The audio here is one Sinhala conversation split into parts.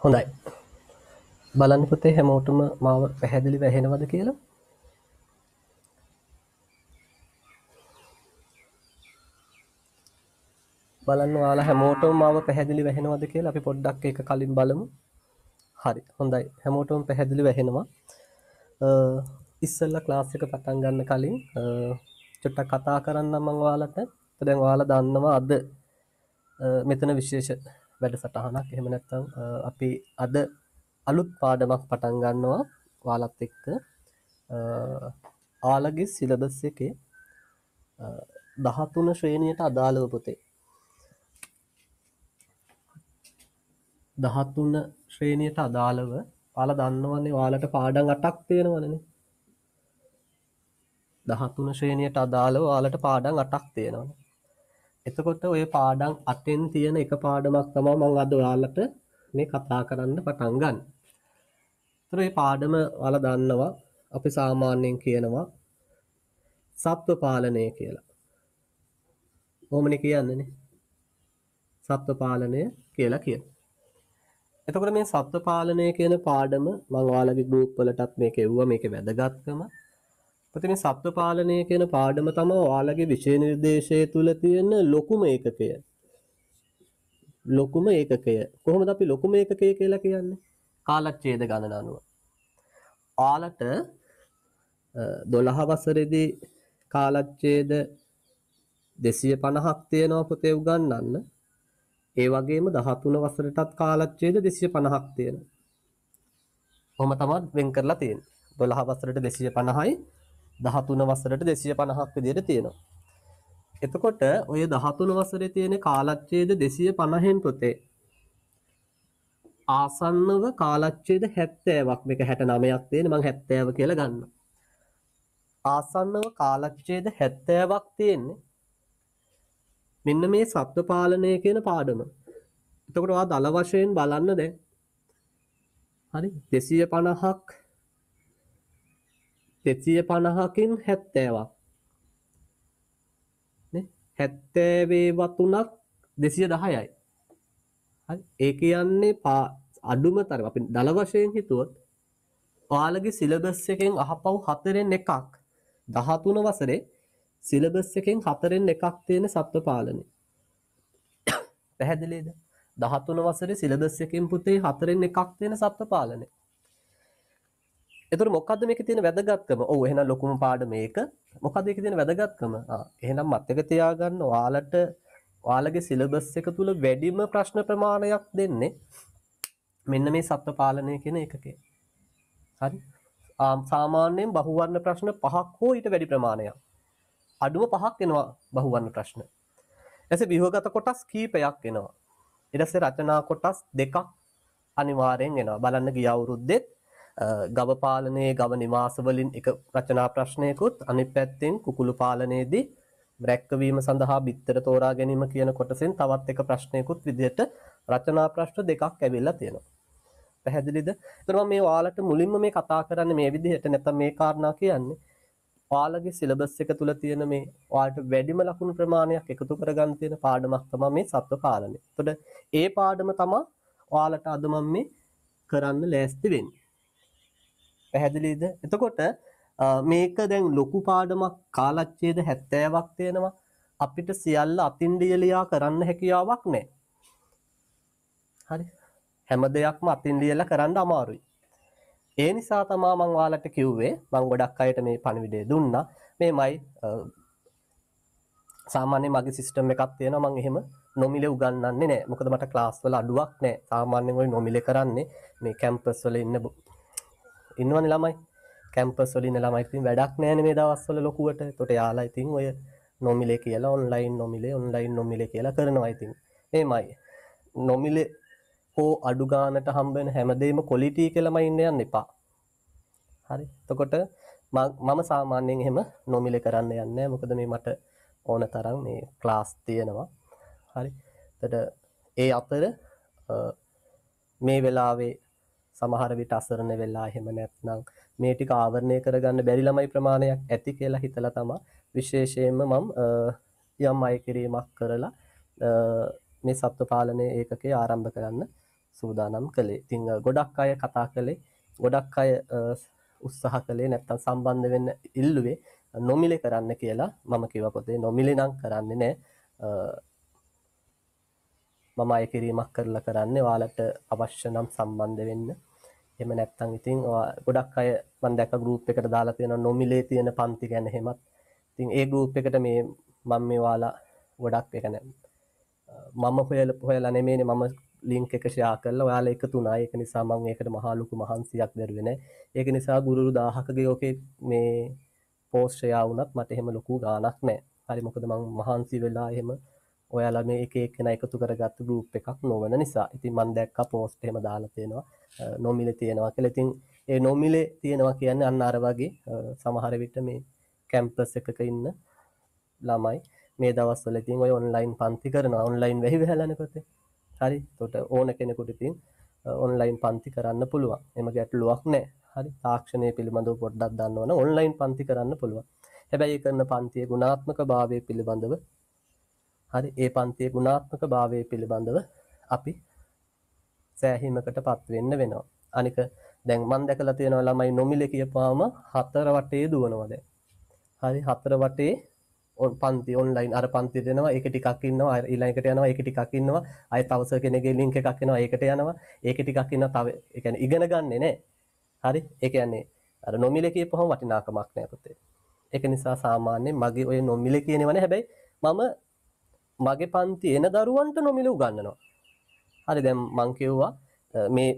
හොඳයි. බලන්න පුතේ හැමෝටම මාව පැහැදිලිව ඇහෙනවද කියලා? බලන්න ඔයාලා හැමෝටම මාව පැහැදිලිව ඇහෙනවද කියලා අපි පොඩ්ඩක් ඒක කලින් බලමු. හරි. හොඳයි. හැමෝටම පැහැදිලිව ඇහෙනවා. ඉස්සෙල්ලා ක්ලාස් එක පටන් ගන්න කලින් චුට්ටක් කතා කරන්නම් මම ඔයාලට. දැන් ඔයාලා දන්නවා අද මෙතන විශේෂ වැඩසටහනක්. එහෙම නැත්නම් අපි අද අලුත් පාඩමක් පටන් ගන්නවා ඔයාලත් එක්ක. ඔයාලගේ සිලබස් එකේ 13 ශ්‍රේණියට අදාළව පුතේ 13 ශ්‍රේණියට අදාළව ඔයාලා දන්නවනේ ඔයාලට පාඩම් 8ක් තියෙනවනේ 13 ශ්‍රේණියට අදාළව ඔයාලට පාඩම් 8ක් තියෙනවනේ. එතකොට ඔය පාඩම් 8න් තියෙන එක පාඩමක් තමයි මම අද ඔයාලට මේ කතා කරන්න පටන් ගන්න. ඒතර මේ පාඩම ඔයාලා දන්නවා අපි සාමාන්‍යයෙන් කියනවා සත්ව පාලනය කියලා. කොහොමනේ කියන්නේනේ? සත්ව පාලනය කියලා කියනවා. එතකොට මේ සත්ව පාලනය කියන පාඩම මම ඔයාලගේ ගෲප් වලටත් මේක එව්වා මේකේ වැදගත්කම. ප්‍රති මේ සත්ව පාලනය කියන පාඩම තමයි ඔයාලගේ විෂය නිර්දේශය තුල තියෙන ලොකුම ඒකකය. ලොකුම ඒකකය. කොහොමද අපි ලොකුම ඒකකය කියලා කියන්නේ? කාලච්ඡේද ගණන අනුව. ඔයාලට 12 වසරේදී කාලච්ඡේද 250ක් තියෙනවා පුතේ උගන්වන්න. ඒ වගේම 13 වසරටත් කාලච්ඡේද 250ක් තියෙනවා. කොහොම තමයි වෙන් කරලා තියෙන්නේ. 12 වසරට 250යි 13 වසරට 250ක් විදිහට තියෙනවා. එතකොට ඔය 13 වසරේ තියෙන කාලච්ඡේද 250න් පුතේ ආසන්නව කාලච්ඡේද 70ක් මේක 69ක් තියෙන මම 70 කියලා ගන්නවා. ආසන්නව කාලච්ඡේද 70ක් තියෙන්නේ මෙන්න මේ සත්ව පාලනය කියන පාඩම. එතකොට ඔයා දල වශයෙන් බලන්න දැන්. හරි 250ක් 250කින් 70ක්. නේ 70 ඒවා තුනක් 210යි. හරි ඒ කියන්නේ අඩුම තරම අපි දල වශයෙන් හිතුවොත් ඔයාලගේ සිලබස් එකෙන් අහපව් 4න් එකක් 13 වසරේ සිලබස් එකෙන් 4න් එකක් තියෙන සත්ව පාලනය. පැහැදිලිද? 13 වසරේ සිලබස් එකෙන් පුතේ 4න් එකක් තියෙන සත්ව පාලනය. එතකොට මොකද්ද මේකේ තියෙන වැදගත්කම? ඔව් එහෙනම් ලොකුම පාඩම මේක. මොකද්ද ඒකේ තියෙන වැදගත්කම? එහෙනම් මතක තියාගන්න ඔයාලට ඔයාලගේ සිලබස් එක තුල වැඩිම ප්‍රශ්න ප්‍රමාණයක් දෙන්නේ මෙන්න මේ සත්ව පාලනය කියන එකකේ. හරි? සාමාන්‍යයෙන් බහුවර්ණ ප්‍රශ්න 5ක් හෝ ඊට වැඩි ප්‍රමාණයක්. අඩුම 5ක් එනවා බහුවර්ණ ප්‍රශ්න. ඊටසේ ව්‍යුහගත කොටස් කීපයක් එනවා. ඊට පස්සේ රචනා කොටස් 2ක් අනිවාර්යෙන් එනවා. බලන්න ගිය අවුරුද්දෙත් ගව පාලනයේ ගව නිවාස වලින් එක රචනා ප්‍රශ්නයකුත් අනිත් පැත්තෙන් කුකුළු පාලනයේදී රැක්කවීම සඳහා බිත්තර තෝරා ගැනීම කියන කොටසෙන් තවත් එක ප්‍රශ්නයකුත් විදිහට රචනා ප්‍රශ්න 2ක් ඇවිල්ලා තියෙනවා. පැහැදිලිද? එතකොට මම මේ ඔයාලට මුලින්ම මේ කතා කරන්නේ මේ විදිහට නැත්නම් මේ කාරණා කියන්නේ ඔයාලගේ සිලබස් එක තුල තියෙන මේ ඔයාලට වැඩිම ලකුණු ප්‍රමාණයක් එකතු කරගන්න තියෙන පාඩමක් තමයි මේ සත්ව පාලනය. එතකොට ඒ පාඩම තමයි ඔයාලට අද මම මේ කරන්න ලෑස්ති වෙන්නේ. පැහැදිලිද? එතකොට මේක දැන් ලොකු පාඩමක් කාලච්ඡේද 70ක් තියෙනවා. අපිට සියල්ල අතින් ලියලා කරන්න හැකියාවක් නැහැ. හරි. හැම දෙයක්ම අතින් ලියලා කරන්න අමාරුයි. ඒ නිසා තමයි මම ඔයාලට කිව්වේ මම ගොඩක් අයට මේ පණිවිඩය දුන්නා. මේමයි සාමාන්‍යයෙන් මගේ සිස්ටම් එකක් තියෙනවා මම එහෙම නොමිලේ උගන්වන්නේ නැහැ. මොකද මට ක්ලාස් වල අඩුවක් නැහැ. සාමාන්‍යයෙන් ඔය නොමිලේ කරන්නේ මේ කැම්පස් වල ඉන්නවනේ ළමයි. කැම්පස් වල ඉන්න ළමයි ඉතින් වැඩක් නැහැනේ මේ දවස්වල ලොකුවට. ඒකට යාලා ඉතින් ඔය නොමිලේ කියලා ඔන්ලයින් නොමිලේ කියලා කරනවා ඉතින්. මේමයි නොමිලේ හෝ අඩු ගානට හම්බ වෙන හැමදේම ක්වොලිටි කියලාම ඉන්න යන්න එපා. හරි. එතකොට මම සාමාන්‍යයෙන් එහෙම නොමිලේ කරන්න යන්නේ නැහැ. මොකද මේ මට ඕන තරම් මේ ක්ලාස් තියෙනවා. හරි. එතකොට ඒ අතර මේ වෙලාවේ සමහර විට අසරණ වෙලා එහෙම නැත්නම් මේ ටික ආවරණය කරගන්න බැරි ළමයි ප්‍රමාණයක් ඇති කියලා හිතලා තමයි විශේෂයෙන්ම මම යම් අය කිරීමක් කරලා මේ සත්ව පාලනයේ ඒකකේ ආරම්භ කරන්න සූදානම් කළේ. ඉතින් ගොඩක් අය කතා කළේ, ගොඩක් අය උත්සාහ කළේ නැත්තම් සම්බන්ධ වෙන්න ඉල්ලුවේ නොමිලේ කරන්න කියලා. මම කිව්වා පොතේ නොමිලේ නම් කරන්නේ නැහැ. මම අය කිරීමක් කරලා කරන්නේ. ඔයාලට අවශ්‍ය නම් සම්බන්ධ වෙන්න. එහෙම නැත්නම් ඉතින් ගොඩක් අය මම දැක්ක ගෲප් එකට දාලා තියෙනවා නොමිලේ තියෙන පන්ති ගැන එහෙමත්. ඉතින් ඒ ගෲප් එකට මම මේ ඔයාලා ගොඩක් ඒ කියන්නේ මම හොයලා නෙමෙයිනේ මම ලින්ක් එක ෂෙයා කරලා ඔයාලා එකතු වුණා. ඒක නිසා මම ඒකට මහා ලොකු මහන්සියක් දැරුවේ නැහැ. ඒක නිසා ගුරුරු 1000කගේ ඔකේ මේ පෝස්ට් ෂෙයා වුණත් මට එහෙම ලොකු ගාණක් නැහැ. හරි මොකද මම මහන්සි වෙලා එහෙම ඔයාලා මේ එක එක්කෙනා එකතු කරගත්තු ගෲප් එකක් නොවන නිසා. ඉතින් මම දැක්කා පෝස්ට් එහෙම දාලා තියෙනවා නොමිලේ තියෙනවා කියලා. ඉතින් ඒ නොමිලේ තියෙනවා කියන්නේ අන්න අර වගේ සමහර විට මේ කැම්පස් එකක ඉන්න ළමයි මේ දවස්වල ඉතින් ඔය ඔන්ලයින් පන්ති කරනවා. ඔන්ලයින් වෙහි වෙහලානේ පොතේ. හරි. එතකොට ඕන කෙනෙකුට ඉතින් ඔන්ලයින් පන්ති කරන්න පුළුවන්. එම ගැටලුවක් නැහැ. හරි. තාක්ෂණය පිළිබඳව පොඩ්ඩක් දන්නවනම් ඔන්ලයින් පන්ති කරන්න පුළුවන්. හැබැයි ඒ කරන පන්තියේ ගුණාත්මක භාවය පිළිබඳව හරි ඒ පන්තියේ ගුණාත්මක භාවය පිළිබඳව අපි සෑහීමකටපත් වෙන්න වෙනවා. අනික දැන් මම දැකලා තියෙනවා ළමයි නොමිලේ කියපාම හතර වටේ දුවනවා දැන්. හරි හතර වටේ පන්ති ඔන්ලයින් අර පන්ති දෙනවා ඒක ටිකක් ඉන්නවා ඊළඟට යනවා ඒක ටිකක් ඉන්නවා අය තවස කෙනෙක්ගේ ලින්ක් එකක් එනවා ඒකට යනවා ඒක ටිකක් ඉන්නවා තව ඒ කියන්නේ ඉගෙන ගන්නෙ නෑ. හරි ඒ කියන්නේ අර නොමිලේ කියපුවම වටිනාකමක් නෑ පුතේ. ඒක නිසා සාමාන්‍යයෙන් මගේ ඔය නොමිලේ කියනවනේ හැබැයි මම මගේ පන්ති එන දරුවන්ට නොමිලේ උගන්වනවා. හරි දැන් මං කිව්වා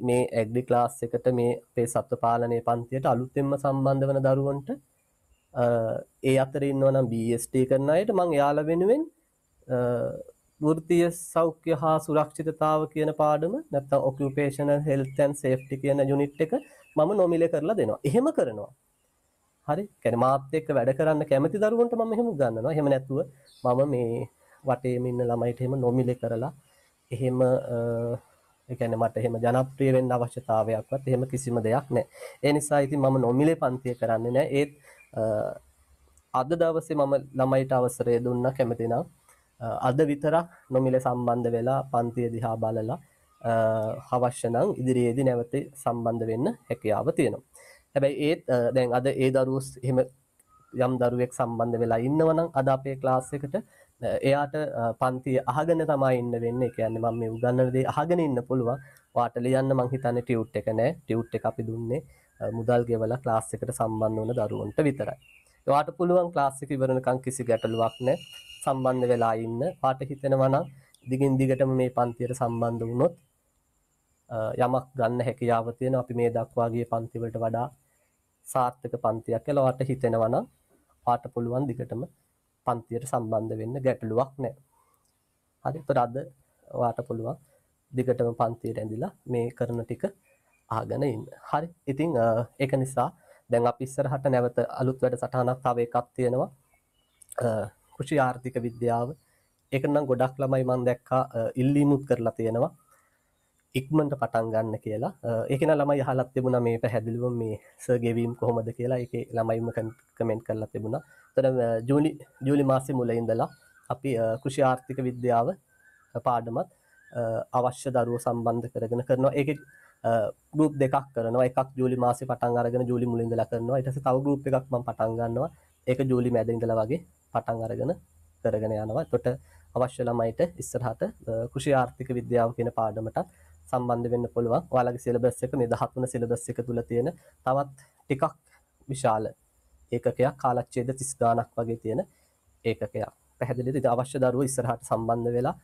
මේ ඇග්‍රි ක්ලාස් එකට මේ අපේ සත්ත්ව පාලනයේ පන්තියට අලුතෙන්ම සම්බන්ධ වෙන දරුවන්ට ඒ අතරේ ඉන්නවා නම් BST කරන අයට මං එයාලා වෙනුවෙන් වෘත්තීය සෞඛ්‍ය හා සුරක්ෂිතතාව කියන පාඩම නැත්නම් occupational health and safety කියන යුනිට් එක මම නොමිලේ කරලා දෙනවා. එහෙම කරනවා. හරි. කියන්නේ මාත් එක්ක වැඩ කරන්න කැමති දරුවන්ට මම එහෙම උගන්වනවා. එහෙම නැතුව මම මේ වටේම ඉන්න ළමයිට එහෙම නොමිලේ කරලා එහෙම ඒ කියන්නේ මට එහෙම ජනප්‍රිය වෙන්න අවශ්‍යතාවයක්වත් එහෙම කිසිම දෙයක් නැහැ. ඒ නිසා ඉතින් මම නොමිලේ පන්තිය කරන්නේ නැහැ. ඒත් අද දවසේ මම ළමයිට අවසරය දුන්නා කැමති නම් අද විතරක් නොමිලේ සම්බන්ධ වෙලා පන්තිය දිහා බලලා අවශ්‍ය නම් ඉදිරියේදී නැවත සම්බන්ධ වෙන්න හැකියාව තියෙනවා. හැබැයි ඒත් දැන් අද ඒ දරුවෝ එහෙම යම් දරුවෙක් සම්බන්ධ වෙලා ඉන්නවනම් අද අපේ ක්ලාස් එකට එයාට පන්තිය අහගෙන තමයි ඉන්න වෙන්නේ. ඒ කියන්නේ මම මේ උගන්වන දේ අහගෙන ඉන්න පුළුවන්. ඔයාට ලියන්න මං හිතන්නේ ටියුට් එක නෑ. ටියුට් එක අපි දුන්නේ මුදල් ගෙවලා ක්ලාස් එකට සම්බන්ධ වුණ දරුවන්ට විතරයි. ඔයාට පුළුවන් ක්ලාස් එක ඉවර වෙනකන් කිසි ගැටලුවක් නෑ. සම්බන්ධ වෙලා ඉන්න. ඔයාට හිතෙනවා නම් දිගින් දිගටම මේ පන්තියට සම්බන්ධ වුණොත් යමක් ගන්න හැකියාව තියෙනවා. අපි මේ දක්වා ගිය පන්ති වලට වඩා සාර්ථක පන්තියක් කියලා ඔයාට හිතෙනවා නම් ඔයාට පුළුවන් දිගටම පන්තියට සම්බන්ධ වෙන්න ගැටලුවක් නැහැ. හරි. ඒතර අද ඔයාට පුළුවන් දිගටම පන්තියට ඇඳිලා මේ කරන ටික අහගෙන ඉන්න. හරි. ඉතින් ඒක නිසා දැන් අපි ඉස්සරහට නැවත අලුත් වැඩසටහනක් තව එකක් තියෙනවා. කෘෂි ආර්ථික විද්‍යාව. ඒක නම් ගොඩක් ළමයි මම දැක්කා ඉල්ලීමුත් කරලා තියෙනවා. ඉක්මනට පටන් ගන්න කියලා. ඒකේ නම් ළමයි අහලත් තිබුණා මේ පැහැදිලිව මේ සර් ගෙවීම් කොහොමද කියලා. ඒකේ ළමයිම කමෙන්ට් කරලා තිබුණා. ඒතර ජූලි මාසෙ මුල ඉඳලා අපි කෘෂි ආර්ථික විද්‍යාව පාඩමත් අවශ්‍ය දරුවෝ සම්බන්ධ කරගෙන කරනවා. ඒකේ ගෲප් දෙකක් කරනවා. එකක් ජූලි මාසේ පටන් අරගෙන ජූලි මුල ඉඳලා කරනවා. ඊට පස්සේ තව ගෲප් එකක් මම පටන් ගන්නවා. ඒක ජූලි මැද ඉඳලා වගේ පටන් අරගෙන කරගෙන යනවා. එතකොට අවශ්‍ය ළමයිට ඉස්සරහට කෘෂි ආර්ථික විද්‍යාව කියන පාඩමට සම්බන්ධ වෙන්න පුළුවන්. ඔයාලගේ සිලබස් එක මේ 13 සිලබස් එක තුල තියෙන තවත් ටිකක් විශාල ඒකකයක් කාලච්ඡේද 30 ගාණක් වගේ තියෙන ඒකකයක්. පැහැදිලිද? ඉතින් අවශ්‍ය දරුවෝ ඉස්සරහට සම්බන්ධ වෙලා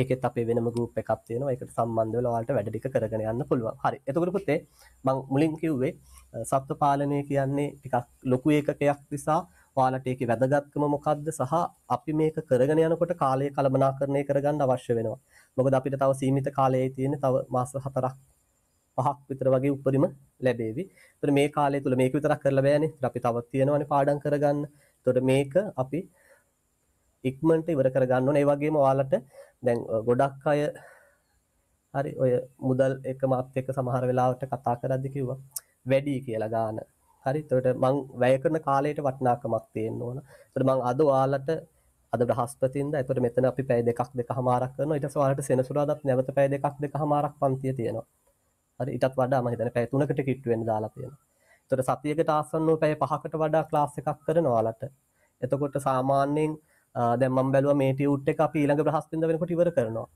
ඒකෙත් අපේ වෙනම ගෲප් එකක් තියෙනවා. ඒකට සම්බන්ධ වෙලා ඔයාලට වැඩ ටික කරගෙන යන්න පුළුවන්. හරි. එතකොට පුතේ මම මුලින් කිව්වේ සත්ත්ව පාලනය කියන්නේ ටිකක් ලොකු ඒකකයක් නිසා ඔයාලට ඒකේ වැදගත්කම මොකක්ද සහ අපි මේක කරගෙන යනකොට කාලය කළමනාකරණය කරගන්න අවශ්‍ය වෙනවා. මොකද අපිට තව සීමිත කාලයයි තියෙන්නේ. තව මාස 4ක් 5ක් විතර වගේ උඩරිම ලැබෙවි. ඒතර මේ කාලය තුල මේක විතරක් කරලා බෑනේ. අපි තවත් තියෙනවානේ පාඩම් කරගන්න. ඒතකොට මේක අපි ඉක්මනට ඉවර කරගන්න ඕනේ. ඒ වගේම ඔයාලට දැන් ගොඩක් අය හරි ඔය මුදල් එක මාත් එක්ක සමහර වෙලාවට කතා කරද්දි කිව්වා වැඩි කියලා ගාන. හරි. ඒතකොට මං වැය කරන කාලයට වටිනාකමක් තියෙන්න ඕන. ඒතකොට මං අද ඔයාලට අද බ්‍රහස්පතින්දා. එතකොට මෙතන අපි පැය දෙකක් දෙකමාරක් කරනවා. ඊට පස්සේ ඔයාලට සෙනසුරාදාත් නැවත පැය දෙකක් දෙකමාරක් පන්තිය තියෙනවා. හරි ඊටත් වඩා මම හිතන්නේ පැය 3කට කිට්ටු වෙන්න දාලා තියෙනවා. එතකොට සතියකට ආසන්නව පැය 5කට වඩා ක්ලාස් එකක් කරනවා ඔයාලට. එතකොට සාමාන්‍යයෙන් දැන් මම බැලුවා මේ ටියුට් එක අපි ඊළඟ බ්‍රහස්පතින්දා වෙනකොට ඉවර කරනවා.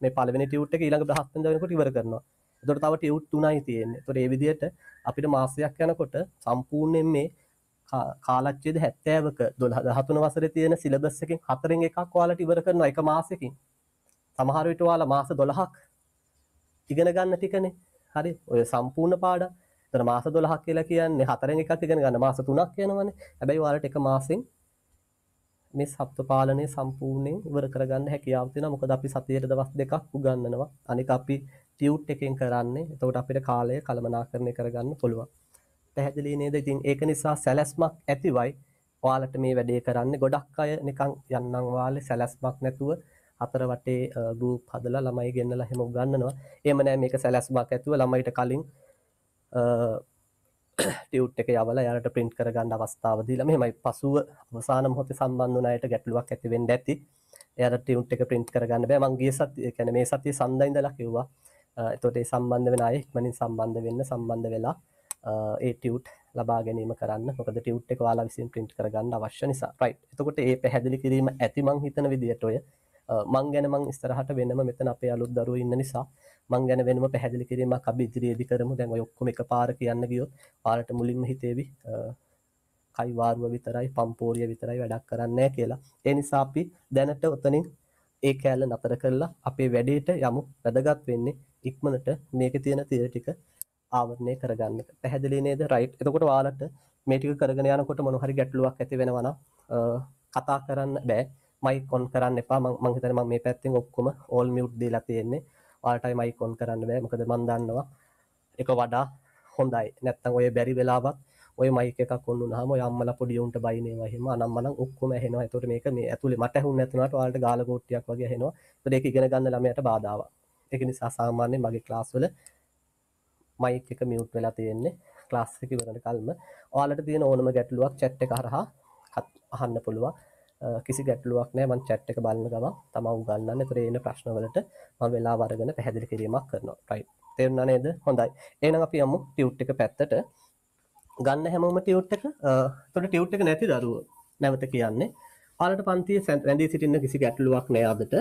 මේ පළවෙනි ටියුට් එක ඊළඟ බ්‍රහස්පතින්දා වෙනකොට ඉවර කරනවා. එතකොට තව ටියුට් 3යි තියෙන්නේ. එතකොට මේ විදිහට අපිට මාසයක් යනකොට සම්පූර්ණයෙන් මේ කාලච්ඡේද 70ක 13 වසරේ තියෙන සිලබස් එකෙන් 4න් එකක් ඔයාලට ඉවර කරනවා එක මාසෙකින්. සමහර විට ඔයාලා මාස 12ක් ඉගෙන ගන්න ටිකනේ. හරි. ඔය සම්පූර්ණ පාඩම්. එතන මාස 12ක් කියලා කියන්නේ 4න් එකක් ඉගෙන ගන්න මාස 3ක් යනවනේ. හැබැයි ඔයාලට එක මාසෙන් මේ සත්ත්ව පාලනය සම්පූර්ණයෙන් ඉවර කරගන්න හැකියාව තියෙනවා. මොකද අපි සතියේ දවස් දෙකක් උගන්වනවා. අනික අපි ටියුට් එකෙන් කරන්නේ. එතකොට අපිට කාලය කළමනාකරණය කරගන්න පුළුවන්. පැහැදිලි නේද? ඉතින් ඒක නිසා සැලැස්මක් ඇතිවයි ඔයාලට මේ වැඩේ කරන්නේ. ගොඩක් අය නිකන් යන්නම් වාලේ සැලැස්මක් නැතුව හතර වටේ ගෲප් හදලා ළමයි ගෙන්නලා එහෙම උගන්වනවා. එහෙම නෑ මේක සැලැස්මක් ඇතුව ළමයිට කලින් ටියුට් එක යවලා යාලට print කරගන්න අවස්ථාව දීලා මෙහෙමයි පසුව අවසාන මොහොතේ සම්බන්ධ වුණ අයට ගැටලුවක් ඇති වෙන්න ඇති. එයාට ටියුට් එක print කරගන්න බෑ. මම ගිය සතියේ කියන්නේ මේ සතියේ සඳහා ඉඳලා කිව්වා. එතකොට ඒ සම්බන්ධ වෙන අය ඉක්මනින් සම්බන්ධ වෙලා ඒ ටියුට් ලබා ගැනීම කරන්න. මොකද ටියුට් එක ඔයාලා විසින් print කරගන්න අවශ්‍ය නිසා. right. එතකොට මේ පැහැදිලි කිරීම ඇති මං හිතන විදියට ඔය මං ගැන මං ඉස්සරහට වෙනම මෙතන අපේ අලුත් දරුවෝ ඉන්න නිසා මං ගැන වෙනම පැහැදිලි කිරීමක් අපි ඉදිරියේදී කරමු. දැන් ඔය ඔක්කොම එකපාර කියන්න ගියොත් ඔයාලට මුලින්ම හිතේවි කයි වාරුව විතරයි පම්පෝරිය විතරයි වැඩක් කරන්නේ කියලා. ඒ නිසා අපි දැනට උතනින් ඒ කැලේ නතර කරලා අපේ වැඩේට යමු. වැදගත් වෙන්නේ ඉක්මනට මේකේ තියෙන තිර ටික ආවරණය කරගන්න එක. පැහැදිලි නේද? right. එතකොට ඔයාලට මේ ටික කරගෙන යනකොට මොන හරි ගැටලුවක් ඇති වෙනවා නම් කතා කරන්න බෑ. මයික් ඔන් කරන්න එපා. මම හිතන්නේ මම මේ පැත්තෙන් ඔක්කොම all mute දීලා තියෙන්නේ. ඔයාලටයි මයික් ඔන් කරන්න බෑ. මොකද මම දන්නවා ඒක වඩා හොඳයි. නැත්තම් ඔය බැරි වෙලාවත් ඔය මයික් එකක් ඔන් වුණාම ඔය අම්මලා පොඩි උන්ට බයිනේවා එහෙම අනම්මනම් ඔක්කොම ඇහෙනවා. ඒතකොට මේක මේ ඇතුලේ මට ඇහුන්නේ නැතුණාට ඔයාලට ගාල ගෝට්ටියක් වගේ ඇහෙනවා. ඒතකොට ඒක ඉගෙන ගන්න ළමයට බාධාවක්. ඒක නිසා සාමාන්‍යයෙන් මගේ ක්ලාස් වල මයික් එක මියුට් වෙලා තියෙන්නේ. ක්ලාස් එක ඉවරන කල්ම ඔයාලට තියෙන ඕනම ගැටලුවක් chat එක හරහා අහන්න පුළුවන්. කිසි ගැටලුවක් නැහැ. මම chat එක බලන ගමන් තමයි උගන්වන්නේ. ඒතර එන ප්‍රශ්න වලට මම වෙලාව අරගෙන පැහැදිලි කිරීමක් කරනවා. right. තේරුණා නේද? හොඳයි. එහෙනම් අපි යමු ටියුට් එක පැත්තට. ගන්න හැමෝම ටියුට් එක. ඒතර ටියුට් එක නැති දරුවෝ නැවත කියන්නේ. ඔයාලට පන්තියේ රැඳී සිටින්න කිසි ගැටලුවක් නැහැ අදට.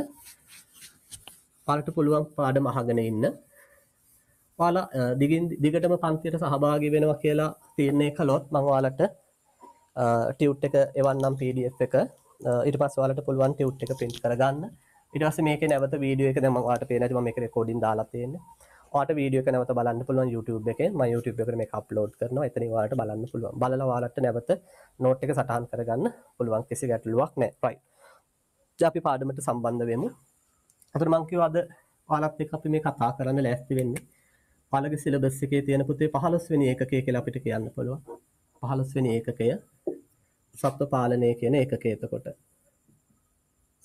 ඔයාලට පුළුවන් පාඩම අහගෙන ඉන්න. ඔයාලා දිගටම පන්තියට සහභාගී වෙනවා කියලා තීරණය කළොත් මම ඔයාලට ටියුට් එක එවන්නම් PDF එක. ඊට පස්සේ ඔයාලට පුළුවන් ටියුට් එක print කරගන්න. ඊට පස්සේ මේකේ නැවත වීඩියෝ එක දැන් මම ඔයාලට පේන ඇති මම මේක රෙකෝඩින් දාලා තියෙන්නේ. ඔයාලට වීඩියෝ එක නැවත බලන්න පුළුවන් YouTube එකේ. මම YouTube එකට මේක අප්ලෝඩ් කරනවා. එතනින් ඔයාලට බලන්න පුළුවන්. බලලා ඔයාලට නැවත නෝට් එක සටහන් කරගන්න පුළුවන්. කිසි ගැටලුවක් නැහැ. right. දැන් අපි පාඩමට සම්බන්ධ වෙමු. අතන මම කිව්වා අද ඔයාලත් එක්ක අපි මේ කතා කරන්න ලෑස්ති වෙන්නේ. ඔයාලගේ සිලබස් එකේ තියෙන පුතේ 15 වෙනි ඒකකය කියලා අපිට කියන්න පුළුවන්. 15 වෙනි ඒකකය සත්ත්ව පාලනය කියන ඒකකය. එතකොට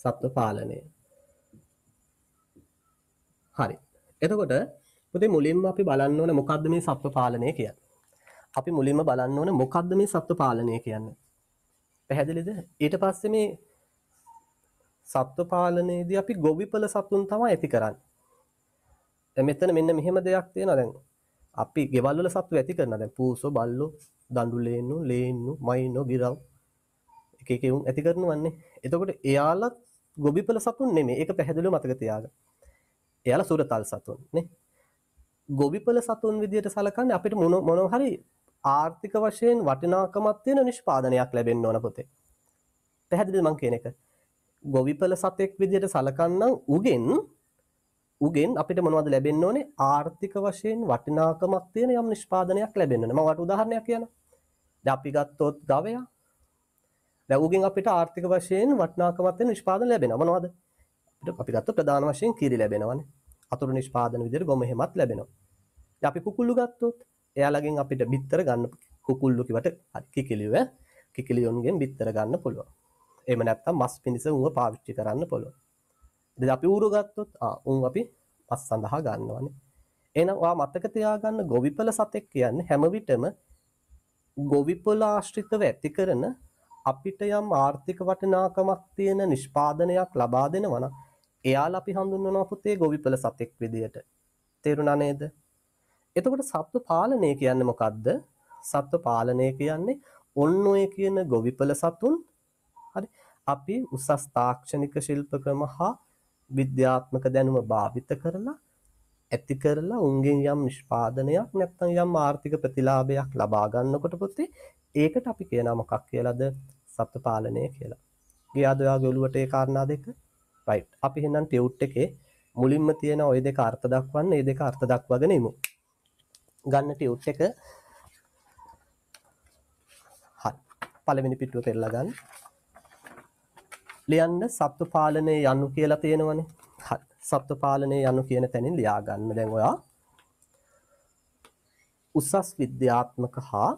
සත්ත්ව පාලනය. හරි. එතකොට පුතේ මුලින්ම අපි බලන්න ඕනේ මොකද්ද මේ සත්ත්ව පාලනය කියන්නේ. අපි මුලින්ම බලන්න ඕනේ මොකද්ද මේ සත්ත්ව පාලනය කියන්නේ. පැහැදිලිද? ඊට පස්සේ මේ සත්ත්ව පාලනයේදී අපි ගොවිපළ සතුන් තමයි ඇති කරන්නේ. දැන් මෙතන මෙන්න මෙහෙම දෙයක් තියෙනවා. දැන් අපි ගෙවල් වල සත්තු ඇති කරනවා. දැන් පූසෝ, බල්ලෝ, දඬුලේන්නු, ලේන්නු, මයින්නෝ, ගිරව් එක එක උන් ඇති කරනවන්නේ. එතකොට එයාලා ගොවිපළ සතුන් නෙමෙයි. ඒක පැහැදිලිව මතක තියාගන්න. එයාලා සුරතල් සතුන් නේ. ගොවිපළ සතුන් විදියට සලකන්නේ අපිට මොන හරි ආර්ථික වශයෙන් වටිනාකමක් තියෙන නිෂ්පාදනයක් ලැබෙන්න ඕන පුතේ. පැහැදිලිද මං කියන එක? ගොවිපළ සතෙක් විදියට සලකන්නම් උගෙන් අපිට මොනවද ලැබෙන්න ඕනේ? ආර්ථික වශයෙන් වටිනාකමක් තියෙන යම් නිෂ්පාදනයක් ලැබෙන්න ඕනේ. මම වට උදාහරණයක් කියනවා. දැන් අපි ගත්තොත් ගවයා. දැන් උගෙන් අපිට ආර්ථික වශයෙන් වටිනාකමක් තියෙන නිෂ්පාදන ලැබෙනවා. මොනවද? අපි ගත්තොත් ප්‍රධාන වශයෙන් කිරි ලැබෙනවානේ. අතුරු නිෂ්පාදන විදියට ගොම හැමත් ලැබෙනවා. දැන් අපි කුකුල්ලු ගත්තොත් එයාලගෙන් අපිට බිත්තර ගන්න කුකුල්ලු කිවට හරි කිකිලියොන්ගෙන් බිත්තර ගන්න පුළුවන්. එහෙම නැත්නම් මස් පිණිස උව පාවිච්චි කරන්න පුළුවන්. ඉතින් අපි ඌරු ගත්තොත් උන් අපි මස් සඳහා ගන්නවානේ. එහෙනම් ඔයා මතක තියාගන්න ගොවිපළ සතෙක් කියන්නේ හැම විටම ගොවිපළ ආශ්‍රිතව ඇති කරන අපිට යම් ආර්ථික වටිනාකමක් තියෙන නිෂ්පාදනයක් ලබා දෙනවා නම් එයාලා අපි හඳුන්වනවා පුතේ ගොවිපළ සතෙක් විදියට. තේරුණා නේද? එතකොට සත්ව පාලනය කියන්නේ මොකද්ද? සත්ව පාලනය කියන්නේ ඔන්න ඔය කියන ගොවිපළ සතුන් හරි අපි උසස් තාක්ෂණික ශිල්ප ක්‍රම හා විද්‍යාත්මක දැනුම භාවිත කරලා ඇති කරලා උන්ගෙන් යම් නිෂ්පාදනයක් නැත්නම් යම් ආර්ථික ප්‍රතිලාභයක් ලබා ගන්නකොට පුතේ ඒකට අපි කියනවා මොකක් කියලාද? සත්ව පාලනය කියලා. ගියාද ඔයාගේ ඔළුවට ඒ කාරණා දෙක? රයිට්. අපි එහෙනම් ටියුට් එකේ මුලින්ම තියෙන ওই දෙක අර්ථ දක්වන්න, මේ දෙක අර්ථ දක්වගෙන ඉමු. ගන්න ටියුට් එක. හරි. පළවෙනි පිටුව පෙරලා ගන්න. ලියන්න සත්ව පාලනය යනු කියලා තියෙනවනේ. හරි. සත්ව පාලනය යනු කියන තැනින් ලියා ගන්න. දැන් ඔයා උසස් විද්‍යාත්මක හා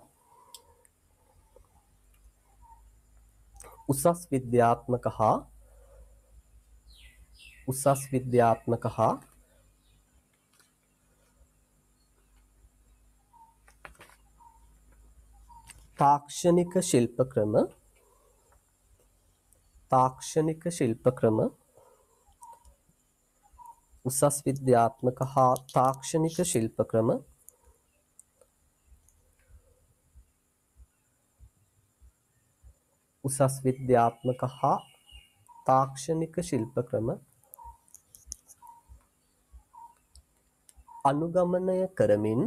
තාක්ෂණික ශිල්ප ක්‍රම උසස් විද්‍යාත්මක හා තාක්ෂණික ශිල්ප ක්‍රම අනුගමනය කරමින්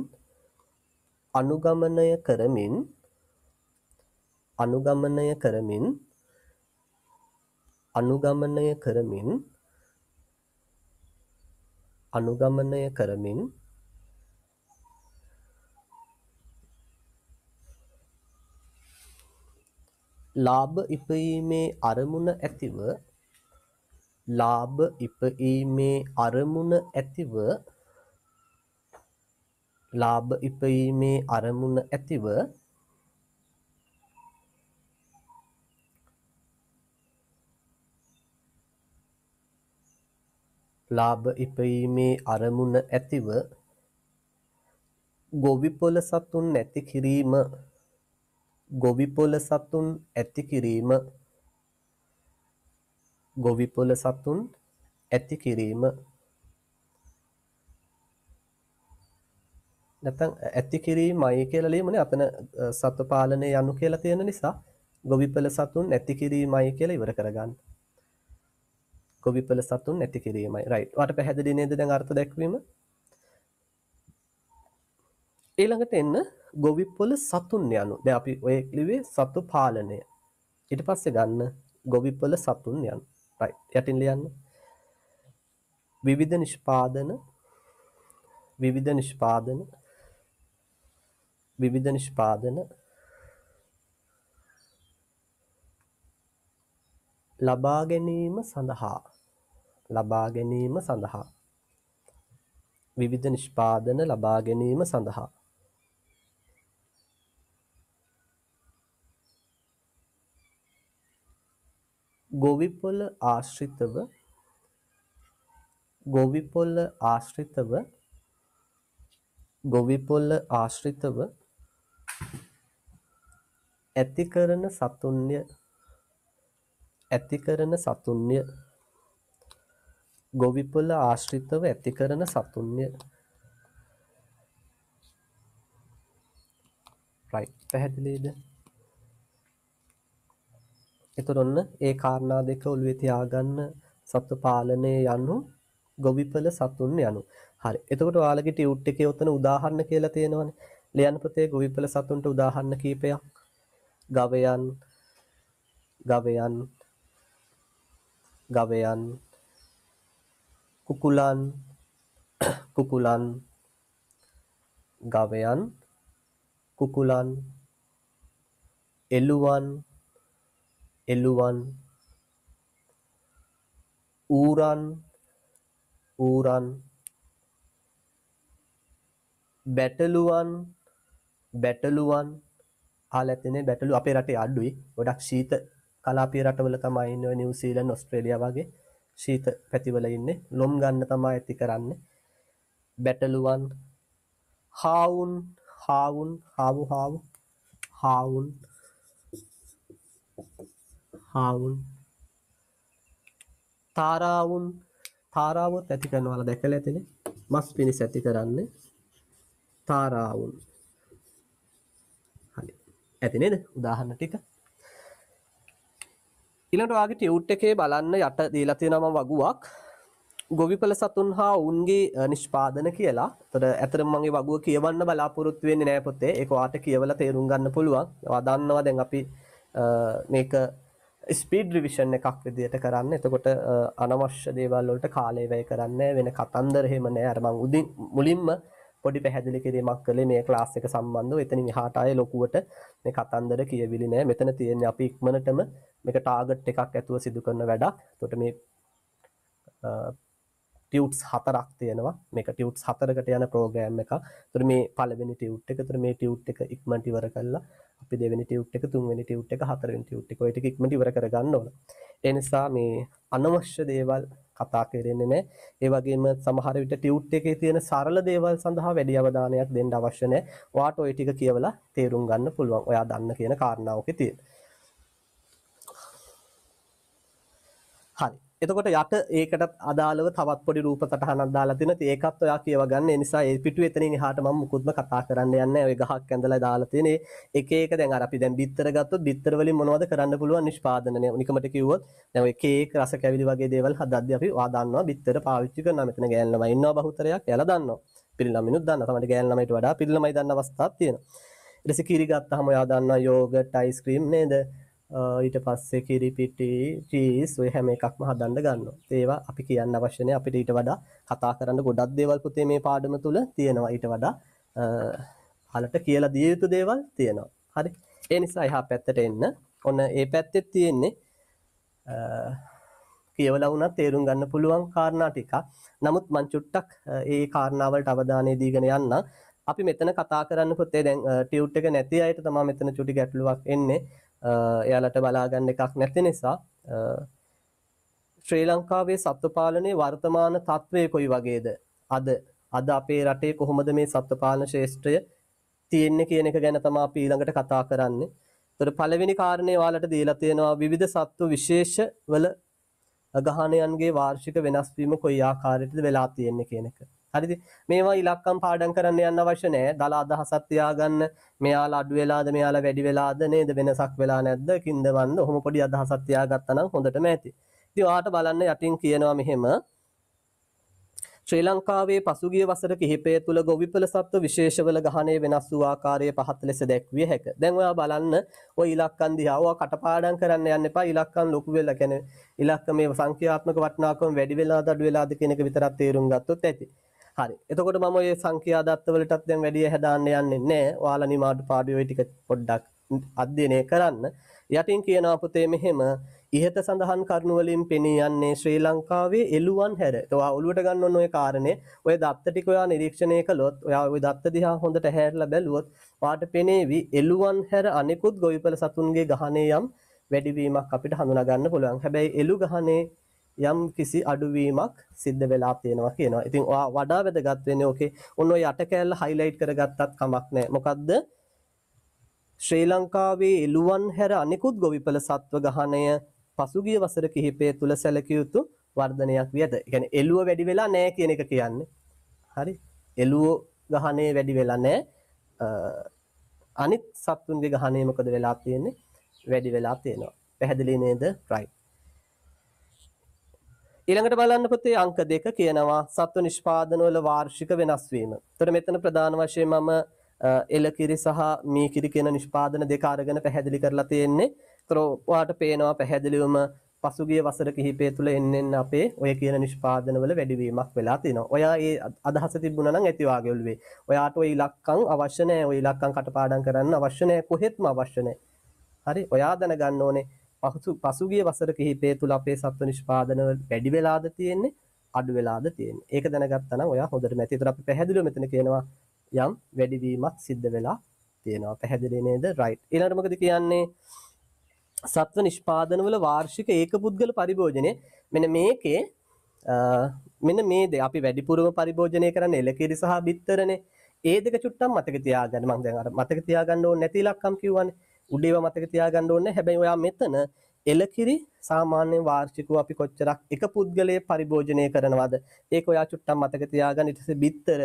ලාභ ඉපයීමේ අරමුණ ඇතිව ගොවිපොළ සතුන් ඇති කිරීම නැත්නම් ඇති කිරීමයි කියලා ලියමුනේ. අතන සත්ව පාලනය යනු කියලා තියෙන නිසා ගොවිපළ සතුන් ඇති කිරීමයි කියලා ඉවර කරගන්න. ගොවිපළ සතුන් ඇති කිරීමයි. රයිට්. ඔයාලට පැහැදිලි නේද දැන් අර්ථ දැක්වීම? ඊළඟට එන්න ගොවිපොළ සතුන් යනු. දැන් අපි ඔය ලිව්වේ සත්ව පාලනය. ඊට පස්සේ ගන්න ගොවිපළ සතුන් යනු. රයිට්. යටින් ලියන්න. විවිධ නිෂ්පාදන ලබා ගැනීම සඳහා ගොවිපොළ ආශ්‍රිතව ඇති කරන සතුන්ය රයිට්. පැහැදිලිද? එතකොට ඔන්න ඒ කාරණා දෙක ඔළුවේ තියාගන්න. සත්ව පාලනය යනු ගොවිපළ සතුන් යනු. හරි. එතකොට ඔයාලගේ ටියුට් එකේ උතන උදාහරණ කියලා තියෙනවනේ. ලියන්න පුතේ ගොවිපළ සතුන්ට උදාහරණ කීපයක්. ගවයන් කුකුලන් එළුවන් ඌරන් බැටළුවන් අහලා ඇතිනේ. බැටළු අපේ රටේ අඩුයි. ගොඩක් ශීත කලාපීය රටවල තමයි ඉන්නේ. නිව්සීලන්ත, ඕස්ට්‍රේලියා වගේ ශීත පැතිවල ඉන්නේ. ලොම් ගන්න තමයි ඇති කරන්නේ. බැටළුවන්, හාවුන් හාවුන් තාරාවුන් තාරාවොත් ඇති කරනවාලා දැකලා ඇතිනේ. මස් පිණිස ඇති කරන්නේ තාරාවුන්. හරි. ඇති නේද? උදාහරණ ටික. ඊළඟට ඔයාගේ ටියුට් එකේ බලන්න යට දීලා තියෙනවා වගුවක්. ගොවිපළ සතුන් හා ඔවුන්ගේ නිෂ්පාදන කියලා. එතකොට ඇත්තටම මම මේ වගුව කියවන්න බලාපොරොත්තු වෙන්නේ නැහැ පොතේ. ඒක ඔයාට කියවලා තේරුම් ගන්න පුළුවන්. ඔයා දන්නවා දැන් අපි මේක ස්පීඩ් රිවිෂන් එකක් විදියට කරන්න. එතකොට අනවශ්‍ය දේවල් වලට කාලය වැය කරන්නේ වෙන කතන්දර එහෙම නැහැ. අර මම මුලින්ම පොඩි පැහැදිලි කිරීමක් කළේ මේ ක්ලාස් එක සම්බන්ධව. එතනින් එහාට ආයේ ලොකුවට මේ කතන්දර කියවිලි නැහැ. මෙතන තියෙන්නේ අපි ඉක්මනටම මේක ටාගට් එකක් ඇතුව සිදු කරන වැඩක්. එතකොට මේ ටියුට්ස් 4ක් තියෙනවා. මේක ටියුට්ස් 4කට යන ප්‍රෝග්‍රෑම් එකක්. එතකොට මේ පළවෙනි ටියුට් එක, එතකොට මේ ටියුට් එක ඉක්මනට ඉවර කළා. අපි දෙවෙනි ටියුට් එක, තුන්වෙනි ටියුට් එක, හතරවෙනි ටියුට් එක ඔය ටික ඉක්මනට ඉවර කරගන්න ඕන. ඒ නිසා මේ අනවශ්‍ය දේවල් කතා කරන්නේ නැහැ. ඒ වගේම සමහර විට ටියුට් එකේ තියෙන සරල දේවල් සඳහා වැඩි අවධානයක් දෙන්න අවශ්‍ය නැහැ. ඔයාට ওই ටික කියවලා තේරුම් ගන්න පුළුවන්. ඔයා දන්න කියන කාරණාවකේ තියෙන. හරි. එතකොට යට ඒකට අදාළව තවත් පොඩි රූප සටහනක් දාලා තිනවා. ඒකත් ඔයා කියව ගන්න. ඒ නිසා ඒ පිටු එතනින් එහාට මම මුකුත්ම කතා කරන්න යන්නේ නැහැ. ඔය ගහක් ඇඳලා දාලා තියෙන එක එක දැන් අර අපි දැන් බිත්තර ගත්තොත් බිත්තර වලින් මොනවද කරන්න පුළුවන් නිෂ්පාදනය. නිකමට කිව්වොත් දැන් ඔය කේක් රස කැවිලි වගේ දේවල් හදද්දී අපි ඔයා දන්නවා බිත්තර පාවිච්චි කරනවා. මෙතන ගෑන් ළමයි ඉන්නවා බහුතරයක්. එයාලා දන්නවා. පිරිළමිනුත් දන්නවා. තමයි ගෑන් ළමයිට වඩා පිරිළමයි දන්න අවස්ථාවක් තියෙනවා. ඊට පස්සේ කිරි ගත්තාම ඔයා දන්නවා යෝගට් අයිස්ක්‍රීම් නේද? ඊට පස්සේ කිරි පිටි චීස් ඔය හැම එකක්ම හදන්න ගන්නවා. ඒවා අපි කියන්න අවශ්‍ය නැහැ. අපිට ඊට වඩා කතා කරන්න ගොඩක් දේවල් පුතේ මේ පාඩම තුල තියෙනවා. ඊට වඩා හලට කියලා දිය යුතු දේවල් තියෙනවා. හරි. ඒ නිසා එහා පැත්තට එන්න. ඔන්න ඒ පැත්තේ තියෙන්නේ කියවලා වුණා තේරුම් ගන්න පුළුවන් කාරණා ටිකක්. නමුත් මං චුට්ටක් ඒ කාරණා වලට අවධානය දීගෙන යන්න. අපි මෙතන කතා කරන්න පුතේ දැන් ටියුට් එක නැති අයට තමයි මෙතන චුටි ගැටලුවක් එන්නේ. එයාලට බලා ගන්න එකක් නැති නිසා ශ්‍රී ලංකාවේ සත්ත්ව පාලනයේ වර්තමාන තත්ත්වය කොයි වගේද? අද අපේ රටේ කොහොමද මේ සත්ත්ව පාලන ශාස්ත්‍රය තියෙන්නේ කියන එක ගැන තමයි අපි ඊළඟට කතා කරන්නේ. ඒතර පළවෙනි කාරණේ ඔයාලට දීලා තියෙනවා විවිධ සත්ත්ව විශේෂ වල ගහණයන්ගේ වාර්ෂික වෙනස් වීම කොයි ආකාරයකද වෙලා තියෙන්නේ කියන එක. හරිද? මේවා ඉලක්කම් පාඩම් කරන්න යන්න අවශ්‍ය නැහැ. දල අදහසක් තියාගන්න. මෙයාලා අඩු වෙලාද මෙයාලා වැඩි වෙලාද නේද වෙනසක් වෙලා නැද්ද කින්දවන්න. ඔහොම පොඩි අදහසක් තියාගත්තා නම් හොඳටම ඇති. ඉතින් ඔයාට බලන්න යටින් කියනවා මෙහෙම ශ්‍රී ලංකාවේ පසුගිය වසර කිහිපය තුළ ගොවිපළ සත්ත්ව විශේෂවල ගහණය වෙනස් වූ ආකාරය පහත ලෙස දැක්විය හැක. දැන් ඔයා බලන්න ඔය ඉලක්කම් දිහා ඔයා කටපාඩම් කරන්න යන්න එපා. ඉලක්කම් ලොකු වෙලා කියන්නේ ඉලක්කම් මේ සංඛ්‍යාත්මක වටිනාකම වැඩි වෙලාද අඩු වෙලාද කියන එක විතරක් තේරුම් ගත්තොත් ඇති. හරි. එතකොට මම ඔය සංඛ්‍යා දත්ත වලටත් දැන් වැඩි හැදාන්න යන්නේ නැහැ. ඔයාලා නිමාඩු පාඩුවේ ඔය ටික පොඩ්ඩක් අධ්‍යයනය කරන්න. යටින් කියනවා පුතේ මෙහෙම ඉහත සඳහන් කරුණු වලින් පෙනී යන්නේ ශ්‍රී ලංකාවේ එළුවන් හැර. ඒක ඔයා ඔළුවට ගන්න ඕන ඔය කාරණේ. ඔය දත්ත ටික ඔයා නිරීක්ෂණය කළොත්, ඔයා ඔය දත්ත දිහා හොඳට හැරලා බැලුවොත්, ඔයාට පෙනේවි එළුවන් හැර අනෙකුත් ගොවිපළ සතුන්ගේ ගහණේ යම් වැඩිවීමක් අපිට හඳුනා ගන්න පුළුවන්. හැබැයි එළු ගහණේ යම් කිසි අඩුවීමක් සිද්ධ වෙලා තියෙනවා කියනවා. ඉතින් ඔයා වඩා වැදගත් වෙන්නේ ඕකේ. ඔන්න ඔය යට කැල්ල highlight කරගත්තත් කමක් නැහැ. මොකද්ද? ශ්‍රී ලංකාවේ එළුවන් හැර අනෙකුත් ගොවිපළ සත්ව ගහණය පසුගිය වසර කිහිපය තුල සැලකිය යුතු වර්ධනයක් වියද. ඒ කියන්නේ එළුව වැඩි වෙලා නැහැ කියන එක කියන්නේ. හරි? එළුව ගහණය වැඩි වෙලා නැහැ. අනිත් සත්තුන්ගේ ගහණය මොකද වෙලා තියෙන්නේ? වැඩි වෙලා තියෙනවා. පැහැදිලි නේද? right. ඊළඟට බලන්න පුතේ අංක 2 කියනවා සත්ව නිෂ්පාදන වල වාර්ෂික වෙනස් වීම. එතකොට මෙතන ප්‍රධාන වශයෙන් මම එලකිරි සහ මීකිරි කියන නිෂ්පාදන දෙක අරගෙන පැහැදිලි කරලා තියෙන්නේ. ඒතර ඔයාලට පේනවා පැහැදිලිවම පසුගිය වසර කිහිපය තුළ එන්න අපේ ඔය කියන නිෂ්පාදන වල වැඩිවීමක් වෙලා තිනවා. ඔයා ඒ අදහස තිබුණා නම් ඇති වාගේ ඔළුවේ. ඔයාට ওই ඉලක්කම් අවශ්‍ය නැහැ. ওই ඉලක්කම් කටපාඩම් කරන්න අවශ්‍ය නැහැ. කොහෙත්ම අවශ්‍ය නැහැ. හරි? ඔයා දැනගන්න ඕනේ පසුගිය වසර කිහිපය තුළ අපේ සත්ව නිෂ්පාදන වැඩි වෙලාද තියෙන්නේ අඩු වෙලාද තියෙන්නේ. ඒක දැනගත්තා නම් ඔයා හොඳට නැති. ඒතර අපි පැහැදිලිව මෙතන කියනවා යම් වැඩිවීමක් සිද්ධ වෙලා තියෙනවා. පැහැදිලි නේද? right. ඊළඟට මොකද කියන්නේ? සත්ව නිෂ්පාදන වල වාර්ෂික ඒකපුද්ගල පරිභෝජනය. මෙන්න මේකේ මෙන්න මේ දෙක අපි වැඩිපුරම පරිභෝජනය කරන්නේ එලකිරි සහ බිත්තරනේ. ඒ දෙක චුට්ටක් මතක තියාගන්න. මම දැන් අර මතක තියාගන්න ඕනේ නැති ඉලක්කම් කිව්වනේ. උඩේව මතක තියාගන්න ඕනේ. හැබැයි ඔයා මෙතන එලකිරි සාමාන්‍ය වාර්ෂිකව අපි කොච්චරක් එක පුද්ගලයෙක් පරිභෝජනය කරනවද? ඒක ඔයා චුට්ටක් මතක තියාගන්න. ඊට පස්සේ බිත්තර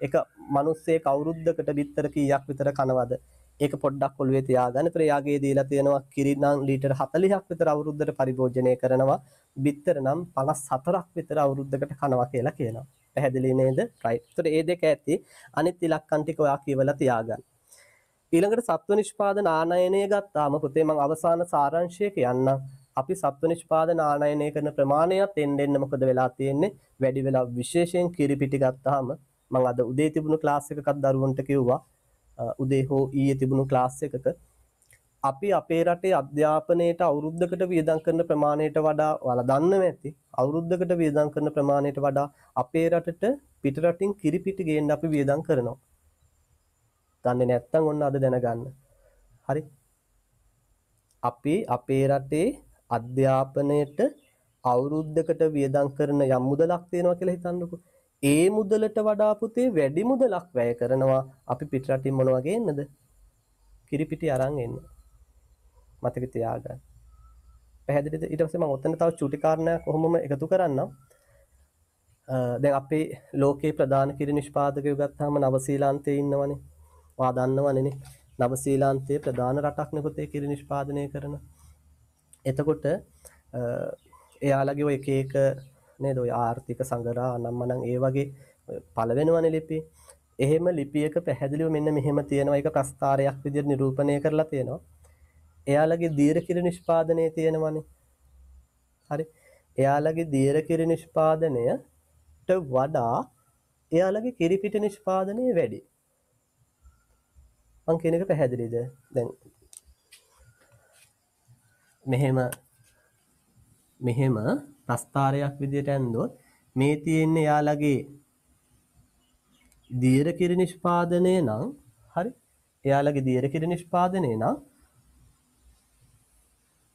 එක මිනිස්සෙක් අවුරුද්දකට බිත්තර කීයක් විතර කනවද? ඒක පොඩ්ඩක් ඔළුවේ තියාගන්න. ඒතර යාගේ දීලා තියෙනවා කිරි නම් ලීටර් 40ක් විතර අවුරුද්දට පරිභෝජනය කරනවා. බිත්තර නම් 54ක් විතර අවුරුද්දකට කනවා කියලා කියනවා. පැහැදිලි නේද? රයිට්. ඒතර මේ දෙක ඇති. අනිත් ඉලක්කම් ටික ඔයා කියවලා තියාගන්න. ඊළඟට සත්ව නිෂ්පාදන ආනයනය ගත්තාම පුතේ මම අවසාන සාරාංශය කියන්නම්. අපි සත්ව නිෂ්පාදන ආනයනය කරන ප්‍රමාණයත් එන්න මොකද වෙලා තියෙන්නේ? වැඩි වෙලා විශේෂයෙන් කිරිපිටි ගත්තාම මම අද උදේ තිබුණු ක්ලාස් එකකත් දරුවන්ට කිව්වා. උදේ හෝ ඊයේ තිබුණු ක්ලාස් එකක අපි අපේ රටේ අධ්‍යාපනයේට අවුරුද්දකට වියදම් කරන ප්‍රමාණයට වඩා ඔයාලා දන්නව ඇති. අවුරුද්දකට වියදම් කරන ප්‍රමාණයට වඩා අපේ රටට පිටරටින් කිරිපිටි ගේන්න අපි වියදම් කරනවා. දන්නේ නැත්නම් ඔන්න අද දැනගන්න. හරි. අපි අපේ රටේ අධ්‍යාපනයට අවුරුද්දකට වියදම් කරන යම් මුදලක් තියෙනවා කියලා හිතන්නකෝ. ඒ මුදලට වඩා පුතේ වැඩි මුදලක් වැය කරනවා අපි පිටරටින් මොන වගේ එන්නද? කිරිපිටි අරන් එන්න. මතක තියාගන්න. පැහැදිලිද? ඊට පස්සේ මම ඔතන තව චුටි කාරණයක් කොහොමම එකතු කරන්නම්. දැන් අපේ ලෝකේ ප්‍රධාන කිරි නිෂ්පාදකයෝ ගත්තාම නවසීලාන්තයේ ඉන්නවනේ. ඔයා දන්නවනේ නවසීලාන්තයේ ප්‍රධාන රටක් නේ පුතේ කිරි නිෂ්පාදනය කරන. එතකොට එයාලගේ ඔය එක එක නේද ඔය ආර්ථික සංගරා අනම්මනම් ඒ වගේ පළවෙනවනේ ලිපි. එහෙම ලිපියක පැහැදිලිව මෙන්න මෙහෙම තියෙනවා. ඒක ප්‍රස්තාරයක් විදිහට නිරූපණය කරලා තියෙනවා. එයාලගේ දීර්ඝ කිරි නිෂ්පාදනයේ තියෙනවනේ. හරි. එයාලගේ දීර්ඝ කිරි නිෂ්පාදනයට වඩා එයාලගේ කිරිපිටි නිෂ්පාදනය වැඩි. මං කියන එක පැහැදිලිද? දැන් මෙහෙම ප්‍රස්තාරයක් විදිහට ඇන්දොත් මේ තියෙන්නේ එයාලගේ දීර්ඝ කිරි නිෂ්පාදනය නම් හරි. එයාලගේ දීර්ඝ කිරි නිෂ්පාදනය නම්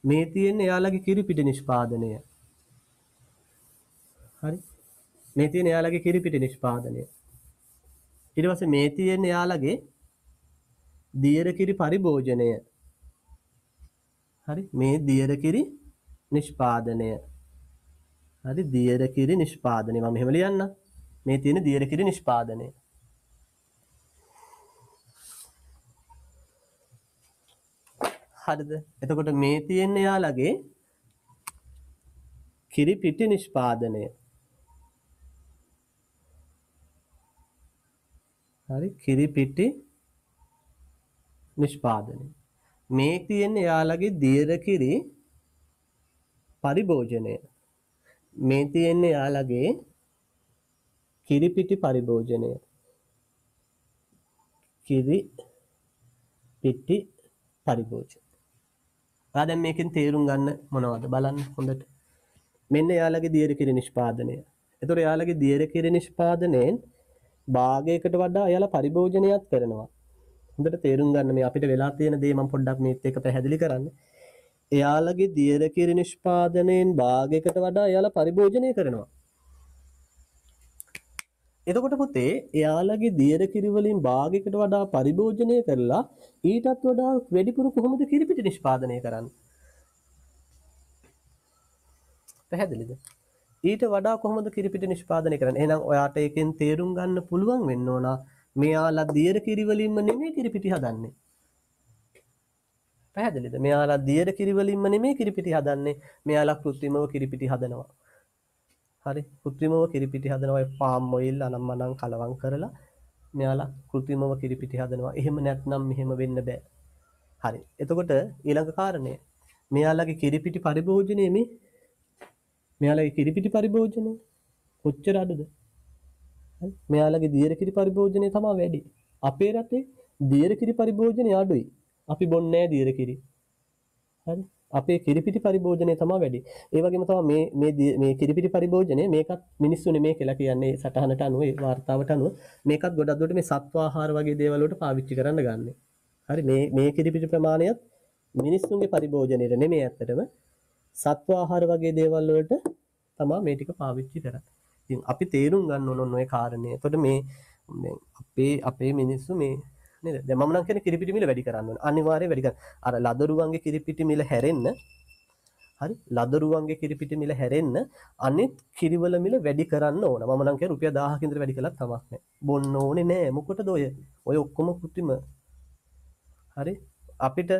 මේ තියෙන්නේ එයාලගේ කිරිපිටි නිෂ්පාදනය. හරි. මේ තියෙන්නේ එයාලගේ කිරිපිටි නිෂ්පාදනය. ඊට පස්සේ මේ තියෙන්නේ එයාලගේ දීර්ඝ කිරි පරිභෝජනය. හරි. මේ දීර්ඝ කිරි නිෂ්පාදනය. හරි. දීර්ඝ කිරි නිෂ්පාදනය. මම මෙහෙම ලියන්නම්. මේ තියෙන දීර්ඝ කිරි නිෂ්පාදනය. හරිද? එතකොට මේ තියෙන්නේ යාළගේ කිරිපිටි නිෂ්පාදනය. හරි කිරිපිටි නිෂ්පාදනය. මේ තියෙන්නේ යාළගේ දීර්ඝ කිරි පරිභෝජනය. මේ තියෙන්නේ යාළගේ කිරිපිටි පරිභෝජනය. කිරිපිටි පරිභෝජනය. දැන් මේකෙන් තේරුම් ගන්න මොනවද බලන්න හොඳට. මෙන්න යාළගේ දීර්ඝ කිරි නිෂ්පාදනය. ඒතකොට යාළගේ දීර්ඝ කිරි නිෂ්පාදනයෙන් භාගයකට වඩා යාළ පරිභෝජනයක් කරනවා. හොඳට තේරුම් ගන්න මේ අපිට වෙලා තියෙන දේ මම පොඩ්ඩක් මේත් එක්ක පැහැදිලි කරන්න. එයාලගේ දීර්ඝ කිරි නිෂ්පාදනයෙන් භාගයකට වඩා යාළ පරිභෝජනය කරනවා. එතකොට පුතේ එයාලගේ දීර්ඝ කිරි වලින් භාගයකට වඩා පරිභෝජනය කරලා ඊටත් වඩා වැඩිපුර කොහොමද කිරිපිටි නිෂ්පාදනය කරන්නේ? පැහැදිලිද? ඊට වඩා කොහොමද කිරිපිටි නිෂ්පාදනය කරන්නේ? එහෙනම් ඔයාට ඒකෙන් තේරුම් ගන්න පුළුවන් වෙන්න ඕන මෙයාලා දීර්ඝ කිරි වලින්ම නෙමෙයි කිරිපිටි හදන්නේ. පැහැදිලිද? මෙයාලා දීර්ඝ කිරි වලින්ම නෙමෙයි කිරිපිටි හදන්නේ. මෙයාලා කෘත්‍රිමව කිරිපිටි හදනවා. හරි කෘත්‍රිමව කිරිපිටි හදනවා ඒ පාම් ඔයිල් අනම්මනම් කලවම් කරලා මෙයාලා කෘත්‍රිමව කිරිපිටි හදනවා. එහෙම නැත්නම් මෙහෙම වෙන්න බෑ. හරි. එතකොට ඊළඟ කාරණය මෙයාලගේ කිරිපිටි පරිභෝජනයේ මෙයාලගේ කිරිපිටි පරිභෝජනය කොච්චර අඩුද? හරි. මෙයාලගේ දීර්ඝ කිරි පරිභෝජනය තමයි වැඩි. අපේ රටේ දීර්ඝ කිරි පරිභෝජනය අඩුයි. අපි බොන්නේ නැහැ දීර්ඝ කිරි. හරි. අපේ කිරිපිටි පරිභෝජනය තමයි වැඩි. ඒ වගේම තමයි මේ කිරිපිටි පරිභෝජනය මේකත් මිනිස්සු නෙමෙයි කියලා කියන්නේ සටහනට අනුව ඒ වார்த்தාවට අනුව මේකත් ගොඩක් දුරට මේ සත්ව ආහාර වගේ දේවල් වලට පාවිච්චි කරන්න ගන්නෙ. හරි මේ කිරිපිටි ප්‍රමාණයත් මිනිස්සුන්ගේ පරිභෝජනයට නෙමෙයි ඇත්තටම සත්ව ආහාර වගේ දේවල් වලට තමයි මේ ටික පාවිච්චි කරන්නේ. ඉතින් අපි තේරුම් ගන්න ඕන ඔය කාරණේ. එතකොට මේ අපේ මිනිස්සු මේ නේද? දැන් මම නම් කියන්නේ කිරිපිටි මිල වැඩි කරන්න ඕන. අනිවාර්යයෙන් වැඩි කරන්න. අර ලදරුවන්ගේ කිරිපිටි මිල හැරෙන්න හරි ලදරුවන්ගේ කිරිපිටි මිල හැරෙන්න අනිත් කිරිවල මිල වැඩි කරන්න ඕන. මම නම් කිය රුපියල් 1000කින් විතර වැඩි කළත් කමක් නැහැ. බොන්න ඕනේ නෑ. මොකටද ඔය ඔක්කොම කෘත්‍රිම. හරි අපිට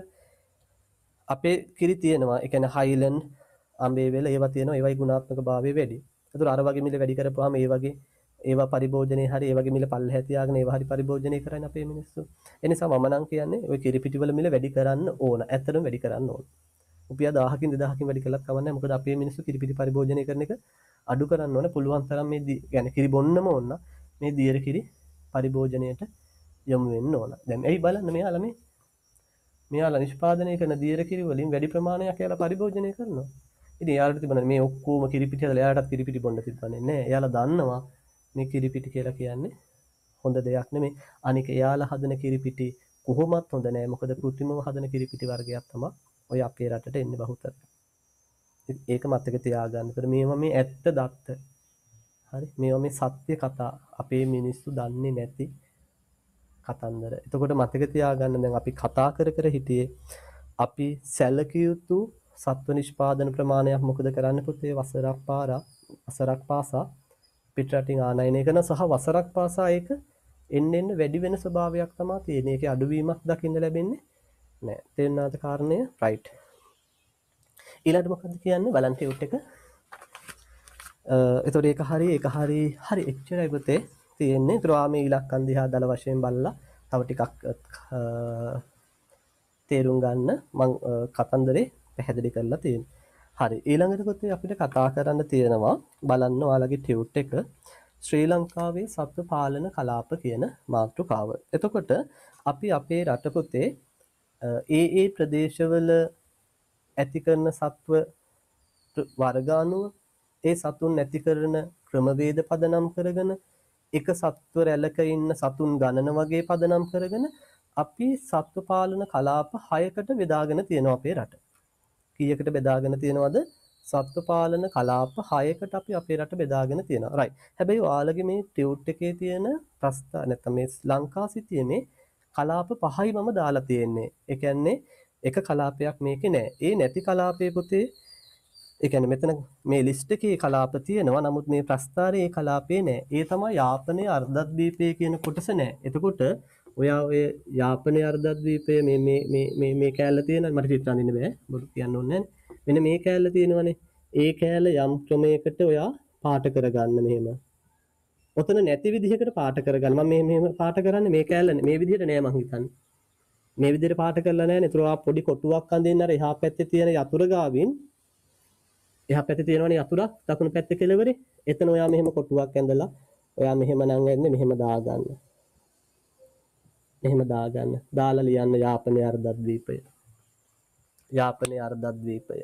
අපේ කිරි තියෙනවා. ඒ කියන්නේ හයිලන්ඩ් අඹේවැල ඒවා තියෙනවා. ඒවයි ගුණාත්මක භාවය වැඩි. ඒතර අර වගේ මිල වැඩි කරපුවාම ඒ වගේ ඒවා පරිභෝජනේ හරි ඒ වගේ මිල පල්ලෙහා තියාගෙන ඒවා හරි පරිභෝජනය කරන්නේ අපේ මිනිස්සු. ඒ නිසා මම නම් කියන්නේ ওই කිරිපිටි වල මිල වැඩි කරන්න ඕන. ඇත්තටම වැඩි කරන්න ඕන. රුපියල් 1000කින් 2000කින් වැඩි කළත් කමක් නැහැ. මොකද අපේ මිනිස්සු කිරිපිටි පරිභෝජනය කරන එක අඩු කරන්න ඕන. පුළුවන් තරම් මේ يعني කිරි බොන්නම ඕන. මේ දියර කිරි පරිභෝජනයට යොමු වෙන්න ඕන. දැන් එයි බලන්න මෙයාලා නිෂ්පාදනය කරන දියර කිරි වලින් වැඩි ප්‍රමාණයක් එයාලා පරිභෝජනය කරනවා. ඉතින් එයාලට තිබුණා මේ ඔක්කොම කිරිපිටි හදලා එයාලටත් කිරිපිටි බොන්න තිබ්බනේ නැහැ. එයාලා දන්නවා මේ කිරිපිටි කියලා කියන්නේ හොඳ දෙයක් නෙමෙයි. අනික එයාලා හදන කිරිපිටි කොහොමත් හොඳ නැහැ. මොකද કૃත්‍රිමව හදන කිරිපිටි වර්ගයක් තමයි ඔය අපේ රටට එන්නේ බහුතර. ඒක මතක තියාගන්න. ඒතර මේවා මේ ඇත්ත දත්ත. හරි මේවා මේ සත්‍ය කතා අපේ මිනිස්සු දන්නේ නැති කතන්දර. එතකොට මතක තියාගන්න දැන් අපි කතා කර හිටියේ අපි සැලකිය යුතු සත්ව නිෂ්පාදන ප්‍රමාණයක් මොකද කරන්න පුතේ වසරක් පාසා පිටරටින් ආනයනය කරන සහ වසරක් පාසා ඒක එන්න වැඩි වෙන ස්වභාවයක් තමයි තියෙන්නේ. ඒකේ අඩුවීමක් දකින්න ලැබෙන්නේ නැහැ. තේරුණාද කාරණය? රයිට්. ඊළඟට මොකද්ද කියන්නේ? බලන්න ටියුට් එක. එතකොට ඒක හරි එච්චරයි පුතේ තියෙන්නේ. ඒතර ආ මේ ඉලක්කම් දිහා දල වශයෙන් බලලා තව ටිකක් තේරුම් ගන්න මම කතන්දරේ පැහැදිලි කරලා තියෙනවා. හරි ඊළඟට පුතේ අපිට කතා කරන්න තියෙනවා බලන්න ඔයාලගේ ටියුට් එක ශ්‍රී ලංකාවේ සත්ව පාලන කලාප කියන මාතෘකාව. එතකොට අපි අපේ රට පුතේ ඒ ප්‍රදේශවල ඇති කරන සත්ව වර්ග අනුව ඒ සතුන් නැති කරන ක්‍රමවේද පදනම් කරගෙන එක සත්ව රැළක ඉන්න සතුන් ගණන වගේ පදනම් කරගෙන අපි සත්ව පාලන කලාප 6කට බෙදාගෙන තියෙනවා අපේ රට. කීයකට බෙදාගෙන තියෙනවද? සත්ව පාලන කලාප 6කට අපි අපේ රට බෙදාගෙන තියෙනවා. රයිට්. හැබැයි ඔයාලගේ මේ ටියුට් එකේ තියෙන ප්‍රස්තාව නැත්නම් මේ ලංකා සිතියේ කලාප 5යි මම දාලා තියෙන්නේ. ඒ කියන්නේ එක කලාපයක් මේකේ නෑ. ඒ නැති කලාපයේ පුතේ ඒ කියන්නේ මෙතන මේ ලිස්ට් එකේ කලාප තියෙනවා. නමුත් මේ ප්‍රස්තාරයේ කලාපේ නෑ. ඒ තමයි යාපනයේ අර්ධද්වීපය කියන කොටස නෑ. එතකොට ඔයා ඔය යාපනයේ අර්ධද්වීපය මේ කෑල්ල තියෙනවා. මට චිත්‍ර අඳින්න බෑ. බොරු කියන්න ඕනේ නෑනේ. මෙන්න මේ කෑල්ල තියෙනවනේ. ඒ කෑල්ල යම් ක්‍රමයකට ඔයා පාට කරගන්න මෙහෙම. ඔතන නැති විදිහකට පාට කරගන්න. මම මෙහෙම පාට කරන්නේ මේ කෑල්ල මේ විදිහට නෑ මං හිතන්නේ. මේ විදිහට පාට කරලා නෑනේ. ඒතර ඔයා පොඩි කොටුවක් අඳින්න අර එහා පැත්තේ තියෙන යතුර ගාවින් එහා පැත්තේ තියෙනවනේ යතුරක් දකුණු පැත්තේ කෙළවරේ. එතන ඔයා මෙහෙම කොටුවක් ඇඳලා ඔයා මෙහෙම නම් ඇන්නේ මෙහෙම දාගන්න. මෙහෙම දාගන්න. දාලා ලියන්න යාපනයේ අර්ධද්වීපය. යාපනයේ අර්ධද්වීපය.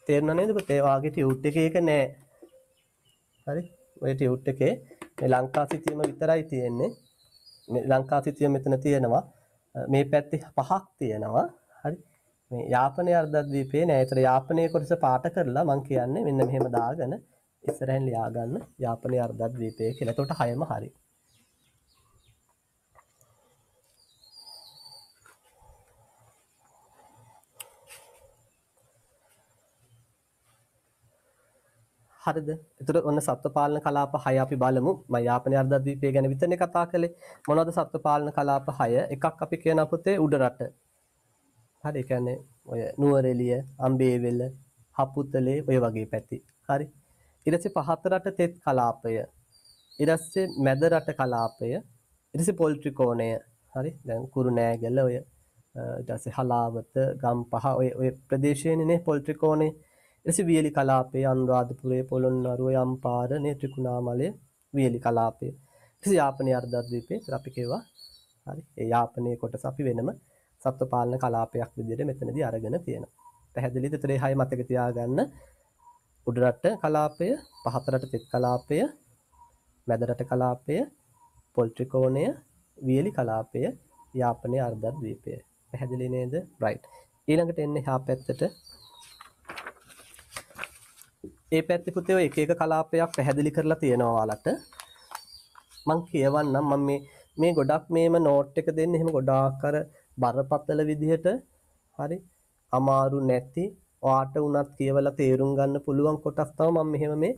තේරුණා නේද පුතේ? වාගේ ටියුට් එකේ ඒක නෑ. හරි? ඔය ටියුට් එකේ මේ ලංකා සිතියම විතරයි තියෙන්නේ. මේ ලංකා සිතිය මෙතන තියෙනවා. මේ පැත්තේ 5ක් තියෙනවා. හරි? මේ යාපනයේ අර්ධද්වීපේ නෑ. ඒතර යාපනයේ කොටස පාට කරලා මම කියන්නේ මෙන්න මෙහෙම දාගෙන ඉස්සරහින් ලියා ගන්න යාපනයේ අර්ධද්වීපය කියලා. එතකොට 6ම හරි. හරිද? එතකොට ඔන්න සත්ව පාලන කලාප 6 අපි බලමු. මම යාපනයේ අර්ධද්වීපය ගැන විතරනේ කතා කළේ. මොනවද සත්ව පාලන කලාප 6? එකක් අපි කියන පුතේ උඩ රට. හරි. ඒ කියන්නේ ඔය නුවරඑළිය, අම්බේවැල, හපුතලේ ඔය වගේ පැති. හරි. ඊට පස්සේ පහත රට තෙත් කලාපය. ඊට පස්සේ මැද රට කලාපය. ඊට පස්සේ පොල්ට්‍රි කෝණය. හරි. දැන් කුරුණෑගල ඔය ඊට පස්සේ හලාවත, ගම්පහ ඔය ප්‍රදේශයේනේ පොල්ට්‍රි කෝණය. ඊට පස්සේ වියලි කලාපය, අනුරාධපුරය, පොළොන්නරුව, යම්පාර, ත්‍රිකුණාමලය, වියලි කලාපය. ඊට පස්සේ යාපනයේ අර්ධද්වීපය. ඒත් අපි කියවා හරි. ඒ යාපනයේ කොටස අපි වෙනම සත්ව පාලන කලාපයක් විදිහට මෙතනදී අරගෙන තියෙනවා. පැහැදිලිද? ඒතර ඒ 6 මතක තියාගන්න. උඩ රට කලාපය, පහත රට තෙත් කලාපය, මැද රට කලාපය, පොල්ට්‍රි කෝණය, වියලි කලාපය, යාපනයේ අර්ධද්වීපය. පැහැදිලි නේද? රයිට්. ඊළඟට එන්නේ හා පැත්තට. ඒ පැත්තේ පුතේ ඔය එක එක කලාපයක් පැහැදිලි කරලා තියෙනවා ඔයාලට. මම කියවන්නම්. මම මේ ගොඩක් මේම නෝට් එක දෙන්නේ එහෙම ගොඩාක් අර බරපතල විදිහට හරි අමාරු නැති ඔයාට උනත් කියවලා තේරුම් ගන්න පුළුවන් කොටස් තමයි මම මෙහෙම මේ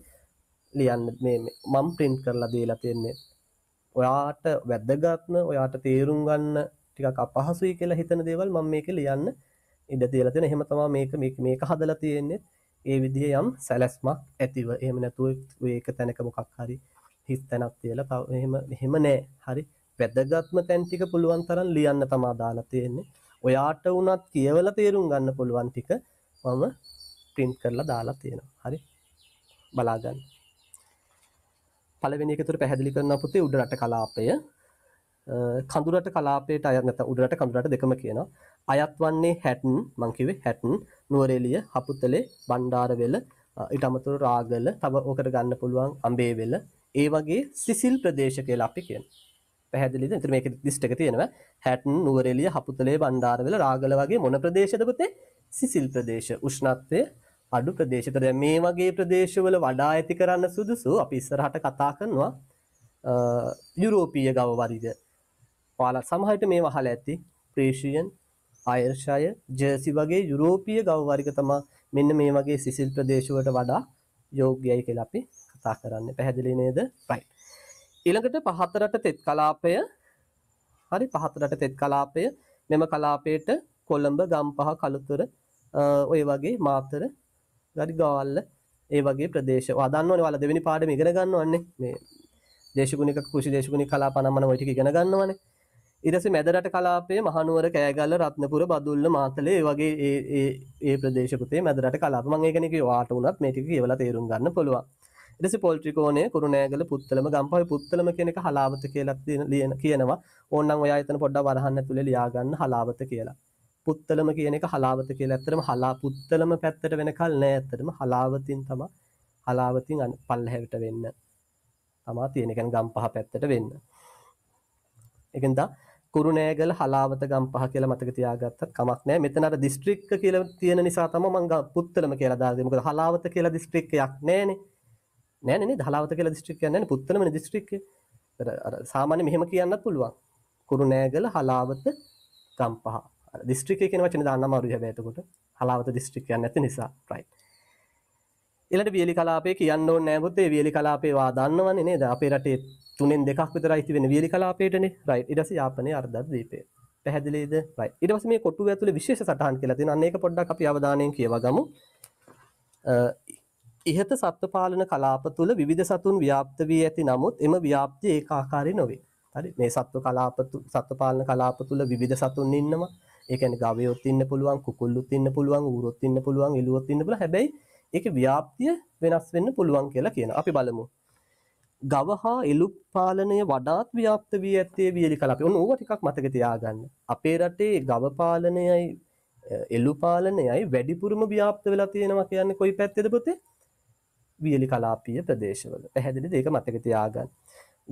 ලියන්න මේ මම print කරලා දීලා තියෙන්නේ. ඔයාට වැදගත්ම ඔයාට තේරුම් ගන්න ටිකක් අපහසුයි කියලා හිතන දේවල් මම මේකේ ලියන්න ඉඩ තියලා තියෙනවා. එහෙම තමයි මේක හදලා තියෙන්නේ. ඒ විදිහේ යම් සැලැස්මක් ඇතිව. එහෙම නැතුව ඒක තැනක මොකක් හරි හිස් තැනක් තියලා තව එහෙම නෑ. හරි. වැදගත්ම තැන් ටික පුළුවන් තරම් ලියන්න තමයි දාලා තියෙන්නේ. ඔයාට උනත් කියවලා තේරුම් ගන්න පුළුවන් ටික මම print කරලා දාලා තියෙනවා. හරි. බලා ගන්න. පළවෙනි එක තුර පැහැදිලි කරනවා පුතේ උඩරට කලාපය. කඳුරට කලාපයට අයත් නැත්නම් උඩරට කඳුරට දෙකම කියනවා. අයත් වන්නේ හැටන් මං කිව්වේ හැටන් නුවරඑළිය හපුතලේ බණ්ඩාරවෙල ඊට අමතරව රාගල තව ඔකට ගන්න පුළුවන් අඹේවෙල ඒ වගේ සිසිල් ප්‍රදේශ කියලා අපි කියනවා. පැහැදිලිද? එතන මේකේ ලිස්ට් එක තියෙනවා. හැටන් නුවරඑළිය හපුතලේ බණ්ඩාරවෙල රාගල වගේ මොන ප්‍රදේශද පුතේ? සිසිල් ප්‍රදේශ. උෂ්ණත්වය අඩු ප්‍රදේශ. ඒතර මේ වගේ ප්‍රදේශවල වඩා ඇති කරන්න සුදුසු අපි ඉස්සරහට කතා කරනවා යුරෝපීය ගව වර්ග. ඔයාලා සමහර විට මේව අහලා ඇති. ප්‍රේෂියන්, අයර්ෂයර්, ජර්සි වගේ යුරෝපීය ගව වර්ග තමයි මෙන්න මේ වගේ සිසිල් ප්‍රදේශ වලට වඩා යෝග්‍යයි කියලා අපි කතා කරන්නේ. පැහැදිලි නේද? right. ඊළඟට පහතරට තෙත් කලාපය. හරි පහතරට තෙත් කලාපය. මෙම කලාපයට කොළඹ, ගම්පහ, කළුතර ඔය වගේ මාතර, ගරිගාවල්ල ඒ වගේ ප්‍රදේශ. ඔයා දන්නවනේ ඔයාලා දෙවෙනි පාඩම ඉගෙන ගන්නවන්නේ. මේ දේශගුණික කෘෂි දේශගුණික කලාප අනම්මන ඔය ටික ඉගෙන ගන්නවනේ. ඊට පස්සේ මැදරට කලාපයේ මහනුවර, කෑගල්ල, රත්නපුර, බදුල්ල, මාතලේ ඒ වගේ ඒ ප්‍රදේශ පුතේ මැදරට කලාප. මම ඒකනේ කිව්වා ඔයාට උනත් මේ ටික කියවලා තේරුම් ගන්න පුළුවන්. ඊට පස්සේ පොල්ට්‍රිකෝණය, කුරුණෑගල, පුත්තලම, ගම්පහ පුත්තලම කියන එක හලාවත කියලා කියනවා. ඕනනම් ඔයා එතන පොඩ්ඩක් වරහන් ඇතුලේ ලියා ගන්න හලාවත කියලා. පුත්තලම කියන එක හලාවත කියලා. ඇත්තටම පුත්තලම පැත්තට වෙනකල් නෑ. ඇත්තටම හලාවතින් තමයි හලාවතින් පල්ලෙහාට වෙන්න. තමා තියෙන. කියන්නේ ගම්පහ පැත්තට වෙන්න. ඒකෙන්ද කුරුණෑගල හලාවත ගම්පහ කියලා මතක තියාගත්තත් කමක් නැහැ. මෙතන අර දිස්ත්‍රික්ක කියලා තියෙන නිසා තමයි මම පුත්තලම කියලා දාගත්තේ. මොකද හලාවත කියලා දිස්ත්‍රික්කයක් නැහැනේ. නෑනේ නේද? හලාවත කියලා දිස්ත්‍රික්කයක් නැහැනේ. පුත්තලමනේ දිස්ත්‍රික්කය. අර සාමාන්‍ය මෙහෙම කියන්නත් පුළුවන්. කුරුණෑගල හලාවත ගම්පහ. අර දිස්ත්‍රික්කය කියන වචනේ දාන්න අමාරුයි හැබැයි එතකොට. හලාවත දිස්ත්‍රික්කයක් නැති නිසා. right. ඊළඟට වියලි කලාපය කියන්න ඕනේ නැහැ පුතේ. වියලි කලාපේ වා දන්නවනේ නේද? අපේ රටේ 3න් 2ක් විතරයි තියෙන්නේ වියලි කලාපයටනේ. right. ඊට පස්සේ යාපනයේ අර්ධද්වීපය. පැහැදිලිද? right. ඊට පස්සේ මේ කොටුව ඇතුලේ විශේෂ සටහන් කියලා තියෙනවා. අන්න ඒක පොඩ්ඩක් අපි අවධානයෙන් කියවා ගමු. ඉහත සත්ත්ව පාලන කලාප තුල විවිධ සතුන් ව්‍යාප්ත වී ඇති නමුත් එම ව්‍යාප්තිය ඒකාකාරී නොවේ. හරි. මේ සත්ත්ව පාලන කලාප තුල විවිධ සතුන් ඉන්නවා. ඒ කියන්නේ ගවයොත් ඉන්න පුළුවන්, කුකුල්ලුත් ඉන්න පුළුවන්, ඌරොත් ඉන්න පුළුවන්, එළුවොත් ඉන්න පුළුවන්. හැබැයි ඒකේ ව්‍යාප්තිය වෙනස් වෙන්න පුළුවන් කියලා කියනවා. අපි බලමු. ගව හා එළු පාලනය වඩාත් ව්‍යාප්ත වී ඇත්තේ වියලි කලාපේ. ඔන්න ඕවා ටිකක් මතක තියාගන්න. අපේ රටේ ගව පාලනයයි එළු පාලනයයි වැඩිපුරම ව්‍යාප්ත වෙලා තියෙනවා කියන්නේ කොයි පැත්තේද පුතේ? වියලි කලාපීය ප්‍රදේශවල. පැහැදිලිද? ඒක මතක තියාගන්න.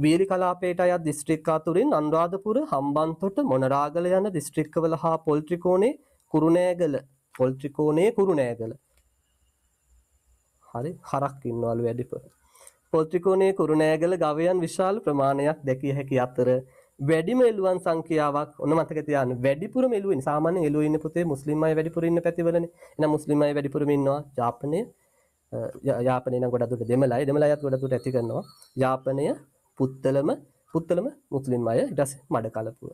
වියලි කලාපයට අයත් දිස්ත්‍රික්ක අතුරින් අනුරාධපුර, හම්බන්තොට, මොනරාගල යන දිස්ත්‍රික්කවල හා පොල්ට්‍රිකෝණේ, කුරුණෑගල හරි හරක් ඉන්නවලු වැඩිපුර. පොල්ට්‍රිකෝණේ කුරුණෑගල ගවයන් විශාල ප්‍රමාණයක් දැකිය හැකි අතර වැඩිම එළුවන් සංඛ්‍යාවක් ඔන්න මතක තියාගන්න. වැඩිපුරම එළුවෙන් සාමාන්‍යයෙන් එළුව ඉන්නේ පුතේ මුස්ලිම් අය වැඩිපුර ඉන්න පැතිවලනේ. එහෙනම් මුස්ලිම් අය වැඩිපුරම ඉන්නවා යාපනයේ නම් ගොඩක් දුරට දෙමළයි අයත් ගොඩක් දුරට ඇති කරනවා. යාපනය පුත්තලම මුස්ලිම් අය ඊට පස්සේ මඩකලපුව.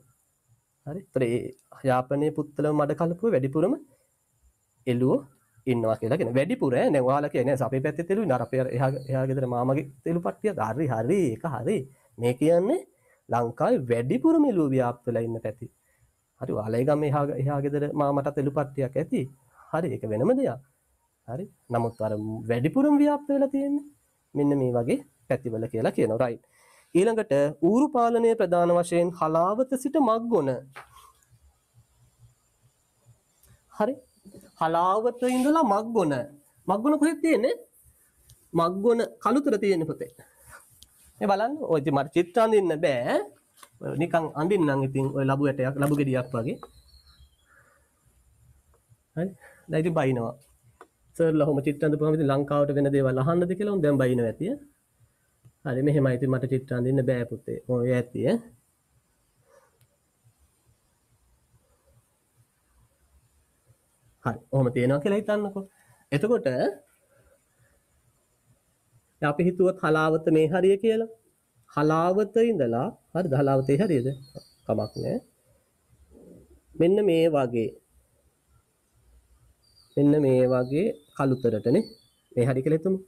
හරි. ඒතර ඒ යාපනයේ පුත්තලම මඩකලපුව වැඩිපුරම එළුව ඉන්නවා කියලා කියන වැඩිපුර දැන් ඔයාලා කියන්නේ අපේ පැත්තේ තෙලුයි නර අපේ එහා ගෙදර මාමගේ තෙලු පට්ටියක් හරි ඒක හරි මේ කියන්නේ ලංකාවේ වැඩිපුරම එළුව ව්‍යාප්ත වෙලා ඉන්න පැති. හරි ඔයාලා ගම එහා ගෙදර මාමට තෙලු පට්ටියක් ඇති. හරි ඒක වෙනම දෙයක්. හරි නමුත් අර වැඩිපුරම ව්‍යාප්ත වෙලා තියෙන්නේ මෙන්න මේ වගේ පැතිවල කියලා කියනවා. රයිට්. ඊළඟට ඌරු පාලනයේ ප්‍රධාන වශයෙන් හලාවත සිට මග්ගොන. හරි හලාවත ඉඳලා මග්ගොන කොහෙද තියෙන්නේ? මග්ගොන කළුතර තියෙන්නේ පුතේ. මේ බලන්න ඔය ඉතින් මට චිත්‍ර අඳින්න බෑ. නිකන් අඳින්නම් ඉතින් ඔය ලබු ඇටයක් ලබු ගෙඩියක් වගේ. හරි දැන් ඉතින් බයිනවා. සර්ලා ඔහොම චිත්‍ර අඳපුවම ඉතින් ලංකාවට වෙන දේවල් අහන්නද කියලා උන් දැන් බයිනවා ඇති. හරි මෙහෙමයි ඉතින් මට චිත්‍ර අඳින්න බෑ පුතේ. ඔය ඇති හරි. ඔහොම තියෙනවා කියලා හිතන්නකෝ. එතකොට අපි හිතුවත් හලාවත මේ හරිය කියලා. හලාවත ඉඳලා හරිද? හලාවතේ හරියද? කමක් නැහැ. මෙන්න මේ වගේ කළුතරටනේ මේ හරි කියලා හිතමු.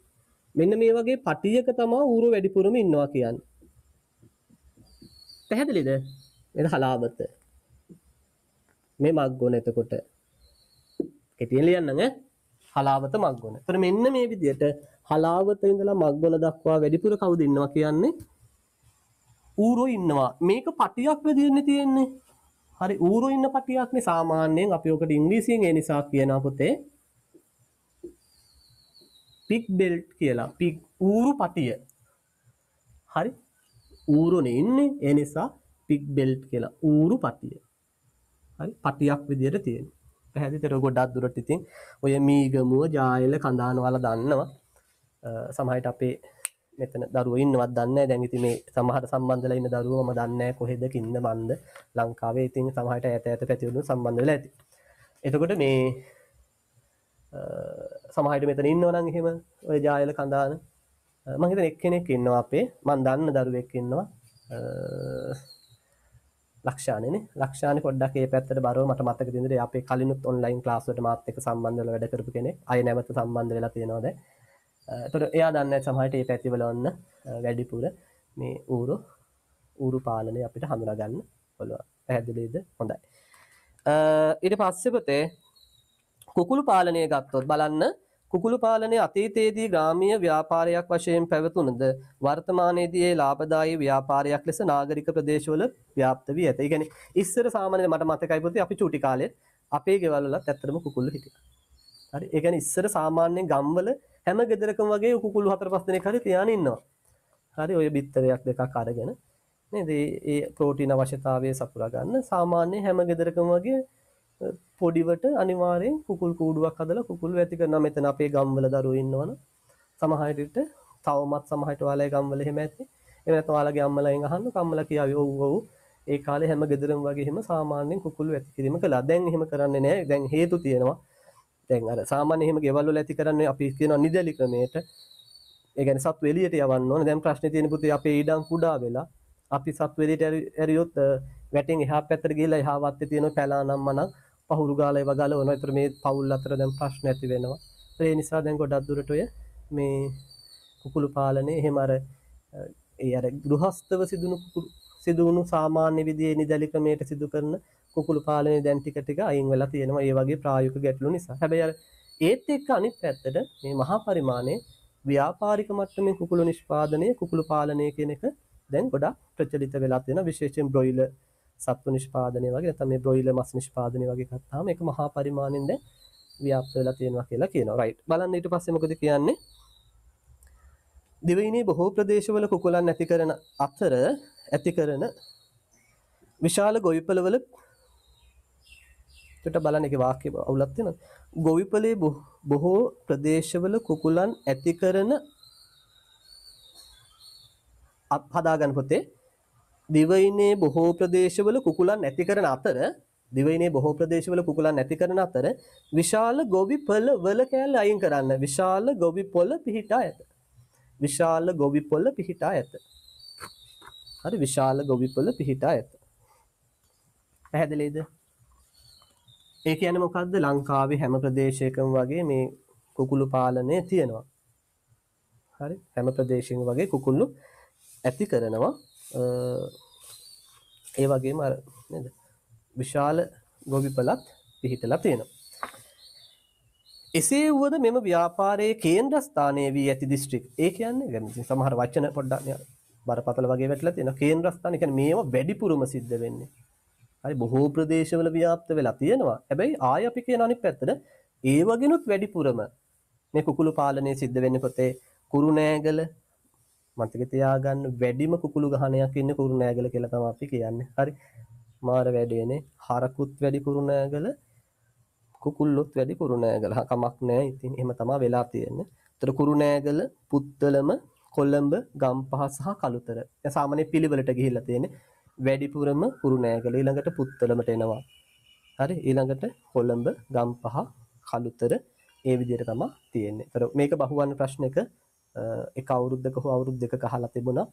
මෙන්න මේ වගේ පටියක තමයි ඌරු වැඩිපුරම ඉන්නවා කියන්නේ. පැහැදිලිද? මේක හලාවත. මේ මග්ගොන එතකොට කෙටියෙන් ලියන්නම් හලාවත මග්ගොන. ඒතර මෙන්න මේ විදිහට හලාවත ඉඳලා මග්ගොන දක්වා වැඩිපුර කවුද ඉන්නවා කියන්නේ? ඌරෝ ඉන්නවා. මේක පටියක් වෙදින්නේ තියෙන්නේ. හරි ඌරෝ ඉන්න පටියක්නේ සාමාන්‍යයෙන් අපි ඔකට ඉංග්‍රීසියෙන් ඒ නිසා කියනවා පුතේ පිග් බෙල්ට් කියලා. පිග් ඌරු පටිය. හරි ඌරුනේ ඉන්නේ ඒ නිසා පිග් බෙල්ට් කියලා ඌරු පටිය. හරි පටියක් විදියට තියෙනවා. පැහැදිලිද? ගොඩක් දුරට ඉතින් ඔය මීගමුව ජායල කඳාන වල දන්නවා. සමහරට අපේ මෙතන දරුවෝ ඉන්නවත් දන්නේ නැහැ. දැන් ඉතින් මේ සමහර සම්බන්ධලා ඉන්න දරුවෝ මම දන්නේ නැහැ කොහෙද කින්ද මන්ද ලංකාවේ ඉතින් සමහරට ඈත පැතිවලු සම්බන්ධ වෙලා ඇති. එතකොට මේ සමහරට මෙතන ඉන්නව නම් එහෙම ඔය ජායල කඳාන මම හිතන එක්කෙනෙක් ඉන්නවා අපේ මම දන්න දරුවෙක් ඉන්නවා ලක්ෂානේනේ. ලක්ෂානේ පොඩ්ඩක් ඒ පැත්තට බරව මට මතක තියෙනවා. ඒ අපේ කලිනුත් ඔන්ලයින් ක්ලාස් වලට මාත් එක්ක සම්බන්ධ වෙලා වැඩ කරපු කෙනෙක්. අය නැවත සම්බන්ධ වෙලා තියෙනවා දැන්. එතකොට එයා දන්නේ සමහරට මේ පැතිවල වන්න වැඩිපුර මේ ඌරු පාලනය අපිට හඳුනා ගන්න පුළුවන්. පැහැදිලිද? හොඳයි. ඊට පස්සේ පුතේ කුකුළු පාලනය ගත්තොත් බලන්න කුකුළු පාලනය අතීතයේදී ග්‍රාමීය ව්‍යාපාරයක් වශයෙන් පැවතුනද වර්තමානයේදී ඒ ලාභදායී ව්‍යාපාරයක් ලෙස නාගරික ප්‍රදේශවල ව්‍යාප්ත වී ඇත. ඒ කියන්නේ ඉස්සර සාමාන්‍යයෙන් මට මතකයි පුතේ අපි චූටි කාලේ අපේ ගෙවල් වලත් ඇත්තටම කුකුල්ලු හිටියා. හරි. ඒ කියන්නේ ඉස්සර සාමාන්‍යයෙන් ගම්වල හැම ගෙදරකම වගේ කුකුළු 4-5 දෙනෙක් හරි තියාගෙන ඉන්නවා. හරි ඔය බිත්තරයක් දෙකක් අරගෙන නේද? ඒ ප්‍රෝටීන අවශ්‍යතාවය සපුරා ගන්න සාමාන්‍ය හැම ගෙදරකම වගේ පොඩිවට අනිවාර්යෙන් කුකුල් කූඩුවක් හදලා කුකුළු ඇති කරනවා. මෙතන අපේ ගම්වල දරුවෝ ඉන්නවනම් සමහර විට තවමත් සමහරට ඔයාලගේ ගම්වල එහෙම ඇති. එහෙම නැත්නම් ඔයාලගේ අම්මලාගෙන් අහන්න කම්මලා කියාවි ඔව් ඒ කාලේ හැම ගෙදරම වගේ එහෙම සාමාන්‍යයෙන් කුකුළු ඇති කිරීම කළා. දැන් එහෙම කරන්නේ නැහැ. දැන් හේතු තියෙනවා. දැන් අර සාමාන්‍ය එහෙම ගෙවල් වල ඇති කරන්නේ අපි කියනවා නිදැලි ක්‍රමයට. ඒ කියන්නේ සත්තු එළියට යවන්න ඕනේ. දැන් ප්‍රශ්නේ තියෙන පුතේ අපේ ඊඩම් කුඩා වෙලා අපි සත්තු එළියට ඇරියොත් වැටෙන් එහා පැත්තට ගිහලා එහා වත්තේ තියෙන පැලානම් මනම් පහුරු ගාලා ඒව ගලවනවා. ඒතර මේ පවුල් අතර දැන් ප්‍රශ්න ඇති වෙනවා. ඒ නිසා දැන් ගොඩක් දුරට ඔය මේ කුකුළු පාලනේ එහෙම අර ගෘහස්තව සිදුවුණු සාමාන්‍ය විදිහේ නිදැලි ක්‍රමයට සිදු කරන කුකුළු පාලනේ දැන් ටික ටික අයින් වෙලා තියෙනවා. ඒ වගේ ප්‍රායෝගික ගැටලු නිසා. හැබැයි අර ඒත් එක්ක අනිත් පැත්තට මේ මහා පරිමාණයේ ව්‍යාපාරික මට්ටමේ කුකුළු නිෂ්පාදනය කුකුළු පාලනය කියන එක දැන් ගොඩක් ප්‍රචලිත වෙලා තියෙනවා. විශේෂයෙන් බ්‍රොයිලර් සත්තු නිෂ්පාදනය වගේ නැත්නම් මේ බ්‍රොයිලර් මස් නිෂ්පාදනය වගේ ගත්තාම ඒක මහා පරිමාණයෙන් දැන් ව්‍යාප්ත වෙලා තියෙනවා කියලා කියනවා. රයිට්. බලන්න ඊට පස්සේ මොකද කියන්නේ? දිවයිනේ බොහෝ ප්‍රදේශවල කුකුලන් ඇති කරන විශාල ගොවිපළවල ට බලන්න එකේ වාක්‍ය අවුලක් තියෙනවා. ගොවිපළේ බොහෝ ප්‍රදේශවල කුකුලන් ඇති කරන හදාගන්න පොතේ දිවයිනේ බොහෝ ප්‍රදේශවල කුකුලන් ඇති කරන අතර විශාල ගොවිපළ වල කැල අයින් කරන්න. විශාල ගොවිපොළ පිහිටා ඇත. හරි විශාල ගොවිපොළ පිහිටා ඇත. පැහැදිලිද? ඒ කියන්නේ මොකද්ද? ලංකාවේ හැම ප්‍රදේශයකම වගේ මේ කුකුළු පාලනය තියෙනවා. හරි හැම ප්‍රදේශයකම වගේ කුකුළු ඇති කරනවා. ඒ වගේම අර නේද? විශාල ගොවිපළක් පිහිටලා තියෙනවා. එසේ වුවද මෙම ව්‍යාපාරයේ කේන්ද්‍ර ස්ථානයේ වී ඇති දිස්ත්‍රික්. ඒ කියන්නේ සමහර වචන පොඩ්ඩක් බරපතල වගේ වැටලා තියෙනවා. කේන්ද්‍ර ස්ථාන කියන්නේ මේවා වැඩිපුරම සිද්ධ වෙන්නේ. හරි බොහෝ ප්‍රදේශවල ව්‍යාප්ත වෙලා තියෙනවා. හැබැයි ආය අපි කියන අනිත් පැත්තට ඒ වගේනොත් වැඩිපුරම මේ කුකුළු පාලනය සිද්ධ වෙන්නේ පොතේ කුරුණෑගල මතක තියාගන්න වැඩිම කුකුළු ගහණයක් ඉන්නේ කුරුණෑගල කියලා තමයි අපි කියන්නේ. හරි මාර වැඩේනේ. හරකුත් වැඩි කුරුණෑගල කුකුල්ලොත් වැඩි කුරුණෑගල. කමක් නැහැ. ඉතින් එහෙම තමයි වෙලා තියෙන්නේ. ඒතර කුරුණෑගල, පුත්තලම, කොළඹ, ගම්පහ සහ කළුතර. දැන් සාමාන්‍ය පිළිවෙලට ගිහිල්ලා තියෙන්නේ. වැඩිපුරම කුරුණෑගල ඊළඟට පුත්තලමට එනවා. හරි ඊළඟට කොළඹ, ගම්පහ, කළුතර ඒ විදිහට තමයි තියෙන්නේ. ඒතර මේක බහුවර්ණ ප්‍රශ්නයක එක අවුරුද්දක හෝ අවුරුදු දෙකක අහලා තිබුණා.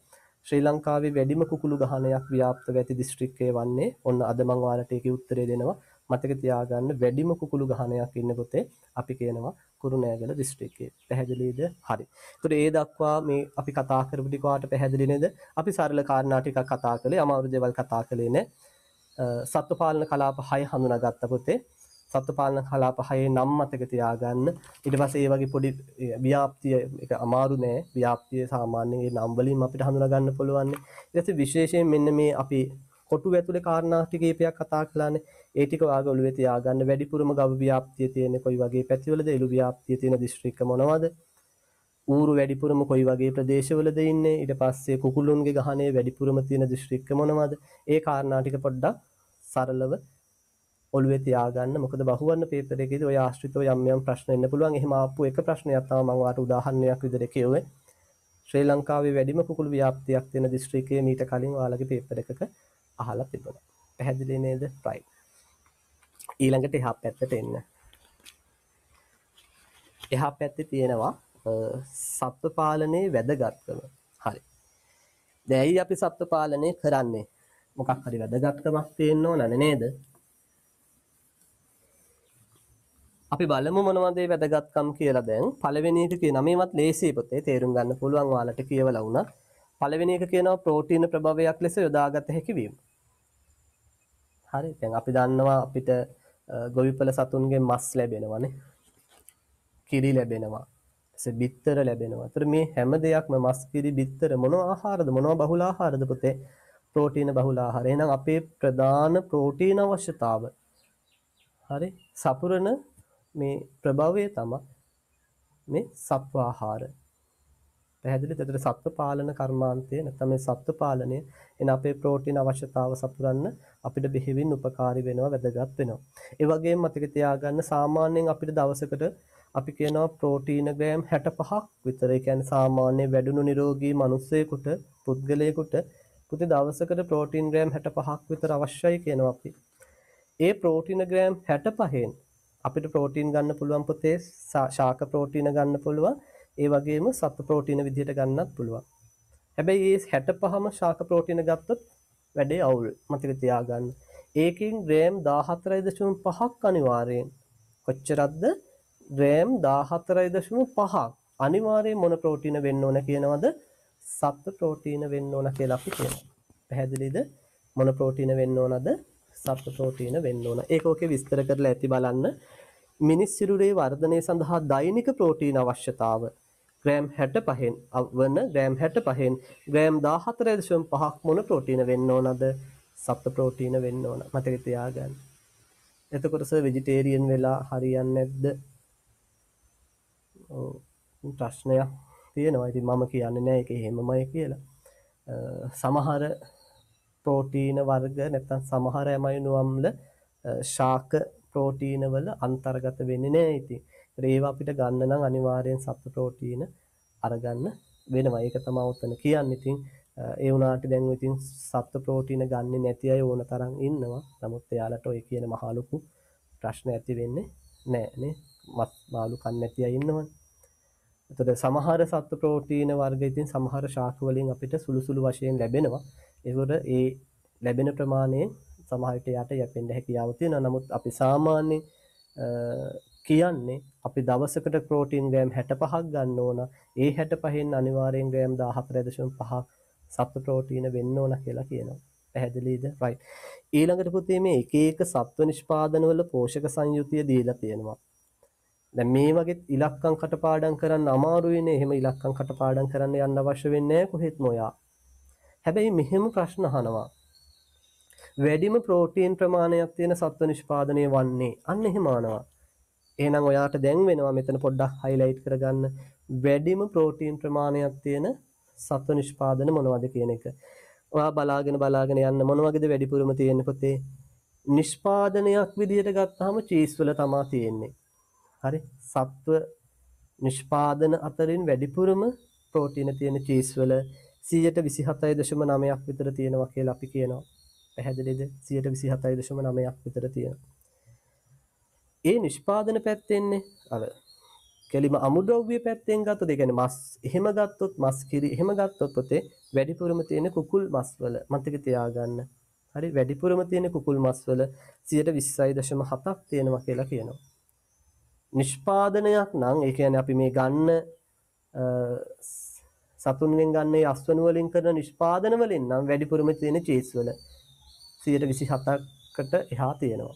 ශ්‍රී ලංකාවේ වැඩිම කුකුළු ගහනයක් ව්‍යාප්තව ඇති දිස්ත්‍රික්කය වන්නේ ඔන්න අද මම ඔයාලට ඒකේ උත්තරේ දෙනවා. මතක තියාගන්න වැඩිම කුකුළු ගහනයක් ඉන්න පොතේ අපි කියනවා කුරුණෑගල දිස්ත්‍රික්කය. පැහැදිලිද? හරි. ඒතර ඒ දක්වා මේ අපි කතා කරපු ටික ඔයාලට පැහැදිලි නේද? අපි සරල කාරණා ටිකක් කතා කළේ. අමාරු දේවල් කතා කළේ නෑ. සත්ත්ව පාලන කලාප 6 හඳුනාගත්ත පොතේ සත්ත්ව පාලන කලාප 6 නම් මතක තියාගන්න. ඊට පස්සේ ඒ වගේ පොඩි ව්‍යාප්තිය ඒක අමාරු නෑ. ව්‍යාප්තිය සාමාන්‍යයෙන් ඒ නම් වලින් අපිට හඳුනා ගන්න පුළුවන්. ඊට පස්සේ විශේෂයෙන් මෙන්න මේ අපි කොටු ඇතුලේ කාරණා ටික කීපයක් කතා කළානේ. ඒ ටික ඔයාගේ ඔළුවේ තියාගන්න. වැඩිපුරම ගව ව්‍යාප්තිය තියෙන්නේ කොයි වගේ පැතිවලද? එළු ව්‍යාප්තිය තියෙන දිස්ත්‍රික්ක මොනවද? ඌරු වැඩිපුරම කොයි වගේ ප්‍රදේශවලද ඉන්නේ? ඊට පස්සේ කුකුළුන්ගේ ගහනේ වැඩිපුරම තියෙන දිස්ත්‍රික්ක මොනවද? ඒ කාරණා ටික පොඩ්ඩක් සරලව ඔළුවේ තියාගන්න. මොකද බහුවර්ණ පේපර් එකේදී ඔය ආශ්‍රිතව යම් ප්‍රශ්න එන්න පුළුවන්. එහෙම ආපු එක ප්‍රශ්නයක් තමයි මම ඔයාලට උදාහරණයක් විදිහට කියුවේ. ශ්‍රී ලංකාවේ වැඩිම කුකුළු ව්‍යාප්තියක් තියෙන දිස්ත්‍රික්කයේ මීට කලින් ඔයාලගේ පේපර් එකක අහලා තිබුණා. පැහැදිලි නේද? right. ඊළඟට එහා පැත්තට එන්න. එහා පැත්තේ තියෙනවා සත්ත්ව පාලනයේ වැදගත්කම. හරි. දැන් අපි සත්ත්ව පාලනය කරන්නේ මොකක් හරි වැදගත්කමක් තියෙන්න ඕන නේද? අපි බලමු මොනවද මේ වැදගත්කම් කියලා දැන්. පළවෙනි එක කියනවා මේවත් ලේසියි පොතේ තේරුම් ගන්න පුළුවන් ඔයාලට කියවලා වුණා. පළවෙනි එක කියනවා ප්‍රෝටීන ප්‍රභවයක් ලෙස යොදාගත හැකි වීම. හරි. දැන් අපි දන්නවා අපිට ගොවිපළ සතුන්ගේ මස් ලැබෙනවානේ. කිරි ලැබෙනවා. ඊට බිත්තර ලැබෙනවා. ඒතර මේ හැම දෙයක්ම මස් කිරි බිත්තර මොනවා ආහාරද මොනවා බහුල ආහාරද පොතේ? ප්‍රෝටීන බහුල ආහාර. එහෙනම් අපේ ප්‍රධාන ප්‍රෝටීන අවශ්‍යතාව. හරි. සපුරන මේ ප්‍රභවය තමයි මේ සත්ව ආහාර. පැහැදිලිද? එතකොට සත්ව පාලන කර්මාන්තය නැත්නම් මේ සත්ව පාලනය එන අපේ ප්‍රෝටීන අවශ්‍යතාව සපුරන්න අපිට බෙහෙවින් උපකාරී වෙනවා වැදගත් වෙනවා. ඒ වගේම මතක තියාගන්න සාමාන්‍යයෙන් අපිට දවසකට අපි කියනවා ප්‍රෝටීන ග්‍රෑම් 65ක් විතර. ඒ කියන්නේ සාමාන්‍ය වැඩුණු නිරෝගී මිනිස්සෙකුට පුද්ගලයෙකුට පුතේ දවසකට ප්‍රෝටීන් ග්‍රෑම් 65ක් විතර අවශ්‍යයි කියනවා අපි. ඒ ප්‍රෝටීන ග්‍රෑම් 65න් අපිට ප්‍රෝටීන් ගන්න පුළුවන් පුතේ ශාක ප්‍රෝටීන ගන්න පුළුවන්. ඒ වගේම සත්ත්ව ප්‍රෝටීන විදිහට ගන්නත් පුළුවන්. හැබැයි මේ 65ම ශාක ප්‍රෝටීන ගත්තොත් වැඩේ අවුල්. මතක තියාගන්න. ඒකෙන් ග්‍රෑම් 14.5ක් අනිවාර්යෙන් කොච්චරක්ද? ග්‍රෑම් 14.5ක් අනිවාර්යෙන් මොන ප්‍රෝටීන වෙන්න ඕන කියනවද? සත්ත්ව ප්‍රෝටීන වෙන්න ඕන කියලා අපි කියනවා. පැහැදිලිද? මොන ප්‍රෝටීන වෙන්න ඕනද? සත්ත්ව ප්‍රෝටීන වෙන්න ඕන. ඒක ඔකේ විස්තර කරලා ඇති බලන්න. මිනිස් සිරුරේ වර්ධනය සඳහා දෛනික ප්‍රෝටීන අවශ්‍යතාව ග්‍රෑම් 65න් වන ග්‍රෑම් 65න් ග්‍රෑම් 14.5ක් මොන ප්‍රෝටීන වෙන්න ඕනද? සත්ත්ව ප්‍රෝටීන වෙන්න ඕන. මතක තියාගන්න. එතකොට සර් වෙජිටේරියන් වෙලා හරියන්නේ නැද්ද? ඔව් ප්‍රශ්නයක් තියෙනවා. ඉතින් මම කියන්නේ නැහැ ඒක එහෙමමයි කියලා. සමහර ප්‍රෝටීන වර්ග නැත්නම් සමහර ඇමයිනෝ අම්ල ශාක ප්‍රෝටීන වල අන්තර්ගත වෙන්නේ නැහැ ඉතින්. ඒවා අපිට ගන්න නම් අනිවාර්යෙන් සත්ත්ව ප්‍රෝටීන අරගන්න වෙනවා. ඒක තමයි උතන කියන්නේ. ඉතින් ඒ වුණාට දැන් ඉතින් සත්ත්ව ප්‍රෝටීන ගන්නෙ නැති අය ඕන තරම් ඉන්නවා. නමුත් එයාලට ඔය කියන මහ ලොකු ප්‍රශ්න ඇති වෙන්නේ නැහැ නේ. මාළු කන්නේ නැති අය ඉන්නවනේ. එතකොට සමහර සත්ත්ව ප්‍රෝටීන වර්ග ඉතින් සමහර ශාක වලින් අපිට සුළු සුළු වශයෙන් ලැබෙනවා. ඒකට ඒ ලැබෙන ප්‍රමාණයෙන් සමහර විට යට යැපෙන්න හැකියාව තියෙනවා. නමුත් අපි සාමාන්‍යයෙන් කියන්නේ අපි දවසකට ප්‍රෝටීන් ග්‍රෑම් 65ක් ගන්න ඕන. ඒ 65න් අනිවාර්යෙන් ග්‍රෑම් 14.5ක් සත්ත්ව ප්‍රෝටීන වෙන්න ඕන කියලා කියනවා. පැහැදිලිද? right. ඊළඟට පුතේ මේ එක එක සත්ත්ව නිෂ්පාදන වල පෝෂක සංයුතිය දීලා තියෙනවා. දැන් මේ වගේ ඉලක්කම් කටපාඩම් කරන්න අමාරුයිනේ. එහෙම ඉලක්කම් කටපාඩම් කරන්න යන්න අවශ්‍ය වෙන්නේ නැහැ කොහෙත්ම ඔයා. හැබැයි මෙහෙම ප්‍රශ්න අහනවා. වැඩිම ප්‍රෝටීන් ප්‍රමාණයක් තියෙන සත්ත්ව නිෂ්පාදනය වන්නේ අන්න එහෙම අහනවා. එහෙනම් ඔයාට දැන් වෙනවා මෙතන පොඩ්ඩක් highlight කරගන්න. වැඩිම ප්‍රෝටීන් ප්‍රමාණයක් තියෙන සත්ත්ව නිෂ්පාදන මොනවද කියන එක. ඔයා බලාගෙන යන්න මොන වගේද වැඩිපුරම තියෙන්නේ පොතේ? නිෂ්පාදනයක් විදිහට ගත්තාම චීස් වල තමයි තියෙන්නේ. හරි. සත්ත්ව නිෂ්පාදන අතරින් වැඩිපුරම ප්‍රෝටීන තියෙන චීස් වල 127.9ක් විතර තියෙනවා කියලා අපි කියනවා. පැහැදිලිද? 127.9ක් විතර තියෙනවා. ඒ නිෂ්පාදන පැත්තෙන්නේ අර කෙලිම අමුද්‍රව්‍ය පැත්තෙන් ගත්තොත් ඒ කියන්නේ මස් එහෙම ගත්තොත් මස් කිරි එහෙම ගත්තොත් පොතේ වැඩිපුරම තියෙන කුකුල් මස් වල මතක තියාගන්න. හරි වැඩිපුරම තියෙන කුකුල් මස් වල 20.7ක් තියෙනවා කියලා කියනවා. නිෂ්පාදනයක් නම් ඒ කියන්නේ අපි මේ ගන්න සතුන්ගෙන් ගන්න මේ අස්වනු වලින් කරන නිෂ්පාදන වලින් නම් වැඩිපුරම තියෙන චීස් වල 27%කට එහා තියෙනවා.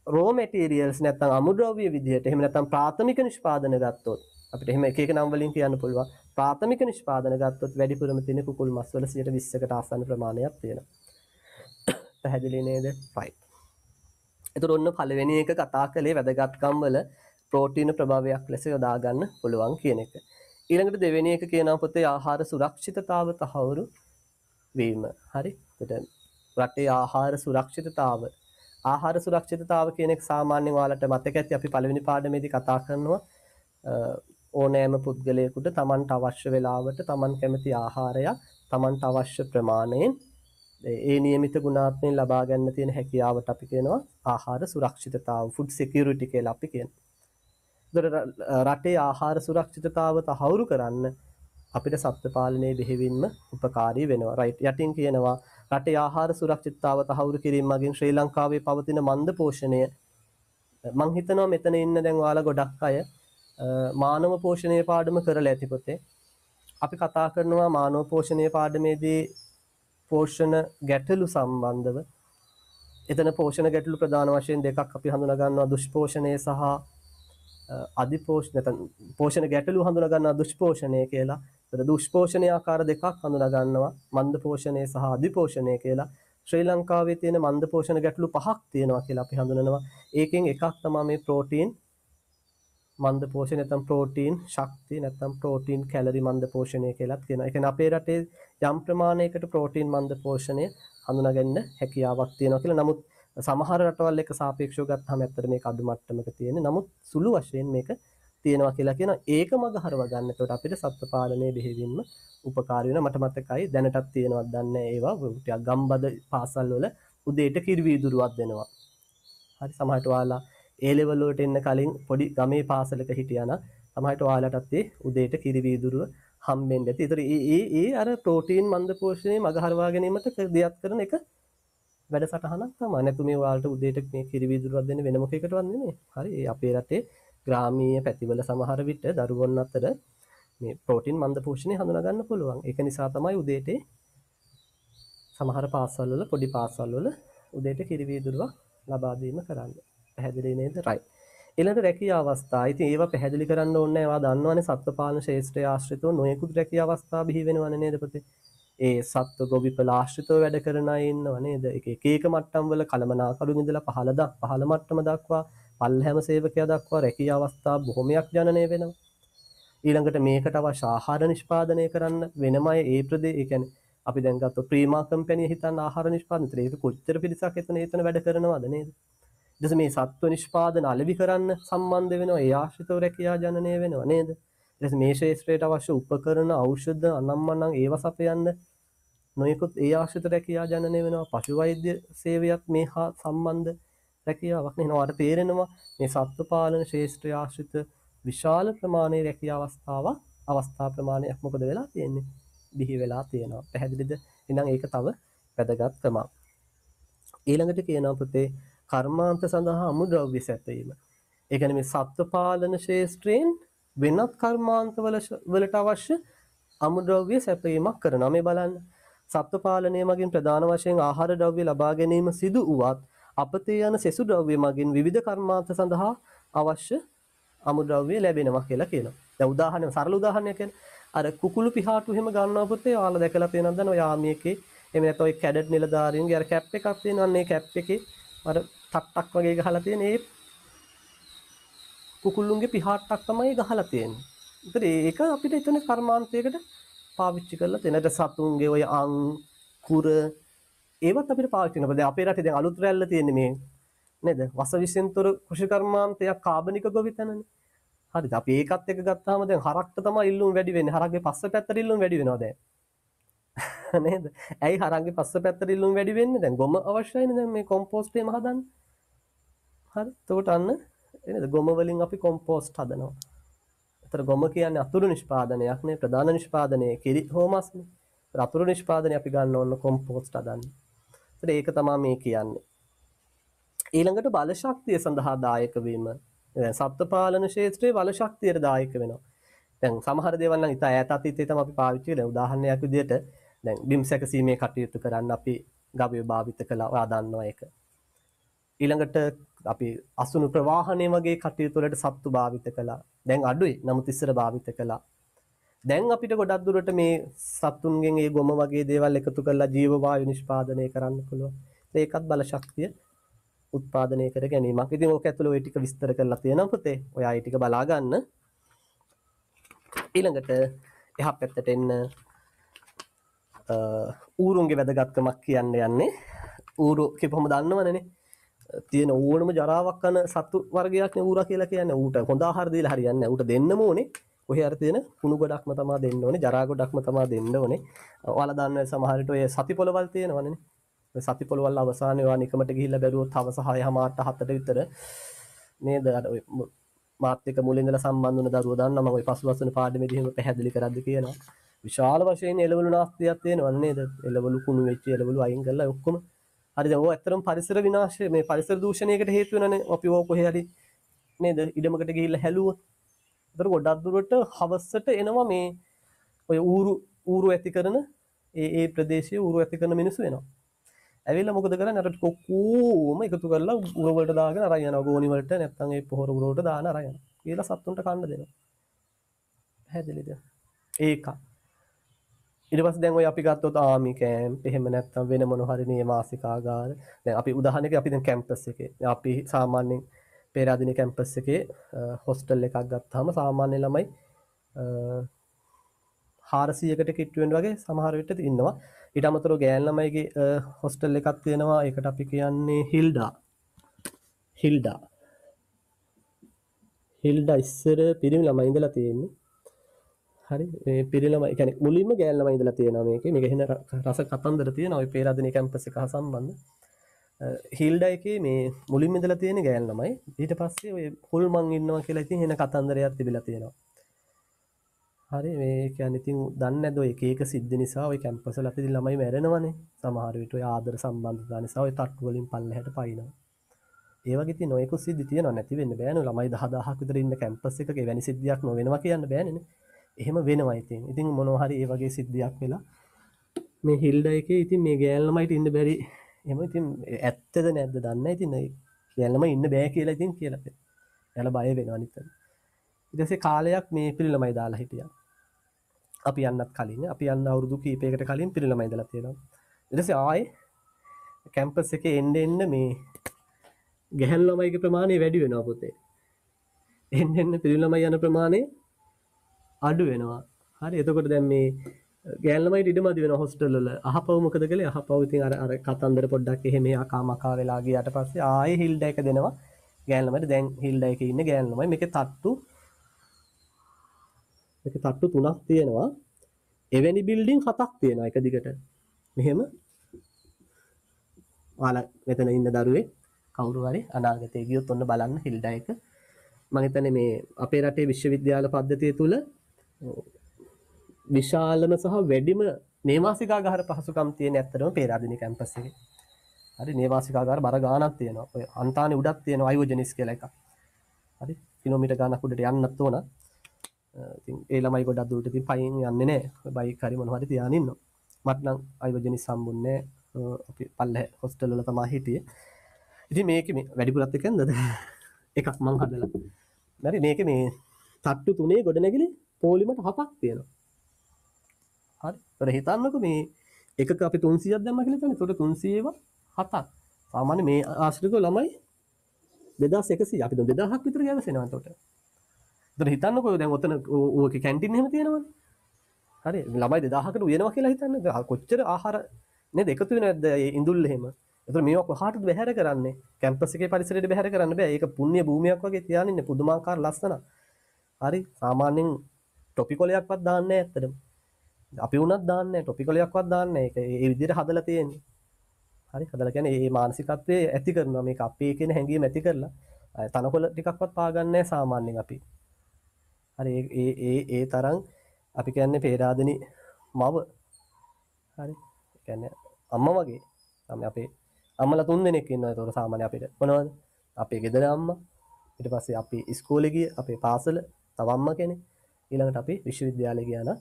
රෝ මැටීරියල්ස් නැත්නම් අමුද්‍රව්‍ය විදිහට එහෙම නැත්නම් ප්‍රාථමික නිෂ්පාදන ගත්තොත් අපිට එහෙම එක එක නම් වලින් කියන්න පුළුවන්. ප්‍රාථමික නිෂ්පාදන ගත්තොත් වැඩිපුරම තියෙන කුකුල් මස් වල 20%කට ආසන්න ප්‍රමාණයක් තියෙනවා. පැහැදිලි නේද? right. ඒතර ඔන්න පළවෙනි එක කතා කළේ වැදගත්කම් වල ප්‍රෝටීන ප්‍රභාවයක් ලෙස යොදා ගන්න පුළුවන් කියන එක. ඊළඟට දෙවෙනි එක කියනවා පොතේ ආහාර සුරක්ෂිතතාව තහවුරු වීම. හරි. එතකොට රටේ ආහාර සුරක්ෂිතතාව කියන එක සාමාන්‍යයෙන් ඔයාලට මතක ඇති අපි පළවෙනි පාඩමේදී කතා කරනවා ඕනෑම පුද්ගලයෙකුට Tamanට අවශ්‍ය වෙලාවට Taman කැමති ආහාරයක් Tamanට අවශ්‍ය ප්‍රමාණයෙන් ඒ නියමිත ගුණාත්මයෙන් ලබා ගන්න තියෙන හැකියාවට අපි කියනවා ආහාර සුරක්ෂිතතාව food security කියලා අපි කියනවා. රටේ ආහාර සුරක්ෂිතතාව තහවුරු කරන්න අපිට සත්ත්ව පාලනයේ බෙහෙවින්ම උපකාරී වෙනවා. රයිට් යටින් කියනවා රටේ ආහාර සුරක්ෂිතතාව තහවුරු කිරීම මගින් ශ්‍රී ලංකාවේ පවතින මන්ද පෝෂණය මං හිතනවා මෙතන ඉන්න දැන් ඔයාලා ගොඩක් අය මානව පෝෂණයේ පාඩම කරලා ඇති පොතේ. අපි කතා කරනවා මානව පෝෂණයේ පාඩමේදී පෝෂණ ගැටලු සම්බන්ධව. එතන පෝෂණ ගැටලු ප්‍රධාන වශයෙන් දෙකක් අපි හඳුනා ගන්නවා දුෂ්පෝෂණය සහ අධිපෝෂණ නැත්නම් පෝෂණ ගැටලු හඳුනා ගන්නවා දුෂ්පෝෂණය කියලා. ඒතර දුෂ්පෝෂණයේ ආකාර දෙකක් හඳුනා ගන්නවා මන්ද පෝෂණය සහ අධිපෝෂණය කියලා. ශ්‍රී ලංකාවේ තියෙන මන්ද පෝෂණ ගැටලු පහක් තියෙනවා කියලා අපි හඳුනනවා. ඒකෙන් එකක් තමයි මේ ප්‍රෝටීන් මන්ද පෝෂණය නැත්නම් ප්‍රෝටීන් ශක්තිය නැත්නම් ප්‍රෝටීන් කැලරි මන්ද පෝෂණය කියලාත් කියනවා. ඒ කියන්නේ අපේ රටේ යම් ප්‍රමාණයකට ප්‍රෝටීන් මන්ද පෝෂණය හඳුනාගන්න හැකියාවක් තියෙනවා කියලා. නමුත් සමහර රටවල් එක්ක සාපේක්ෂව ගත්තාම ඇත්තට මේක අඩු මට්ටමක තියෙන. නමුත් සුළු වශයෙන් මේක තියෙනවා කියලා කියනවා. ඒක මග හරව ගන්න. එතකොට අපිට සත්ත්ව පාලනයේ බෙහෙවින්ම උපකාරී වෙනවා. මට මතකයි දැනටත් තියෙනවද දන්නේ ඒවා ටිකක් ගම්බද පාසල් වල උදේට කිරි වීදුරුවක් දෙනවා. හරි සමහරට ඔයාලා ඒ ලෙවල් වලට එන්න කලින් පොඩි ගමේ පාසලක හිටියා නම් සමහරට ඔයාලටත් ඒ උදේට කිරි වීදුරුව හම්බෙන්න ඇති. ඒතර ඒ අර ප්‍රෝටීන් මන්ද පෝෂණය මග හරවා ගැනීමට දෙයක් කරන එක වැඩසටහනක් තමයි. නැතු මේ ඔයාලට උදේට මේ කිරි වීදුරුවක් දෙන්න වෙන මොකේකටවත් නෙමෙයි. හරි. ඒ අපේ රටේ ග්‍රාමීය පැතිවල සමහර විට දරුවොන් අතර මේ ප්‍රෝටීන් මන්ද පෝෂණය හඳුනා ගන්න පුළුවන්. ඒක නිසා තමයි උදේට සමහර පාසල්වල පොඩි පාසල්වල උදේට කිරි වීදුරුවක් ලබා දීම කරන්නේ. පැහැදිලි නේද? right. ඊළඟ රැකියා අවස්ථා. ඉතින් ඒවා පැහැදිලි කරන්න ඕනේ නැහැ. ඒවා දන්නවනේ සත්ත්ව පාලන ශාස්ත්‍රය ආශ්‍රිතව නොයෙකුත් රැකියා අවස්ථා බිහි වෙනවනේ නේද පුතේ? ඒ සත්ත්ව ගොවිපළ ආශ්‍රිතව වැඩ කරන අය ඉන්නව නේද? එක මට්ටම් වල කලමනාකරුන් ඉඳලා පහළ මට්ටම දක්වා පල්හැම සේවකයා දක්වා රැකියා අවස්ථා බොහොමයක් ජනනය වෙනවා. ඊළඟට මේකට අවශ්‍ය ආහාර නිෂ්පාදනය කරන්න වෙනමයි ඒ කියන්නේ අපි දැන් ගත්තොත් ප්‍රීමා කම්පැනි හිතන්න ආහාර නිෂ්පාදනය ඒක කොච්චර පිරිසක් එතන වැඩ කරනවද නේද? ඊට මේ සත්ව නිෂ්පාදන අලෙවි කරන්න සම්බන්ධ වෙනවා. ඒ ආශ්‍රිතව රැකියා ජනනය වෙනවා නේද? ඊට මේ ශාස්ත්‍රයට අවශ්‍ය උපකරණ, ඖෂධ අනම්මනම් ඒව සපයන්න නොයෙකුත් ඒ ආශ්‍රිත රැකියා ජනනය වෙනවා. පශු වෛද්‍ය සේවයක් මේ හා සම්බන්ධ රැකියාවක් නේ. නෝට තේරෙනවා මේ සත්ව පාලන ශාස්ත්‍රය ආශ්‍රිත විශාල ප්‍රමාණයේ රැකියා අවස්ථා ප්‍රමාණයක් මොකද වෙලා තියෙන්නේ? බිහි වෙලා තියෙනවා. පැහැදිලිද? එහෙනම් ඒක තව වැදගත් ක්‍රමයක්. ඊළඟට කියනවා පුතේ කර්මාන්ත සඳහා අමුද්‍රව්‍ය සැපයීම. ඒ කියන්නේ මේ සත්ව පාලන ශාස්ත්‍රයෙන් වෙනත් කර්මාන්ත වලට අවශ්‍ය අමුද්‍රව්‍ය සැපයීමක් කරනවා. මේ බලන්න. සත්ව පාලනය මගින් ප්‍රධාන වශයෙන් ආහාර ද්‍රව්‍ය ලබා ගැනීම සිදු වුවත් අපතේ යන සෙසු ද්‍රව්‍ය මගින් විවිධ කර්මාන්ත සඳහා අවශ්‍ය අමුද්‍රව්‍ය ලැබෙනවා කියලා කියනවා. දැන් සරල උදාහරණයක් කියන්නේ අර කුකුළු පිහාටු එහෙම ගන්නවා පුතේ ඔයාලා දැකලා තියෙනවද දැන් ඔය ආමියකේ එහෙම නැත්නම් ඔය කැඩට් නිලධාරීන්ගේ අර කැප් එකක් තියෙනවනේ මේ කැප් එකේ අර තට්ටක් වගේ ගහලා තියෙන ඒ කුකුළුන්ගේ පිහාට්ටක් තමයි ගහලා තියෙන්නේ. ඒතර ඒක අපිට එතන කර්මාන්තයකට පාවිච්චි කරලා තියෙන. සතුන්ගේ ඔය අං කුර ඒවත් අපිට පාවිච්චි කරනවා. දැන් අපේ රටේ දැන් අලුත් රැල්ල තියෙන්නේ මේ නේද? වස විසෙන්තර කෘෂි කර්මාන්තයක් කාබනික ගොවිතැනනේ. හරිද? අපි ඒකත් එක ගත්තාම දැන් හරක්ට තමයි ඉල්ලුම් වැඩි වෙන්නේ. හරක්ගේ පස්ස පැත්තට ඉල්ලුම් වැඩි වෙනවා දැන්. නේද? ඇයි හරක්ගේ පස්ස පැත්තට ඉල්ලුම් වැඩි වෙන්නේ? දැන් ගොම අවශ්‍යයිනේ දැන් මේ කොම්පෝස්ට් එහෙම හදන්න. හරි. එතකොට අන්න නේද ගොම වලින් අපි කොම්පෝස්ට් හදනවා. ඒතර ගොම කියන්නේ අතුරු නිෂ්පාදනයක් නේ. ප්‍රධාන නිෂ්පාදනයේ කිරි හෝමස්නේ. ඒතර අතුරු නිෂ්පාදනය අපි ගන්න ඕන කොම්පෝස්ට් හදන්න. ඒතර ඒක තමයි මේ කියන්නේ. ඊළඟට බල ශක්තිය සඳහා දායක වීම. දැන් සත්ත්ව පාලන ක්ෂේත්‍රයේ බල ශක්තියට දායක වෙනවා. දැන් සමහර දේවල් නම් ඉත ඈත අතීතයේ තමයි අපි පාවිච්චි කරලා උදාහරණයක් විදිහට දැන් බිම් සැකසීමේ කටයුතු කරන්න අපි ගවය භාවිත කළා. ඔයා දන්නවා ඒක. ඊළඟට අපි අසුණු ප්‍රවාහනය වගේ කටයුතු වලට සත්තු භාවිත කළා. දැන් අඩුයි. නමුත් ඉස්සර භාවිත කළා. දැන් අපිට ගොඩක් දුරට මේ සත්තුන්ගෙන් ඒ ගොම වගේ දේවල් එකතු කරලා ජීව වායු නිෂ්පාදනය කරන්න පුළුවන්. ඒකත් බල ශක්තිය උත්පාදනය කර ගැනීමක්. ඉතින් ඕක ඇතුළේ ওই ටික විස්තර කරලා තියෙනවා පුතේ. ඔයා ඒ ටික බලා ගන්න. ඊළඟට එහා පැත්තට එන්න ඌරුන්ගේ වැදගත්කමක් කියන්න යන්නේ. ඌරු කිව්වම දන්නවනේ. තියෙන ඕනම ජරාවක් කරන සත්තු වර්ගයක් නේ ඌරා කියලා කියන්නේ. ඌට හොඳ ආහාර දීලා හරියන්නේ නැහැ. ඌට දෙන්නම ඕනේ. කොහේ හරි තියෙන කුණු ගොඩක්ම තමයි දෙන්න ඕනේ. ජරා ගොඩක්ම තමයි දෙන්න ඕනේ. ඔයාලා දන්න සමහර විට ඔය සති පොළවල් තියෙනවනේ. ඔය සති පොළවල් අවසානයේ ඔයා නිකමට ගිහිල්ලා බැලුවොත් හවස 6:00 7:00 විතර නේද? අර ඔය මාත් එක්ක මුලින් ඉඳලා සම්බන්ධ වුණ දරුවෝ දන්නා මම ඔය පසුබස්න පාඩමේදී එහෙම පැහැදිලි කරද්දි කියනවා. විශාල වශයෙන් එළවලු නාස්තියක් තියෙනවා නේද? එළවලු කුණු වෙච්ච එළවලු අයින් කරලා ඔක්කොම. හරි දැන් ඔය ඇත්තටම පරිසර විනාශය මේ පරිසර දූෂණයකට හේතු වෙනනේ. අපි ඕක කොහේ හරි නේද? ඉඩමකට ගිහිල්ලා හැලුවොත්. ඒතර ගොඩක් දුරට හවසට එනවා මේ ඔය ඌරු ඇති කරන ඒ ප්‍රදේශයේ ඌරු ඇති කරන මිනිස්සු එනවා. ඇවිල්ලා මොකද කරන්නේ? අර ටික ඔක්කොම එකතු කරලා උර වලට දාගෙන අරන් යනවා. ගෝණි වලට නැත්නම් ඒ පොහොර උර වලට දාන අරන් යනවා. කියලා සත්තුන්ට කන්න දෙනවා. පැහැදිලිද? ඒක. ඊට පස්සේ දැන් ඔය අපි ගත්තොත් ආමි කැම්ප් එහෙම නැත්නම් වෙන මොන හරි නේවාසික ආගාර. දැන් අපි උදාහරණයක් අපි දැන් කැම්පස් එකේ. අපි සාමාන්‍යයෙන් පේරාදෙණිය කැම්පස් එකේ හොස්ටල් එකක් ගත්තාම සාමාන්‍ය ළමයි 400කට කිට්ටු වෙන වගේ සමහර විට ඉන්නවා. ඊට අමතරව ගෑන් ළමයිගේ හොස්ටල් එකක් තියෙනවා. ඒකට අපි කියන්නේ හිල්ඩා ඉස්සර පිරිමි ළමයි ඉඳලා තියෙන්නේ. හරි මේ පිරිමි ළමයි කියන්නේ මුලින්ම ගෑන් ළමයි ඉඳලා තියෙනවා මේකේ. මේක එහෙන රස කතන්දර තියෙනවා. ওই පේරාදෙණිය කැම්පස් එක හා සම්බන්ධ. හිල්ඩා එකේ මේ මුලින්ම ඉඳලා තියෙන ගෑන් ළමයි. ඊට පස්සේ ඔය හුල්මන් ඉන්නවා කියලා ඉතින් එහෙන කතන්දරයක් තිබිලා තියෙනවා. හරි මේ කියන්නේ ඉතින් දන්නේ නැද්ද ඔය එක එක සිද්ධි නිසා ඔය කැම්පස් වල අපි ළමයි මැරෙනවනේ. සමහර විට ඔය ආදර සම්බන්ධතා නිසා ඔය තට්ටු වලින් පල්ලෙහාට පයින්නවා. ඒ වගේ ඉතින් ඔයක සිද්ධි තියෙනවා නැති වෙන්න බෑනේ. ළමයි 10000ක් විතර ඉන්න කැම්පස් එකක එවැනි සිද්ධියක් නොවෙනවා කියන්න බෑනේ නේ. එහෙම වෙනවා ඉතින්. ඉතින් මොනවා හරි ඒ වගේ සිද්ධියක් වෙලා මේ හිල්ඩා එකේ ඉතින් මේ ගෑන් ළමයිට ඉන්න බැරි. එහෙම ඉතින් ඇත්තද නැද්ද දන්නේ නැහැ. ඉතින් ගෑන් ළමයි ඉන්න බෑ කියලා ඉතින් කියලා. එයාලා බය වෙනවා නිතර. ඊට පස්සේ කාලයක් මේ පිරි ළමයි දාලා හිටියා. අපි යන්නත් කලින් අපි යන්න අවුරුදු කීපයකට කලින් පිරි ළමයි ඉඳලා තියෙනවා. ඊට පස්සේ ආයේ කැම්පස් එකේ එන්න මේ ගැහැණු ළමයිගේ ප්‍රමාණය වැඩි වෙනවා පුතේ. එන්න පිරි ළමයි යන ප්‍රමාණය අඩු වෙනවා. හරි එතකොට දැන් මේ ගැහැණු ළමයිට ඉඩමදි වෙනවා හොස්ටල් වල. අහපව මොකද කළේ? අහපව ඉතින් අර කතන්දර පොඩ්ඩක් එහෙම අකාමකා වෙලා ගියාට පස්සේ ආයේ හිල්ඩා එක දෙනවා. ගැහැණු ළමයිට දැන් හිල්ඩා එකේ ඉන්නේ ගැහැණු ළමයි. මේකේ තට්ටු 3ක් තියෙනවා. එවැනි බිල්ඩින් 7ක් තියෙනවා එක දිගට. මෙහෙම ඔයාලා මෙතන ඉන්න දරුවේ කවුරු හරි අනාගතයේ ගියොත් ඔන්න බලන්න හිල්ඩා එක. මම හිතන්නේ මේ අපේ රටේ විශ්වවිද්‍යාල පද්ධතිය තුල විශාලම සහ වැඩිම නේවාසිකාගාර පහසුකම් තියෙන ඇත්තටම පේරාදෙණිය කැම්පස් එකේ. හරි නේවාසිකාගාර බර ගාණක් තියෙනවා. ඔය අන්තානේ උඩක් තියෙනවා අයෝජනිස් කියලා එකක්. හරි කිලෝමීටර් ගාණක් උඩට යන්නත් ඕන. ඉතින් ඒ ළමයි ගොඩක් දුරට ඉතින් පයින් යන්නේ නැහැ. බයික් හරි මොනවා හරි තියාගෙන ඉන්නවා. මට නම් අයෝජනිස් හම්බුන්නේ අපි පල්ලේ හොස්ටල් වල තමයි හිටියේ. ඉතින් මේකේ මේ වැඩිපුරත් එකෙන්ද එකක් මං හදලා. හරි මේකේ මේ තට්ටු 3 ගොඩනැගිලි පොලිමට 7ක් තියෙනවා. හරි. ඒතර හිතන්නකෝ මේ එකක අපි 300ක් දැම්මා කියලා හිතන්නේ. ඒතර 300ව 7ක්. සාමාන්‍ය මේ ආශ්‍රිතව ළමයි 2100 අපි 2000ක් විතර ගැවසෙනවා එතකොට. ඒතර හිතන්නකෝ දැන් ඔතන ඕකේ කැන්ටින් එහෙම තියෙනවනේ. හරි. ළමයි 2000කට උයනවා කියලා හිතන්න. කොච්චර ආහාර නේද එකතු වෙනවද ඉඳුල් එහෙම. ඒතර මේවා කොහාටද බැහැර කරන්නේ? කැම්පස් එකේ පරිසරයට බැහැර කරන්න බෑ. ඒක පුණ්‍ය භූමියක් වගේ තියාගෙන ඉන්නේ පුදුමාකාර ලස්සන. හරි. සාමාන්‍යයෙන් ටොපිකොලයක්වත් දාන්නේ නැහැ ඇත්තටම. අපි වුණත් දාන්නේ නැහැ ටොපිකොලයක්වත් දාන්නේ නැහැ. ඒක ඒ විදිහට හදලා තියෙන්නේ. හරි හදලා කියන්නේ මේ මානසිකත්වයේ ඇති කරනවා මේක අපේ කියන හැඟීම ඇති කරලා තනකොළ ටිකක්වත් පාගන්නේ නැහැ සාමාන්‍යයෙන් අපි. හරි ඒ තරම් අපි කියන්නේ පේරාදෙනි මව හරි කියන්නේ අම්මා වගේ තමයි අපේ අම්මලා 3 දෙනෙක් ඉන්නවා ඒතකොට සාමාන්‍ය අපිට මොනවද අපේ ගෙදර අම්මා ඊට පස්සේ අපි ඉස්කෝලේ ගිය අපේ පාසල තව අම්මා කෙනෙක් ඊළඟට අපි විශ්වවිද්‍යාලේ ගියා නම්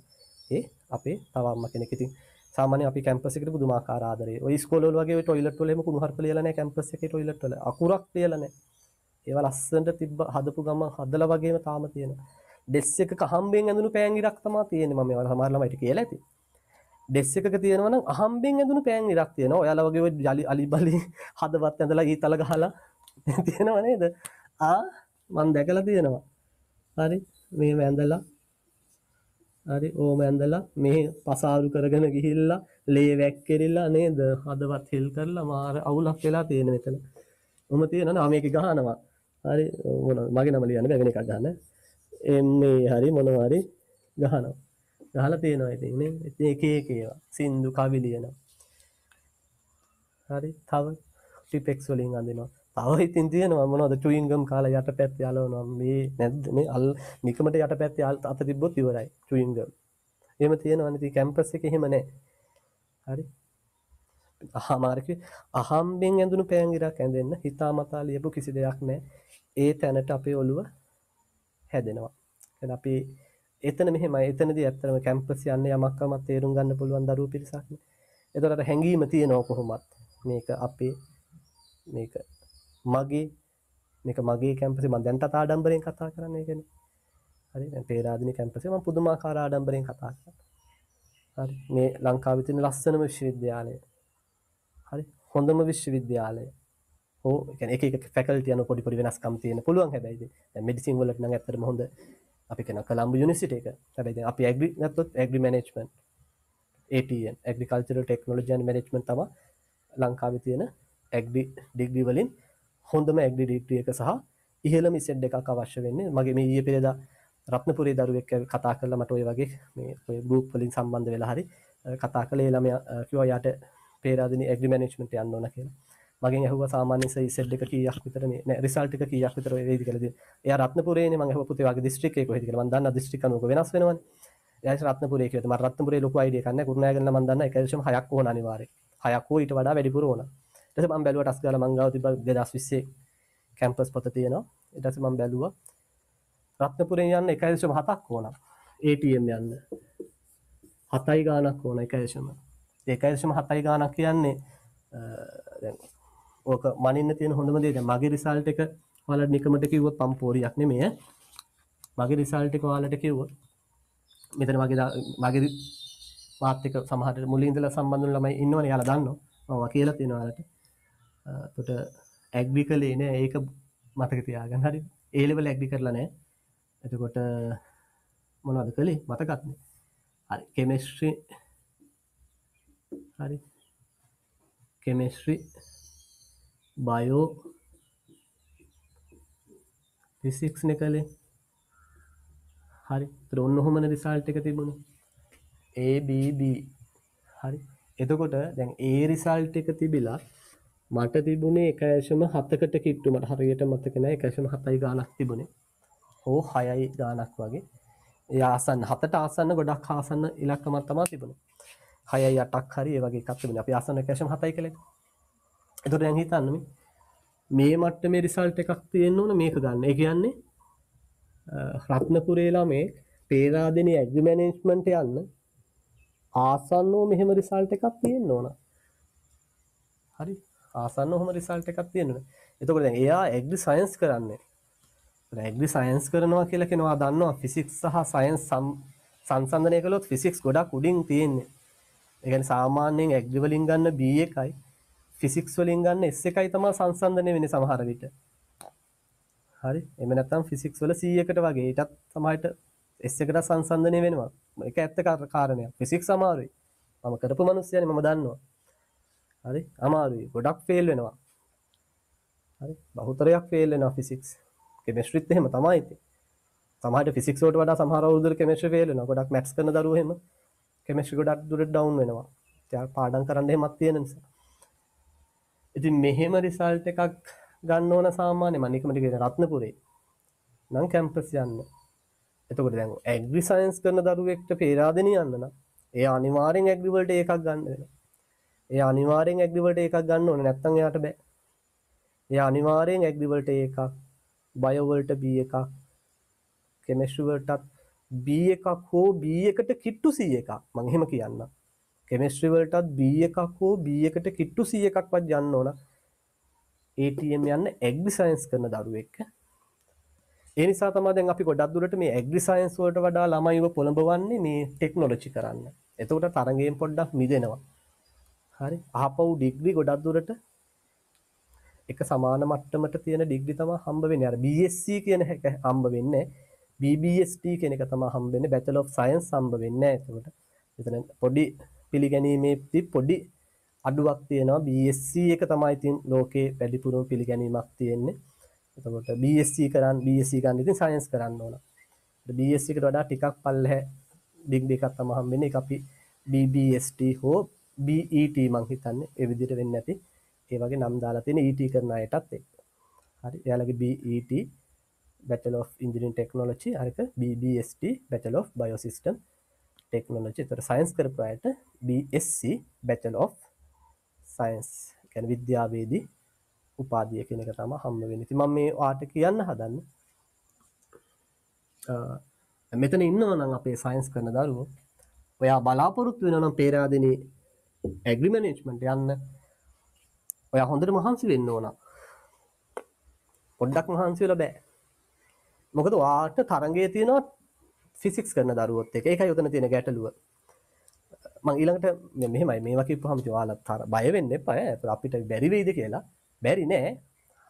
ඒ අපේ තව අම්මා කෙනෙක්. ඉතින් සාමාන්‍ය අපි කැම්පස් එකට පුදුමාකාර ආදරේ. ඔය ඉස්කෝල වල වගේ ඔය টয়ලට් වල එහෙම කුණු හarp ලියලා නැහැ කැම්පස් එකේ টয়ලට් වල. අකුරක් ලියලා නැහැ. ඒවා ලස්සනට තිබ්බ හදපු ගම හදලා වගේම තාම තියෙනවා. ඩෙස් එකක අහම්බෙන් ඇඳුණු පෑන් ඉරක් තමයි තියෙන්නේ මම ඒවා සමහර ළමයිට කියලා ඇති. ඩෙස් එකක තියෙනවා නම් අහම්බෙන් ඇඳුණු පෑන් ඉරක් තියෙනවා. ඔයාලා වගේ ඔය අලි බලි හදවත් ඇඳලා ඊතල ගහලා තියෙනව නේද? මම දැකලා තියෙනවා. හරි මෙහෙම ඇඳලා හරි ඕම ඇඳලා මේ පසාරු කරගෙන ගිහිල්ලා ලේ වැක්කිරිලා නේද? හදවත් හෙල් කරලා මාර අවුලක් වෙලා තියෙන මෙතන. ඔම තියෙනවා මේක ගහනවා. හරි මොන මගේ නම ලියන්න බෑ වෙන එකක් ගන්න. එන්නේ හරි මොනවා හරි ගහනවා. ගහලා තියෙනවා ඉතින් නේ. ඉතින් එක එක ඒවා සින්දු කවි ලියනවා. හරි තව ටිපෙක්ස් වලින් අඳිනවා. තව ඉතින් තියෙනවා මොනවද චුයින් ගම් කාලා යටපැත්තේ යලවනවා. මේ නැද්ද මේ නිකමට යටපැත්තේ අත තිබ්බොත් ඉවරයි චුයින් ගම්. එහෙම තියෙනවනේ ඉතින් කැම්පස් එකේ එහෙම නැහැ. හරි. මාර්කේ අහම්බෙන් ඇඳුණු පෑන් ඉරක් ඇඳෙන්න හිතාමතා ලියපු කිසි දෙයක් නැහැ. ඒ තැනට අපේ ඔළුව හැදෙනවා. එහෙනම් අපි එතන මෙහෙමයි එතනදී ඇත්තටම කැම්පස් යන්නේ යමක්කමත් තේරුම් ගන්න පුළුවන් දරුවෝ පිරිසක් නේ. ඒතකොට හැංගීම තියෙනවා කොහොමත්. මේක අපේ මේක මගේ කැම්පසේ මම දැන්ටත් ආඩම්බරෙන් කතා කරන්නේ ඒකනේ. හරි දැන් පේරාදෙණි කැම්පසේ මම පුදුමාකාර ආඩම්බරෙන් කතා කරනවා. හරි මේ ලංකාවේ තියෙන ලස්සනම විශ්වවිද්‍යාලය. හරි හොඳම විශ්වවිද්‍යාලය. ඔව් ඒ කියන්නේ එක ෆැකල්ටි යන පොඩි වෙනස්කම් තියෙන පුළුවන් හැබැයි දැන් මෙඩිසින් වලට නම් ඇත්තටම හොඳ අපි කියන කොළඹ යුනිවර්සිටි එක. හැබැයි දැන් අපි ඇග්‍රි නැත්තොත් agri management ATM agricultural technology and management තමයි ලංකාවේ තියෙන ඇග්‍රි ඩිග්‍රී වලින් හොඳම ඇග්‍රි ඩිග්‍රී එක සහ ඉහළම ඉසෙට් එකක් අවශ්‍ය වෙන්නේ. මගේ මේ ඊයේ පෙරේදා රත්නපුරේ දරුවෙක් කතා කරලා මට ඔය වගේ මේ ඔය ගෲප් වලින් සම්බන්ධ වෙලා හරි කතා කළේ ඒ ළමයා කිව්වා යාට පේරාදෙණි ඇග්‍රි මැනේජ්මන්ට් යන්න ඕන කියලා. මගෙන් ඇහුවා සාමාන්‍යයෙන් ඉසෙට් එක කීයක් විතර මේ රිසල්ට් එක කීයක් විතර වේවිද කියලා. එයා රත්නපුරේනේ මම ඇහුවා පුතේ වගේ දිස්ත්‍රික් එක කොහෙද කියලා. මම දන්නා දිස්ත්‍රික් අනුව වෙනස් වෙනවනේ. එයා රත්නපුරේ කියලා. මම රත්නපුරේ ලොකු අයිඩියා එකක් නැහැ. කුරුණෑගල නම් මම දන්නා 1.6ක් ඕන අනිවාර්යයෙන්. 6ක් හෝ ඊට වඩා වැඩිපුර ඕන. ඊට පස්සේ මම බැලුවා ටස් ගාලා මං ගාව තිබ්බා 2020 කැම්පස් පොත තියෙනවා. ඊට පස්සේ මම බැලුවා රත්නපුරෙන් යන්න 1.7ක් ඕන. ATM යන්න 7යි ගාණක් ඕන 1.7. 1.7යි ගාණක් කියන්නේ දැන් ඕක මනින්න තියෙන හොඳම දේ දැන් මගේ රිසල්ට් එක ඔයාලට නිකමට කිව්වොත් පම්පෝරියක් නෙමෙයි ඈ. මගේ රිසල්ට් එක ඔයාලට කිව්වොත් මෙතන මගේ මාත් එක්ක සමහර මුලින් ඉඳලා සම්බන්ධ වෙන ළමයි ඉන්නවනේ යාලා දන්නවා. මම කියලා තියෙනවා ඔයාලට. එතකොට ඇග්‍රි කලේ නෑ ඒක මතක තියාගන්න හරි. A level ඇග්‍රි කරලා නෑ. එතකොට මොනවද කළේ මතකත් නෑ. හරි කෙමිස්ට්‍රි හරි කෙමිස්ට්‍රි බයෝ ෆිසික්ස් නේ කළේ. හරි. ඒතර ඔන්න ඔහොමනේ රිසල්ට් එක තිබුණේ. A B B හරි. එතකොට දැන් A රිසල්ට් එක තිබිලා මට තිබුණේ 1.7කට කිට්ටු මට හරියට මතක නැහැ 1.7යි ගාණක් තිබුණේ. ඕ 6යි ගාණක් වගේ. ඒ ආසන්න 7ට ආසන්න ගොඩක් ආසන්න ඉලක්කමක් තමයි තිබුණේ. 6යි 8ක් හරි ඒ වගේ එකක් තිබුණේ. අපි ආසන්න 1.7යි කළේ. එතකොට දැන් හිතන්න මේ මට්ටමේ රිසල්ට් එකක් තියෙන්න ඕන මේක ගන්න. ඒ කියන්නේ රත්නපුරේ ළමේ පේරාදෙණි ඇග්‍රි මැනේජ්මන්ට් යන්න ආසන්නව මෙහෙම රිසල්ට් එකක් තියෙන්න ඕන. හරි. ආසන්නවම රිසල්ට් එකක් තියෙන්න ඕන. එතකොට දැන් එයා ඇග්‍රි සයන්ස් කරන්නේ. ඇග්‍රි සයන්ස් කරනවා කියලා කෙනවා දන්නවා ෆිසික්ස් සහ සයන්ස් සංසන්දනය කළොත් ෆිසික්ස් ගොඩක් උඩින් තියෙන්නේ. ඒ කියන්නේ සාමාන්‍යයෙන් ඇග්‍රි වලින් ගන්න B එකයි ෆිසික්ස් වලින් ගන්න S එකයි තමයි සංසන්දනය වෙන්නේ සමහර විට. හරි. එහෙම නැත්නම් ෆිසික්ස් වල C එකට වගේ ඊටත් සමහරට S එකට සංසන්දනය වෙනවා. ඒක ඇත්ත කාරණයක්. ෆිසික්ස් අමාරුයි. මම කරපු මිනිස්සයනේ මම දන්නවා. හරි. අමාරුයි. ගොඩක් ෆේල් වෙනවා. හරි. බහුතරයක් ෆේල් වෙනවා ෆිසික්ස්. කෙමිස්ට්‍රිත් එහෙම තමයි ඉතින්. සමහරට ෆිසික්ස් වලට වඩා සමහර අවුරුද්දවල කෙමිස්ට්‍රි ෆේල් වෙනවා. ගොඩක් මැත්ස් කරන දරුවෝ එහෙම කෙමිස්ට්‍රි ගොඩක් දුරට ඩවුන් වෙනවා. ඒක පාඩම් කරන්න එහෙමත් තියෙන නිසා. ඉතින් මෙහෙම රිසල්ට් එකක් ගන්න ඕන සාමාන්‍ය මම නිකමට කියන රත්නපුරේ නම් කැම්පස් යන්න. එතකොට දැන් ඇග්‍රි සයන්ස් කරන දරුවෙක්ට පේරාදෙනිය යන්න නම් එයා අනිවාර්යෙන් ඇග්‍රි වලට එකක් ගන්න වෙනවා. එයා අනිවාර්යෙන් ඇග්‍රි වලට එකක් ගන්න ඕනේ නැත්නම් එයාට බෑ. එයා අනිවාර්යෙන් ඇග්‍රි වලට එකක්, බයෝ වලට B එකක්, කෙමිස්ට්‍රි වලටත් B එකක් හෝ B එකට කිට්ටු C එකක්. මම එහෙම කියන්නම්. කෙමිස්ට්‍රි වලටත් B එකක් හෝ B එකට කිට්ටු C එකක්වත් යන්න ඕන. ATM යන්න ඇග්‍රි සයන්ස් කරන දරුවෙක්. ඒ නිසා තමයි දැන් අපි ගොඩක් දුරට මේ ඇග්‍රි සයන්ස් වලට වඩා ළමයිව පොළඹවන්නේ මේ ටෙක්නොලොජි කරන්න. එතකොට තරඟයෙන් පොඩ්ඩක් මිදෙනවා. හරි. ආපහු ඩිග්‍රී ගොඩක් දුරට එක සමාන මට්ටමට තියෙන ඩිග්‍රී තමයි හම්බ වෙන්නේ. අර BSc කියන එක හම්බ වෙන්නේ නැහැ. BBST කියන එක තමයි හම්බ වෙන්නේ. Bachelor of Science හම්බ වෙන්නේ නැහැ. එතකොට එතන පොඩි පිළිගැනීමේදී පොඩි අඩුවක් තියෙනවා. BSc එක තමයි ඉතින් ලෝකේ වැඩිපුරම පිළිගැනීමක් තියෙන්නේ. එතකොට BSc ගන්න ඉතින් සයන්ස් කරන්න ඕන. BSc එකට වඩා ටිකක් පල්ලෙහැ ඩිග්‍රී එකක් තමයි හම්බෙන්නේ. ඒක අපි BBST හෝ BET මං හිතන්නේ ඒ විදිහට වෙන්නේ නැති. ඒ වගේ නම් දාලා තියෙන ET කරන අයටත් එක්ක. හරි. එයාලගේ BET Bachelor of Engineering Technology අරක BBST Bachelor of Biosystem Technology. ඒතර සයන්ස් කරපු අයට BSc Bachelor of Science කියන්නේ විද්‍යාවේදී උපාධිය කියන එක තමයි හම්බ වෙන්නේ. ඉතින් මම මේ ඔයාට කියන්න හදන්නේ මෙතන ඉන්නවා නම් අපේ සයන්ස් කරන දරුවෝ ඔයා බලාපොරොත්තු වෙනවා නම් පේරාදෙනි ඇග්‍රි මැනේජ්මන්ට් යන්න ඔයා හොඳට මහන්සි වෙන්න ඕන. පොඩ්ඩක් මහන්සි වෙලා බෑ. මොකද ඔයාට තරංගයේ තියෙනවා ෆිසික්ස් කරන දරුවොත් එක. ඒකයි උතන තියෙන ගැටලුව. මම ඊළඟට මෙහෙමයි මේවා කිව්වහම ඔයාලා බය වෙන්න එපා. අපිට බැරි වෙයිද කියලා. බැරි නෑ.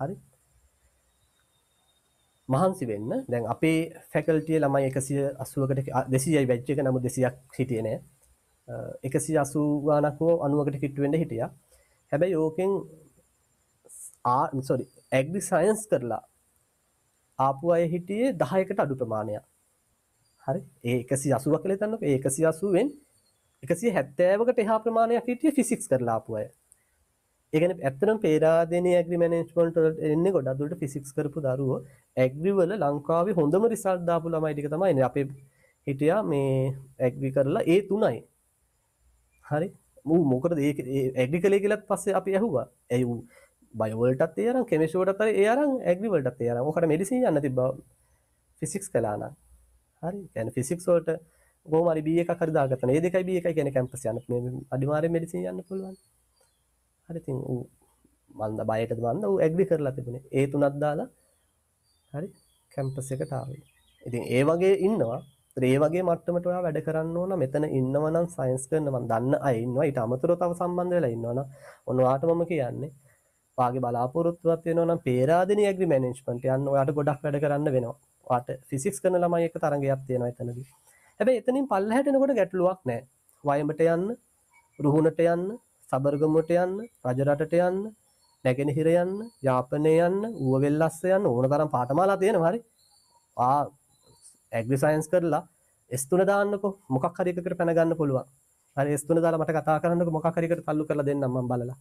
හරි. මහන්සි වෙන්න. දැන් අපේ ෆැකල්ටියේ ළමයි 180කට 200යි බැච් එක නමුත් 200ක් හිටියේ නෑ. 180 ගානක් හෝ 90කට කිට්ටු වෙන්න හිටියා. හැබැයි ඕකෙන් ඇග්‍රි සයන්ස් කරලා ආපු අය හිටියේ 10කට අඩු ප්‍රමාණයක්. හරි. ඒ 180 කියලා හිතන්නකෝ. ඒ 180 වෙන් 170කට එහා ප්‍රමාණයක් හිටියේ ෆිසික්ස් කරලා ආපු අය. ඒ කියන්නේ ඇත්තටම පේරාදෙණිය ඇග්‍රි මැනේජ්මන්ට් වලට එන්නේ ගොඩක් දුරට ෆිසික්ස් කරපු දරුවෝ ඇග්‍රි වල ලංකාවේ හොඳම රිසල්ට් දාපු ළමයි ටික තමයි ඉන්නේ. අපේ හිටියා මේ ඇග්‍රි කරලා ඒ 3යි. හරි. මොකද ඒ ඇග්‍රි කලේ කියලාත් පස්සේ අපි ඇහුවා. ඒ බයෝ වලටත් ඒ අරන් කෙමිස්ට්‍රි වලටත් ඒ අරන් ඇග්‍රි වලටත් ඒ අරන්. ඔකට මෙඩිසින් යන්න තිබ්බා. ෆිසික්ස් කළා නම්. හරි. කියන්නේ ෆිසික්ස් වලට කොහොම හරි B එකක් හරි දාගත්තා නේ. ඒ දෙකයි B එකයි කියන්නේ කැම්පස් යන්න. මේ අනිවාර්යෙන් මෙඩිසින් යන්න පුළුවන්. හරි. ඉතින් ඌ මන්ද බයටද මන්ද ඌ ඇග්‍රි කරලා තිබුණේ. ඒ තුනක් දාලා හරි කැම්පස් එකට ආවේ. ඉතින් ඒ වගේ ඉන්නවා. ඒ වගේ මට්ටමට ඔයා වැඩ කරන්න ඕන. මෙතන ඉන්නවා නම් සයන්ස් කරන මම දන්න අය ඉන්නවා. ඊට අමතරව තව සම්බන්ධ වෙලා ඉන්නවා නම් ඔන්න ඔයාට මම කියන්නේ ඔයාගේ බලාපොරොත්තුවක් වෙනවා නම් පේරාදෙණිය ඇග්‍රි මැනේජ්මන්ට් යන්න ඔයාට ගොඩක් වැඩ කරන්න වෙනවා. ඔයාට ෆිසික්ස් කරන ළමයි එක්ක තරඟයක් තියෙනවා එතනදී. හැබැයි එතනින් පල්ලෙහාට එනකොට ගැටලුවක් නැහැ. වයඹට යන්න, රුහුණට යන්න, සබරගමුවට යන්න, රජරටට යන්න, නැගෙනහිර යන්න, යාපනයේ යන්න, ඌවවෙල්ලස්ස යන්න ඕන තරම් පාඨමාලා තියෙනවා. හරි. ඇග්‍රි සයන්ස් කරලා S3 දාන්නකෝ මොකක් හරි එකකට පැන ගන්න පුළුවන්. හරි S3 දාලා මට කතා කරන්නකෝ මොකක් හරි එකකට තල්ලු කරලා දෙන්නම් මම බලලා.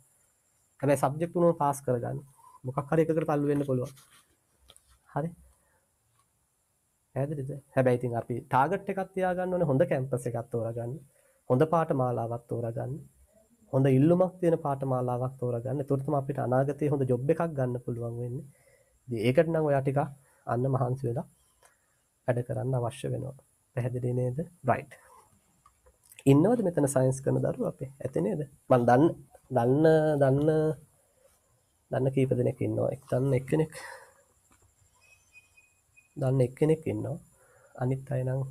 හැබැයි සබ්ජෙක්ට් උනම පාස් කරගන්න. මොකක් හරි එකකට තල්ලු වෙන්න පුළුවන්. හරි. පැහැදිලිද? හැබැයි ඉතින් අපි ටාගට් එකක් තියාගන්න ඕනේ හොඳ කැම්පස් එකක් තෝරගන්න. හොඳ පාඨමාලාවක් තෝරගන්න. හොඳ ඉල්ලුමක් තියෙන පාඨමාලාවක් තෝරගන්න. ඒතකොට තමයි අපිට අනාගතයේ හොඳ ජොබ් එකක් ගන්න පුළුවන් වෙන්නේ. ඉතින් ඒකට නම් ඔයා ටිකක් අන්න මහන්සි වෙලා වැඩ කරන්න අවශ්‍ය වෙනවා. පැහැදිලි නේද? රයිට්. ඉන්නවද මෙතන සයන්ස් කරන දරුවෝ අපේ? ඇති නේද? මම දන්න කීප දෙනෙක් ඉන්නවා. දන්න එක්කෙනෙක් ඉන්නවා. අනිත් අය නම්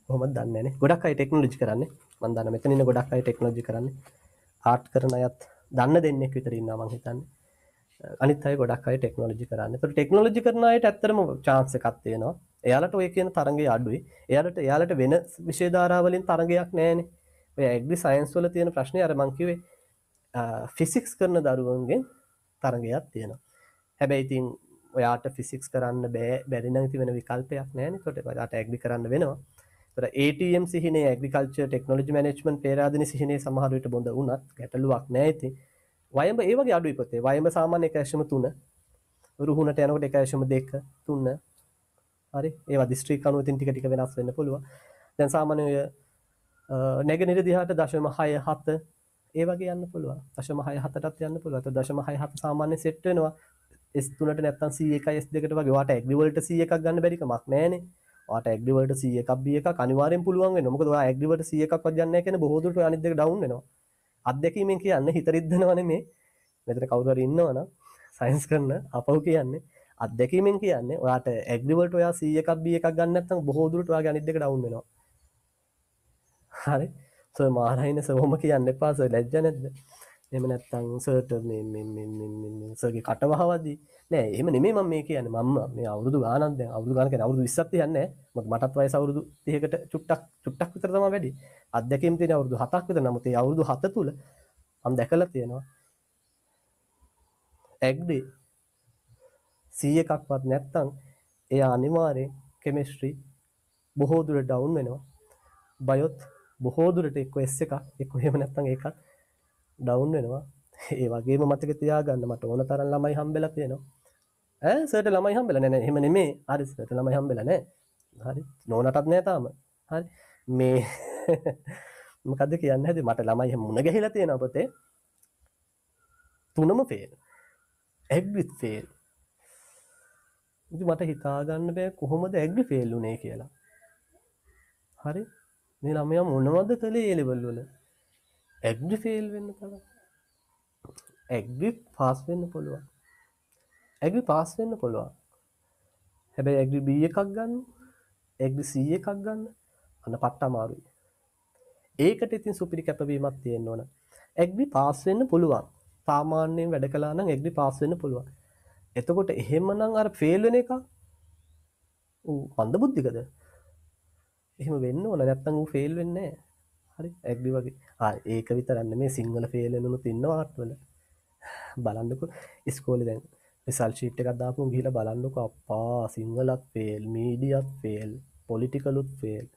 කොහොමද දන්නේ නැනේ. ගොඩක් අය ටෙක්නොලොජි කරන්නේ. මම දන්න මෙතන ඉන්න ගොඩක් අය ටෙක්නොලොජි කරන්නේ. ආර්ට් කරන අයත් දන්න දෙන්නෙක් විතර ඉන්නවා මම හිතන්නේ. අනිත් අය ගොඩක් අය ටෙක්නොලොජි කරන්නේ. ඒතකොට ටෙක්නොලොජි කරන අයට ඇත්තටම chance එකක් තියෙනවා. එයාලට ඔය කියන තරංගය අඩුයි. එයාලට වෙන විෂය ධාරා වලින් තරංගයක් නැහැනේ. ඔය ඇග්‍රි සයන්ස් වල තියෙන ප්‍රශ්නේ අර මං කිව්වේ ෆිසික්ස් කරන දරුවන්ගෙන් තරංගයක් තියෙනවා. හැබැයි ඉතින් ඔයාට ෆිසික්ස් කරන්න බැරි නම් ඉතින් වෙන විකල්පයක් නැහැනේ. ඒකට ඔයාට ඇග්‍රි කරන්න වෙනවා. ඒතර ATM සිහිනේ agriculture technology management Peradeniya සිහිනේ සමහර විට බොඳ වුණත් ගැටලුවක් නැහැ ඉතින්. වයඹ ඒ වගේ අඩුයි පුතේ. වයඹ සාමාන්‍ය 1.3. රුහුණට යනකොට 1.2 3. හරි. ඒවා දිස්ත්‍රික් අනුව ඉතින් ටික ටික වෙනස් වෙන්න පුළුවන්. දැන් සාමාන්‍ය ඔය නැගෙනහිර දිහාට 0.67 ඒ වගේ යන්න පුළුවන්. 0.67ටත් යන්න පුළුවන්. ඒත් 0.67 සාමාන්‍ය සෙට් වෙනවා. S3ට නැත්තම් C1යි S2කට වගේ. ඔයාට ඇග්‍රි වලට C1ක් ගන්න බැරි කමක් නැහැනේ. ඔයාට ඇග්‍රි වලට C1ක් B1ක් අනිවාර්යෙන් පුළුවන් වෙනවා. මොකද ඔයා ඇග්‍රි වලට C1ක් වත් යන්නේ නැහැ කියන්නේ බොහෝ දුරට ඔය අනිත් දෙක ඩවුන් වෙනවා. අත්දැකීමෙන් කියන්නේ හිත රිද්දනවා නෙමෙයි. මෙතන කවුරු හරි ඉන්නවනම් සයන්ස් කරන අපහු කියන්නේ අත්දැකීමෙන් කියන්නේ ඔයාට ඇග්‍රි වලට ඔයා C1ක් B1ක් ගන්න නැත්නම් බොහෝ දුරට ඔයාගේ අනිත් දෙක ඩවුන් වෙනවා. හරි. සර් මාරයින සර් ඔහොම කියන්න එපා සර් ලැජ්ජ නැද්ද? එහෙම නැත්නම් සර්ට මේ සර්ගේ කට වහවදී නෑ එහෙම නෙමෙයි මම මේ කියන්නේ මම මේ අවුරුදු ගානක් දැන් අවුරුදු ගානක් කියන්නේ අවුරුදු 20ක් තියන්නේ නෑ මටත් වයස අවුරුදු 30කට චුට්ටක් විතර තමයි වැඩි අත්දැකීම් තියෙන අවුරුදු 7ක් විතර නමුත් ඒ අවුරුදු 7 තුල මම දැකලා තියෙනවා ඇග්‍රි 100ක්වත් නැත්නම් එයා අනිවාර්යෙන් කෙමිස්ට්‍රි බොහෝ දුර ඩවුන් වෙනවා බයොත් බොහෝ දුරට එක්ක S එකක් එක්ක එහෙම නැත්නම් ඒකත් ඩවුන් වෙනවා ඒ වගේම මතක තියාගන්න මට ඕන තරම් ළමයි හම්බෙලා තියෙනවා ඈ සර්ට ළමයි හම්බෙලා නෑ එහෙම නෙමෙයි හරි සර්ට ළමයි හම්බෙලා නෑ හරි නෝනටත් නෑ තාම හරි මේ මොකද්ද කියන්න හැදේ මට ළමයි මුණ ගැහිලා තියෙනවා පුතේ තුනම ෆේල් ඇග්රිත් ෆේල් ඉතින් මට හිතා ගන්න බෑ කොහොමද ඇග්‍රි ෆේල් උනේ කියලා හරි මේ ළමයා මොනවද කළේ ඒ ලෙවල් වල ඇග්‍රි ෆේල් වෙන්න තරම් ඇග්‍රි පාස් වෙන්න පුළුවන් ඇග්‍රි පාස් වෙන්න පුළුවන් හැබැයි ඇග්‍රි B එකක් ගන්න ඇග්‍රි C එකක් ගන්න අන්න පට්ට අමාරුයි ඒකට ඉතින් සුපිරි කැපවීමක් තියෙන්න ඕන ඇග්‍රි පාස් වෙන්න පුළුවන් සාමාන්‍යයෙන් වැඩ කළා නම් ඇග්‍රි පාස් වෙන්න පුළුවන් එතකොට එහෙමනම් අර ෆේල් වෙන එක ඌ මන්ද බුද්ධිකද එහෙම වෙන්න ඕන නැත්තම් ඌ ෆේල් වෙන්නේ නැහැ හරි ඇග්‍රි වගේ ඒක විතරක් නෙමෙයි සිංහල ෆේල් වෙනුනුත් ඉන්නවා ආර්ට්වල බලන්නකො ඉස්කෝලේ දැන් රිසල්ට් ෂීට් එකක් දාපුවම ගිහිල්ලා බලන්නකො අප්පා සිංහලත් ෆේල් මීඩියත් ෆේල් පොලිටිකලුත් ෆේල්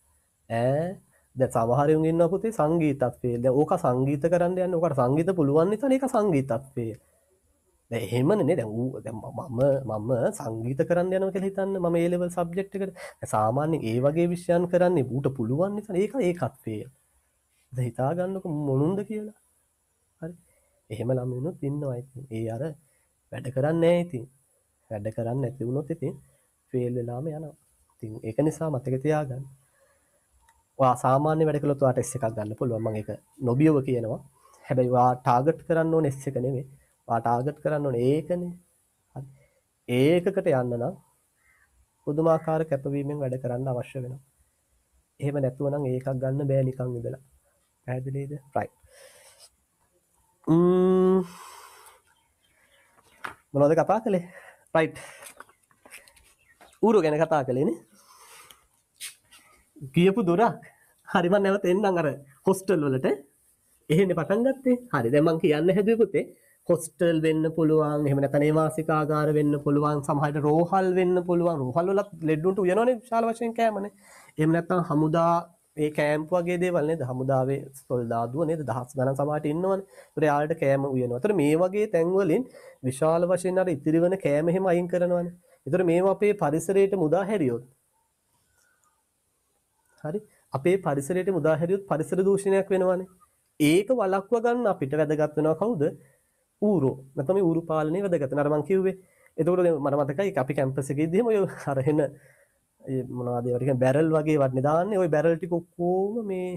දැන් සමහර උන් ඉන්නවා පුතේ සංගීතත් ෆේල් දැන් ඕක සංගීත කරන්න යන්නේ ඕකට සංගීත පුළුවන් නිසා ඒක සංගීතත් ෆේල් දැන් එහෙමනේ නේ දැන් මම සංගීත කරන්න යනවා කියලා හිතන්න මම A level subject එකට සාමාන්‍යයෙන් ඒ වගේ විෂයන් කරන්නේ ඌට පුළුවන් නිසා ඒකත් ෆේල් දැන් හිතා ගන්නකො මොනුන්ද කියලා හරි එහෙම ළමයිනුත් ඉන්නවා ඉතින් ඒ අර වැඩ කරන්නේ නැහැ ඉතින් වැඩ කරන්නේ නැති වුණොත් ඉතින් ෆේල් වෙලාම යනවා ඉතින් ඒක නිසා මතක තියාගන්න ඔයා සාමාන්‍ය වැඩ කළොත් ඔයාට S එකක් ගන්න පුළුවන් මම ඒක නොබියව කියනවා හැබැයි ඔයා ටාගට් කරන්න ඕනේ S එක නෙමෙයි ඔයා ටාගට් කරන්න ඕනේ ඒකනේ හරි ඒකකට යන්න නම් පුදුමාකාර කැපවීමෙන් වැඩ කරන්න අවශ්‍ය වෙනවා එහෙම නැතුව නම් ඒකක් ගන්න බෑ නිකන් ඉඳලා පැහැදිලිද රයිට් මොනවද කතා කළේ රයිට් ඌරු ගැන කතා කළේනේ කියපු දොරක් හරි මම නැවත එන්නම් අර හොස්ටල් වලට එහෙනේ පටන් ගත්තේ හරි දැන් මම කියන්න හැදුවේ පුතේ හොස්ටල් වෙන්න පුළුවන් එහෙම නැත්නම් නේවාසිකාගාර වෙන්න පුළුවන් සමහරවිට රෝහල් වෙන්න පුළුවන් රෝහල් වලත් ලෙඩුන්ට උයනවනේ විශාල වශයෙන් කෑමනේ එහෙම නැත්නම් හමුදා ඒ කැම්ප් වගේ දේවල් නේද හමුදාවේ සොල්දාදුව නේද දහස් ගණන් සමහරට ඉන්නවනේ ඒතර යාළට කෑම උයනවා ඒතර මේ වගේ තැන් වලින් විශාල වශයෙන් අර ඉතිරි වෙන කෑම එහෙම අයින් කරනවනේ ඒතර මේවා අපේ පරිසරයට මුදා හැරියොත් හරි අපේ පරිසරයට මුදා හැරියොත් පරිසර දූෂණයක් වෙනවනේ ඒක වළක්ව ගන්න අපිට වැදගත් වෙනවා කවුද ඌරෝ නැත්නම් මේ ඌරු පාලනය වැදගත් වෙනවා අර මං කිව්වේ එතකොට මට මතකයි අපි කැම්පස් එකේ ඉදීම ඔය අර එන මොනවද ඒවට කියන්නේ බැරල් වගේ වටනේ දාන්නේ ওই බැරල් ටික ඔක්කොම මේ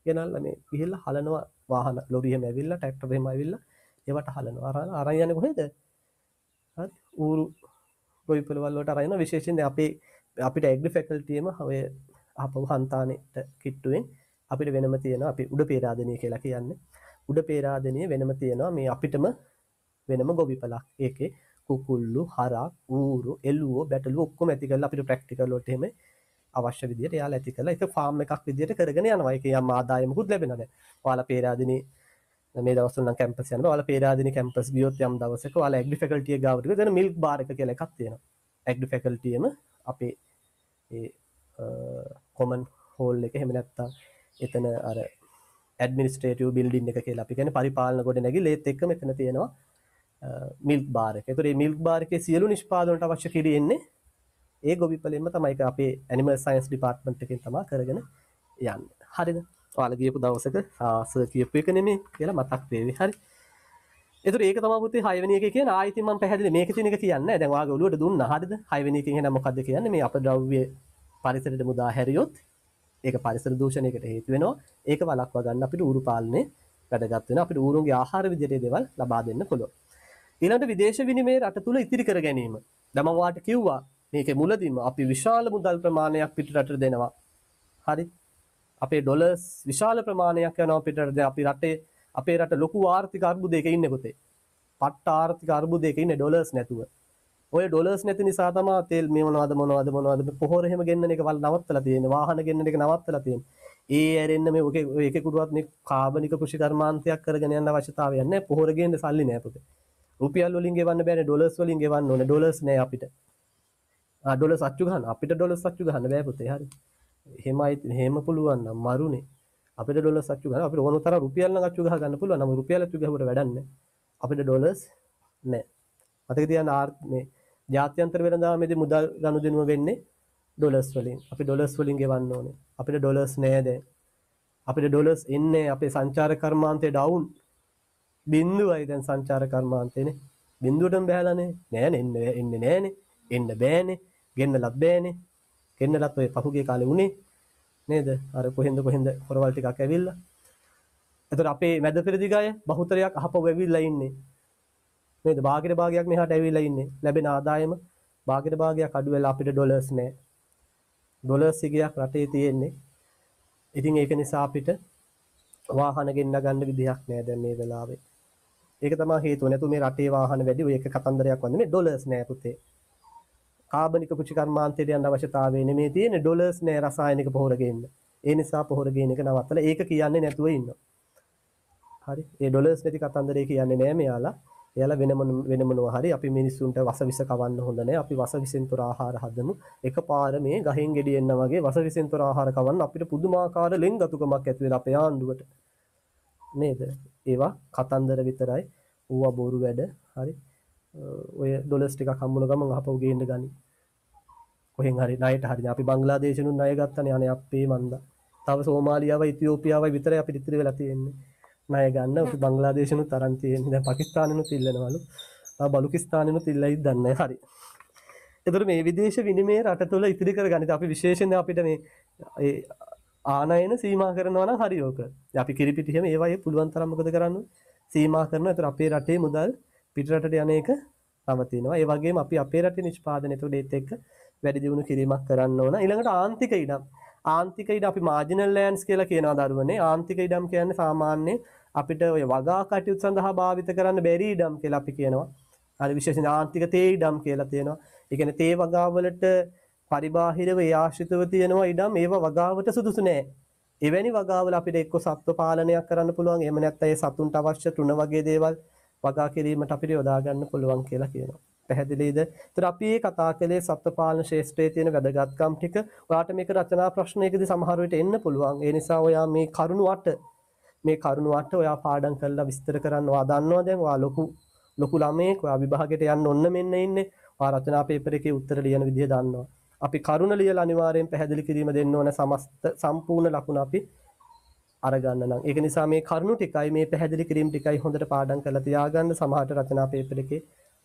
ගෙනල්ලා මේ ගිහිල්ලා හලනවා වාහන ලොරි එහෙම ඇවිල්ලා ට්‍රැක්ටර් එහෙම ඇවිල්ලා ඒවට හලනවා අරන් යන්නේ කොහෙද හරි ඌරු ගොවිපළවල් වලට අරන් යන විශේෂයෙන් අපිට ඇග්‍රි ෆැකල්ටි එකම ඔය අපව හන්තානෙට කිට්ටුවෙන් අපිට වෙනම තියෙනවා අපි උඩ පේරාදෙනිය කියලා කියන්නේ උඩ පේරාදෙනිය වෙනම තියෙනවා මේ අපිටම වෙනම ගොවිපලක් ඒකේ කුකුල්ලු හරක් ඌරු එළුවෝ බැටළුවෝ ඔක්කොම ඇති කරලා අපිට ප්‍රැක්ටිකල් වලට එහෙම අවශ්‍ය විදියට එයාලා ඇති කරලා ඒක ෆාම් එකක් විදියට කරගෙන යනවා ඒකේ යම් ආදායමකුත් ලැබෙනවා දැන් ඔයාලා පේරාදෙනිය මේ දවස්වල නම් කැම්පස් යනවා ඔයාලා පේරාදෙනිය කැම්පස් ගියොත් යම් දවසක ඔයාලා ඇග්‍රි ෆැකල්ටි එක ගාවට ගිහලා මිල්ක් බාර් එක කියලා එකක් තියෙනවා ඇග්‍රි ෆැකල්ටි එකම අපේ ඒ කොමන් හෝල් එක එහෙම නැත්තම් එතන අර ඇඩ්මිනිස්ට්‍රේටිව් බිල්ඩින් එක කියලා අපි කියන්නේ පරිපාලන ගොඩනැගිල්ලේත් එක්ක මෙතන තියෙනවා මිල්ක් බාර් එක. ඒතකොට මේ මිල්ක් බාර් එකේ සියලු නිෂ්පාදන වලට අවශ්‍ය කිරි එන්නේ ඒ ගොවිපලෙන්ම තමයි. ඒක අපේ ඇනිමල් සයන්ස් ඩිපාර්ට්මන්ට් එකෙන් තමයි කරගෙන යන්නේ. හරිද? ඔයාලා ගියපු දවසක සර් කියපු එක නෙමෙයි කියලා මතක් වේවි. හරි. ඒතර ඒක තමයි පුතේ 6 වෙනි එකේ කියන ආයෙත් මම පැහැදිලි මේකේ තියෙන එක කියන්නේ නැහැ. දැන් ඔයාගේ ඔළුවට දුන්නා. හරිද? 6 වෙනි එකෙන් එහෙනම් මොකද්ද කියන්නේ? මේ අපද්‍රව්‍ය පරිසරයට මුදා හැරියොත් ඒක පරිසර දූෂණයකට හේතු වෙනවා. ඒක වළක්වා ගන්න අපිට ඌරු පාලනේ වැදගත් වෙනවා. අපිට ඌරුන්ගේ ආහාර විදිහට දේවල් ලබා දෙන්න පුළුවන්. ඊළඟට විදේශ විනිමය රට තුල ඉතිරි කර ගැනීම. දැන් මම ඔයාලට කිව්වා මේකේ මුලදීම අපි විශාල මුදල් ප්‍රමාණයක් පිටරටට දෙනවා. හරි? අපේ ඩොලර්ස් විශාල ප්‍රමාණයක් යනවා පිටරට. අපි රටේ අපේ රට ලොකු ආර්ථික අර්බුදයක ඉන්නේ පුතේ. පට්ට ආර්ථික අර්බුදයක ඉන්නේ ඩොලර්ස් නැතුව. ඔය ඩොලර්ස් නැති නිසා තමයි තෙල් මේ මොනවද පොහොර එහෙම ගෙන්නන එක වල නවත්තලා තියෙන්නේ. වාහන ගෙන්නන එක නවත්තලා තියෙන්නේ. ඒ ඇරෙන්න මේ ඔකේ එකෙකුටවත් මේ කාබනික කෘෂි කර්මාන්තයක් කරගෙන යන්න අවශ්‍යතාවයක් නැහැ. පොහොර ගේන්න සල්ලි නැහැ පුතේ. රුපියල් වලින් ගෙවන්න බෑනේ ඩොලර්ස් වලින් ගෙවන්න ඕනේ. ඩොලර්ස් නැහැ අපිට. ඩොලර්ස් අච්චු ගන්න. අපිට ඩොලර්ස් අච්චු ගන්න බෑ පුතේ. හරි. එහෙම පුළුවන් නම් මරුනේ. අපිට ඩොලර්ස් අච්චු ගන්න. අපිට ඕන තරම් රුපියල් නම් අච්චු ගහ ගන්න පුළුවන්. නම් රුපියල් අච්චු ගහුවට වැඩක් නැහැ. අපිට ඩොලර්ස් නැහැ. මතක තියාගන්න මේ ජාත්‍යන්තර වෙළඳාමේදී මුදල් ගනුදෙනුව වෙන්නේ ඩොලර්ස් වලින්. අපි ඩොලර්ස් වලින් ගෙවන්න ඕනේ. අපිට ඩොලර්ස් නෑ දැන්. අපිට ඩොලර්ස් එන්නේ අපේ සංචාරක කර්මාන්තේ ඩවුන්. බිඳුවයි දැන් සංචාරක කර්මාන්තේනේ. බිඳුවටම බහැලානේ. නෑනේ එන්නේ නෑනේ. එන්න බෑනේ. ගෙන්නලත් බෑනේ. ගෙන්නලත් ඔය පහුගිය කාලේ උනේ නේද? අර කොහෙන්ද හොරවල් ටිකක් ඇවිල්ලා. එතකොට අපේ මැද පෙරදිග අය බහුතරයක් අහපව ඇවිල්ලා ඉන්නේ. නේද? භාගයක් මෙහාට ඇවිල්ලා ඉන්නේ. ලැබෙන ආදායම භාගයක් අඩු වෙලා අපිට ඩොලර්ස් නැහැ. ඩොලර්ස් සිගයක් රටේ තියෙන්නේ. ඉතින් ඒක නිසා අපිට වාහන ගෙන්න ගන්න විදිහක් නැහැ දැන් මේ වෙලාවේ. ඒක තමයි හේතුව. නැතු මේ රටේ වාහන වැඩි ඔය එක කතන්දරයක් වන්නේ මේ ඩොලර්ස් නැහැ පුතේ. කාබනික කෘෂි කර්මාන්තයට යන්න අවශ්‍යතාවය නෙමෙයි තියෙන්නේ. ඩොලර්ස් නැහැ රසායනික පොහොර ගේන්න. ඒ නිසා පොහොර ගේන එක නවත්තලා ඒක කියන්නේ නැතුව ඉන්නවා. හරි. ඒ ඩොලර්ස් නැති කතන්දරේ කියන්නේ නැහැ මෙයාලා. එයාලා වෙන මොනවා හරි අපි මිනිස්සුන්ට වසවිස කවන්න හොඳ නැහැ. අපි වසවිසෙන් තොර ආහාර හදමු. එකපාර මේ ගහෙන් ගෙඩි එන්න වගේ වසවිසෙන් තොර ආහාර කවන්න අපිට පුදුමාකාර ලෙන්ගතුකමක් ඇති වෙලා අපේ ආණ්ඩුවට. නේද? ඒවා කතන්දර විතරයි. ඌවා බොරු වැඩ. හරි. ඔය ඩොලර්ස් ටිකක් හම්බුන ගමන් අහපව් ගේන්න ගනි. කොහෙන් හරි ණයට හරිනේ. අපි බංග්ලාදේශෙනුත් ණය ගත්තනේ. අනේ අපේ මන්දා. තව සෝමාලියාවයි ඉතියෝපියාවයි විතරයි අපිට ඉතිරි වෙලා තියෙන්නේ. ණය ගන්න අපි බංග්ලාදේශෙනුත් තරම් තියෙන්නේ. දැන් පාකිස්තානෙනුත් ඉල්ලනවලු. බලුකිස්තානෙනුත් ඉල්ලයිද දන්නේ නැහැ. හරි. ඒතර මේ විදේශ විනිමය රට තුළ ඉතිරි කරගන්න. අපි විශේෂයෙන් අපිට මේ ඒ ආනයන සීමා කරනවා නම් හරි ඕක. අපි කිරිපිටි හැම ඒවයේ පුළුවන් තරම් මොකද කරන්නේ? සීමා කරනවා. ඒතර අපේ රටේ මුදල් පිටරටට යන එක නවතිනවා. ඒ වගේම අපි අපේ රටේ නිෂ්පාදනය ඒතකොට ඒත් එක්ක වැඩි දියුණු කිරීමක් කරන්න ඕන. ඊළඟට ආන්තික ඉඩම්. ආන්තික ඉඩ අපි මාර්ජිනල් ලෑන්ඩ්ස් කියලා කියනවා දරුවනේ. ආන්තික ඉඩම් කියන්නේ සාමාන්‍ය අපිට ඔය වගා කටයුතු සඳහා භාවිත කරන්න බැරි ඉඩම් කියලා අපි කියනවා. හරි විශේෂයෙන් ආන්තික තේ ඉඩම් කියලා තියෙනවා. ඒ කියන්නේ තේ වගාවලට පරිබාහිරව ඒ ආශ්‍රිතව තියෙනවා ඉඩම් ඒවා වගාවට සුදුසු නෑ. එවැනි වගාවල අපිට එක්ක සත්ව පාලනයක් කරන්න පුළුවන්. එහෙම නැත්නම් ඒ සතුන්ට අවශ්‍ය තෘණ වගේ දේවල් වගා කිරීමට අපිට යොදා ගන්න පුළුවන් කියලා කියනවා. පැහැදිලිද? ඒතර අපි මේ කතා කළේ සත්ව පාලන ශාස්ත්‍රයේ තියෙන වැදගත්කම් ටික. ඔයාලට මේක රචනා ප්‍රශ්නයකදී සමහර විට එන්න පුළුවන්. ඒ නිසා ඔයා මේ කරුණු 8 ඔයා පාඩම් කරලා විස්තර කරන්න. ඔයා දන්නවා දැන් ඔයා ලොකු ළමයෙක්. ඔයා විභාගයට යන්න ඔන්න මෙන්න ඉන්නේ. ඔයා රචනා පේපර් එකේ උත්තර ලියන විදිය දන්නවා. අපි කරුණ ලියලා අනිවාර්යෙන් පැහැදිලි කිරීම දෙන්න ඕන. සම්පූර්ණ ලකුණ අපි අරගන්න නම්. ඒක නිසා මේ කරුණු ටිකයි මේ පැහැදිලි කිරීම ටිකයි හොඳට පාඩම් කරලා තියාගන්න. සමහරට රචනා පේපර් එකේ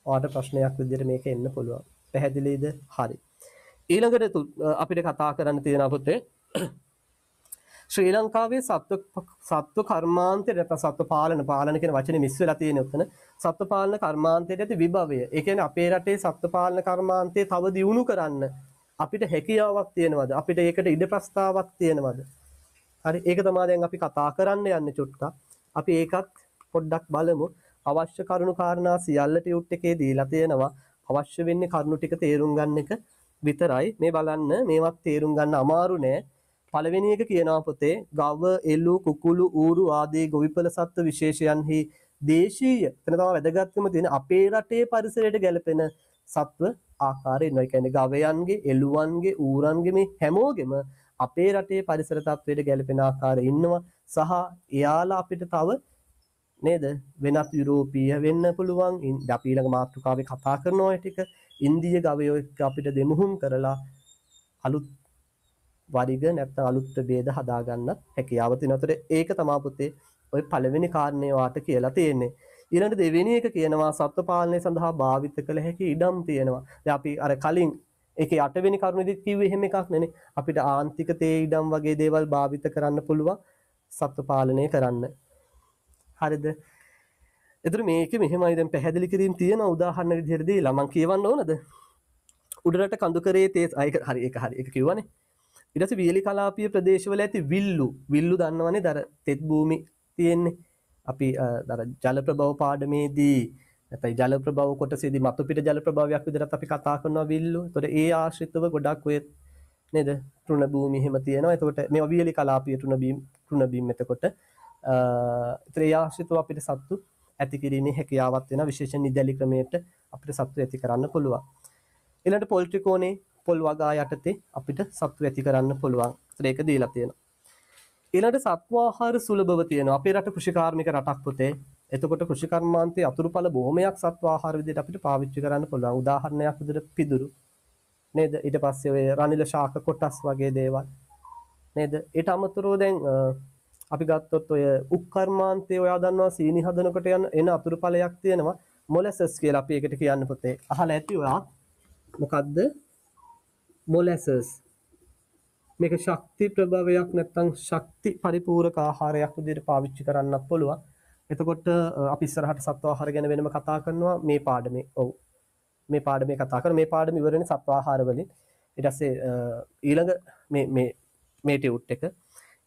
ඔයාලට ප්‍රශ්නයක් විදිහට මේක එන්න පුළුවන්. පැහැදිලිද? හරි. ඊළඟට අපිට කතා කරන්න තියෙන අපතේ ශ්‍රී ලංකාවේ සත්ව කර්මාන්තය නැත්නම් සත්ව පාලන කියන වචනේ මිස් වෙලා තියෙන උතන සත්ව පාලන කර්මාන්තයට ඇති විභවය. ඒ කියන්නේ අපේ රටේ සත්ව පාලන කර්මාන්තය තව දියුණු කරන්න අපිට හැකියාවක් තියෙනවද? අපිට ඒකට ඉඩ ප්‍රස්තාවක් තියෙනවද? හරි ඒක තමයි දැන් අපි කතා කරන්න යන්නේ චුට්ටක්. අපි ඒකත් පොඩ්ඩක් බලමු. අවශ්‍ය කරුණු කාරණා සියල්ල ටියුට් එකේ දීලා තියෙනවා. අවශ්‍ය වෙන්නේ කරුණු ටික තේරුම් ගන්න එක විතරයි. මේ බලන්න මේවත් තේරුම් ගන්න අමාරු නෑ. පළවෙනි එක කියනවා පොතේ ගව, එළු, කුකුළු, ඌරු ආදී ගොවිපළ සත්ත්ව විශේෂයන්හි දේශීය එතන තමයි වැදගත්කම තියෙන අපේ රටේ පරිසරයට ගැලපෙන සත්ත්ව ආකාරය ඉන්නවා. ඒ කියන්නේ ගවයන්ගේ, එළුවන්ගේ, ඌරන්ගේ මේ හැමෝගෙම අපේ රටේ පරිසර තත්ත්වයට ගැලපෙන ආකාරය ඉන්නවා. සහ එයාලා අපිට තව නේද වෙනත් යුරෝපීය වෙන්න පුළුවන්. අපි ඊළඟ මාතෘකාවේ කතා කරන ඔය ටික ඉන්දිය ගවයෝ එක්ක අපිට දෙමුහුම් කරලා අලුත් වර්ග නැත්නම් අලුත් ප්‍රභේද හදාගන්නත් හැකියාව තියෙනවා. ඒක තමයි පුතේ ඔය පළවෙනි කාරණේ වාට කියලා තියෙන්නේ. ඊළඟ දෙවෙනි එක කියනවා සත්ව පාලනය සඳහා භාවිත කළ හැකි ඉඩම් තියෙනවා. දැන් අපි අර කලින් ඒකේ 8 වෙනි කරුණේදීත් කිව්වේ එහෙම එකක් නෙනේ. අපිට ආන්තික තේ ඉඩම් වගේ දේවල් භාවිත කරන්න පුළුවන් සත්ව පාලනය කරන්න. හරිද? එතකොට මේකේ මෙහෙමයි දැන් පැහැදිලි කිරීම තියෙනවා උදාහරණ විදිහට දීලා මම කියවන්න ඕනද? උඩරට කඳුකරේ තේ හරි ඒක කිව්වනේ. ඊට පස්සේ වියලි කලාපීය ප්‍රදේශවල ඇති විල්ලු දන්නවනේ දර තෙත් භූමි තියෙන්නේ. අපි දර ජල ප්‍රභව පාඩමේදී නැත්නම් ජල ප්‍රභව කොටසේදී මතු පිට ජල ප්‍රභවයක් විදිහට අපි කතා කරනවා විල්ලු. එතකොට ඒ ආශ්‍රිතව ගොඩක් ඔය නේද තෘණ භූමි එහෙම තියෙනවා. එතකොට මේවා වියලි කලාපීය තෘණ බීම් එතකොට ඒ ආශ්‍රිතව අපිට සත්තු ඇති කිරීමේ හැකියාවක් වෙනවා. විශේෂයෙන් නිදැලි ක්‍රමයට අපිට සත්තු ඇති කරන්න පුළුවන්. ඊළඟට පොල් ත්‍රිකෝණේ පොල් වගා යටතේ අපිට සත්තු ඇති කරන්න පුළුවන්. ඒක දීලා තියෙනවා. ඊළඟට සත්ව ආහාර සුලභව තියෙනවා. අපේ රට කෘෂිකාර්මික රටක් පුතේ. එතකොට කෘෂි කර්මාන්තයේ අතුරුඵල බොහොමයක් සත්ව ආහාර විදිහට අපිට පාවිච්චි කරන්න පුළුවන්. උදාහරණයක් විදිහට පිදුරු නේද? ඊට පස්සේ ඔය රනිල ශාක කොටස් වගේ දේවල් නේද? ඊට අමතරව දැන් අපි ගත්තොත් ඔය උක්කර්මාන්තයේ ඔයා දන්නවා සීනි හදනකොට එන අතුරුඵලයක් තියෙනවා මොලැසස් කියලා අපි ඒකට කියන්න පුතේ. අහලා ඇති ඔයා මොකද්ද? මොලැසස්. මේක ශක්ති ප්‍රභවයක් නැත්නම් ශක්ති පරිපූරක ආහාරයක් විදිහට පාවිච්චි කරන්නත් පුළුවන්. එතකොට අපි ඉස්සරහට සත්ව ආහාර ගැන වෙනම කතා කරනවා මේ පාඩමේ. ඔව්. මේ පාඩමේ කතා කරන මේ පාඩම ඉවරනේ සත්ව ආහාර වලින්. ඊට පස්සේ ඊළඟ මේ ටියුට් එක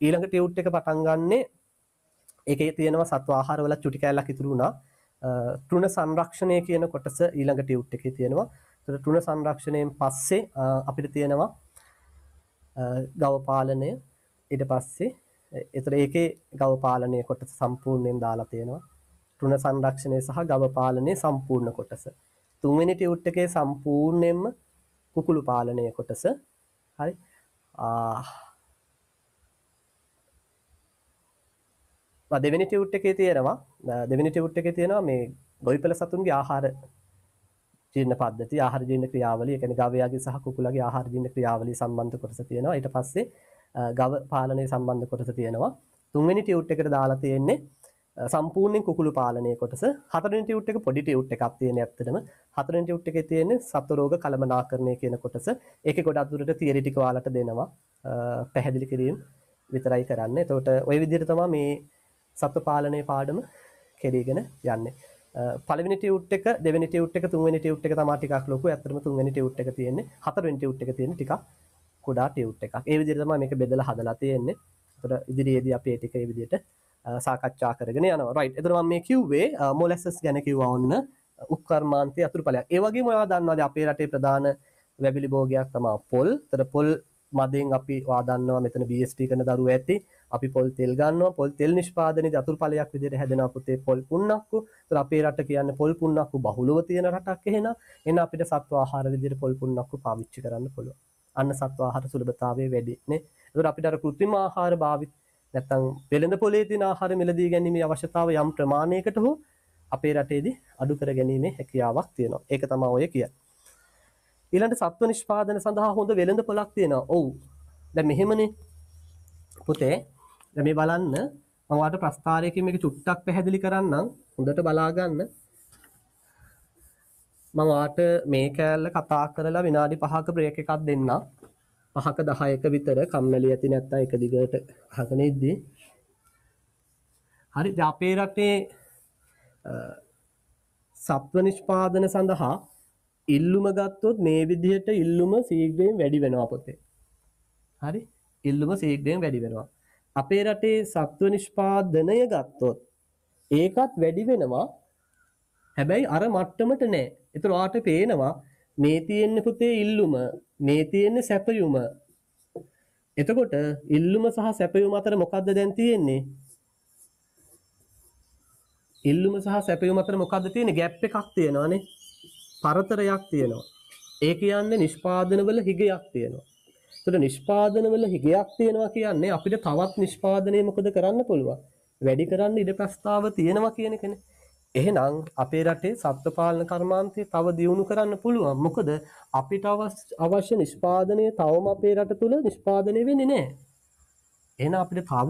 ඊළඟ ටියුට් එක පටන් ගන්නෙ ඒකේ තියෙනවා සත්ව ආහාර වල චුටි කැලක් ඉතුරු වුණා. තෘණ සංරක්ෂණය කියන කොටස ඊළඟ ටියුට් එකේ තියෙනවා. ඒතර තෘණ සංරක්ෂණයෙන් පස්සේ අපිට තියෙනවා ගව පාලනය. ඊට පස්සේ ඒතර ඒකේ ගව පාලනය කොටස සම්පූර්ණයෙන් දාලා තියෙනවා. තෘණ සංරක්ෂණය සහ ගව පාලනයේ සම්පූර්ණ කොටස. තුන්වෙනි ටියුට් එකේ සම්පූර්ණයෙන්ම කුකුළු පාලනය කොටස. හරි. දෙවෙනි ටියුට් එකේ තියෙනවා මේ ගොවිපළ සතුන්ගේ ආහාර ජීර්ණ පද්ධති, ආහාර ජීර්ණ ක්‍රියාවලිය, ඒ කියන්නේ ගවයාගේ සහ කුකුලගේ ආහාර ජීර්ණ ක්‍රියාවලිය සම්බන්ධ කොටස තියෙනවා. ඊට පස්සේ ගව පාලනය සම්බන්ධ කොටස තියෙනවා. තුන්වෙනි ටියුට් එකට දාලා තියෙන්නේ සම්පූර්ණයෙන් කුකුළු පාලනය කොටස. හතරවෙනි ටියුට් එක පොඩි ටියුට් එකක් තියෙන ඇත්තටම. හතරවෙනි ටියුට් එකේ තියෙන්නේ සත්ව රෝග කළමනාකරණය කියන කොටස. ඒකේ ගොඩක් දුරට තියරි ටික ඔයාලට දෙනවා. පැහැදිලි කිරීම විතරයි කරන්නේ. එතකොට ওই විදිහට තමයි මේ සත්ව පාලනයේ පාඩම කෙරීගෙන යන්නේ. පළවෙනි ටියුට් එක, දෙවෙනි ටියුට් එක, තුන්වෙනි ටියුට් එක තමයි ටිකක් ලොකු. ඇත්තටම තුන්වෙනි ටියුට් එක තියෙන්නේ. හතරවෙනි ටියුට් එක තියෙන්නේ ටිකක් කුඩා ටියුට් එකක්. ඒ විදිහට තමයි මේක බෙදලා හදලා තියෙන්නේ. එතකොට ඉදිරියේදී අපි ඒ ටික ඒ විදිහට සාකච්ඡා කරගෙන යනවා. රයිට්. එතකොට මම මේ කිව්වේ මොලැසස් ගැන කිව්වා ඔන්න උක්කර්මාන්තයේ අතුරුඵලයක්. ඒ වගේම ඔයාලා දන්නවාද අපේ රටේ ප්‍රධාන වැවිලි භෝගයක් තමයි පොල්. එතකොට පොල් මදෙන් අපි දන්නවා මෙතන BST කරන දරුවෝ ඇති. අපි පොල් තෙල් ගන්නවා. පොල් තෙල් නිෂ්පාදනයේදී අතුරුඵලයක් විදිහට හැදෙනවා පුතේ පොල් පුන්නක්කු. එතකොට අපේ රට කියන්නේ පොල් පුන්නක්කු බහුලව තියෙන රටක් එහෙනම් අපිට සත්ව ආහාර විදිහට පොල් පුන්නක්කු පාවිච්චි කරන්න පුළුවන්. අන්න සත්ව ආහාර සුලභතාවය වැඩි නේ. එතකොට අපිට අර කෘත්‍රිම ආහාර භාවිත නැත්නම් වෙළඳ පොලේ තියෙන ආහාර මිලදී ගැනීමේ අවශ්‍යතාවය යම් ප්‍රමාණයකට හෝ අපේ රටේදී අඩු කර ගැනීමේ හැකියාවක් තියෙනවා. ඒක තමයි ඔය කියන්නේ. ඊළඟට සත්ව නිෂ්පාදන සඳහා හොඳ වෙළඳ පොලක් තියෙනවා. ඔව්. දැන් මෙහෙමනේ පුතේ. දැන් මේ බලන්න මම ඔයාලට ප්‍රස්තාරයකින් මේක චුට්ටක් පැහැදිලි කරන්නම්. හොඳට බලා ගන්න. මම ඔයාලට මේ කෑල්ල කතා කරලා විනාඩි 5ක බ්‍රේක් එකක් දෙන්නම්. 5ක 10ක විතර කම්මැලි ඇති නැත්නම් එක දිගට අහගෙන ඉද්දී. හරි. දැන් අපේ රටේ සත්ව නිෂ්පාදන සඳහා ඉල්ලුම ගත්තොත් මේ විදිහට ඉල්ලුම ශීඝ්‍රයෙන් වැඩි වෙනවා පුතේ. හරි. ඉල්ලුම ශීඝ්‍රයෙන් වැඩි වෙනවා. අපේ රටේ සත්ව නිෂ්පාදනය ගත්තොත් ඒකත් වැඩි වෙනවා. හැබැයි අර මට්ටමට නෑ. ඒතර ඔයාට පේනවා මේ තියෙන පුතේ ඉල්ලුම, මේ තියෙන සැපයුම. එතකොට ඉල්ලුම සහ සැපයුම අතර මොකද්ද දැන් තියෙන්නේ? ඉල්ලුම සහ සැපයුම අතර මොකද්ද තියෙන්නේ? ગેප් එකක් තියෙනවානේ. පරතරයක් තියෙනවා. ඒ කියන්නේ නිෂ්පාදනවල හිගයක් තියෙනවා. ඒතර නිෂ්පාදන වල හිගයක් තියෙනවා කියන්නේ අපිට තවත් නිෂ්පාදනය මොකද කරන්න පුළුවන්? වැඩි කරන්න ඉඩ ප්‍රස්තාව තියෙනවා කියන එකනේ. එහෙනම් අපේ රටේ සත්ත්ව පාලන කර්මාන්තය තව දියුණු කරන්න පුළුවන්. මොකද අපිට අවශ්‍ය නිෂ්පාදනය තවම අපේ රට තුල නිෂ්පාදනය වෙන්නේ නැහැ. එහෙනම් අපිට තව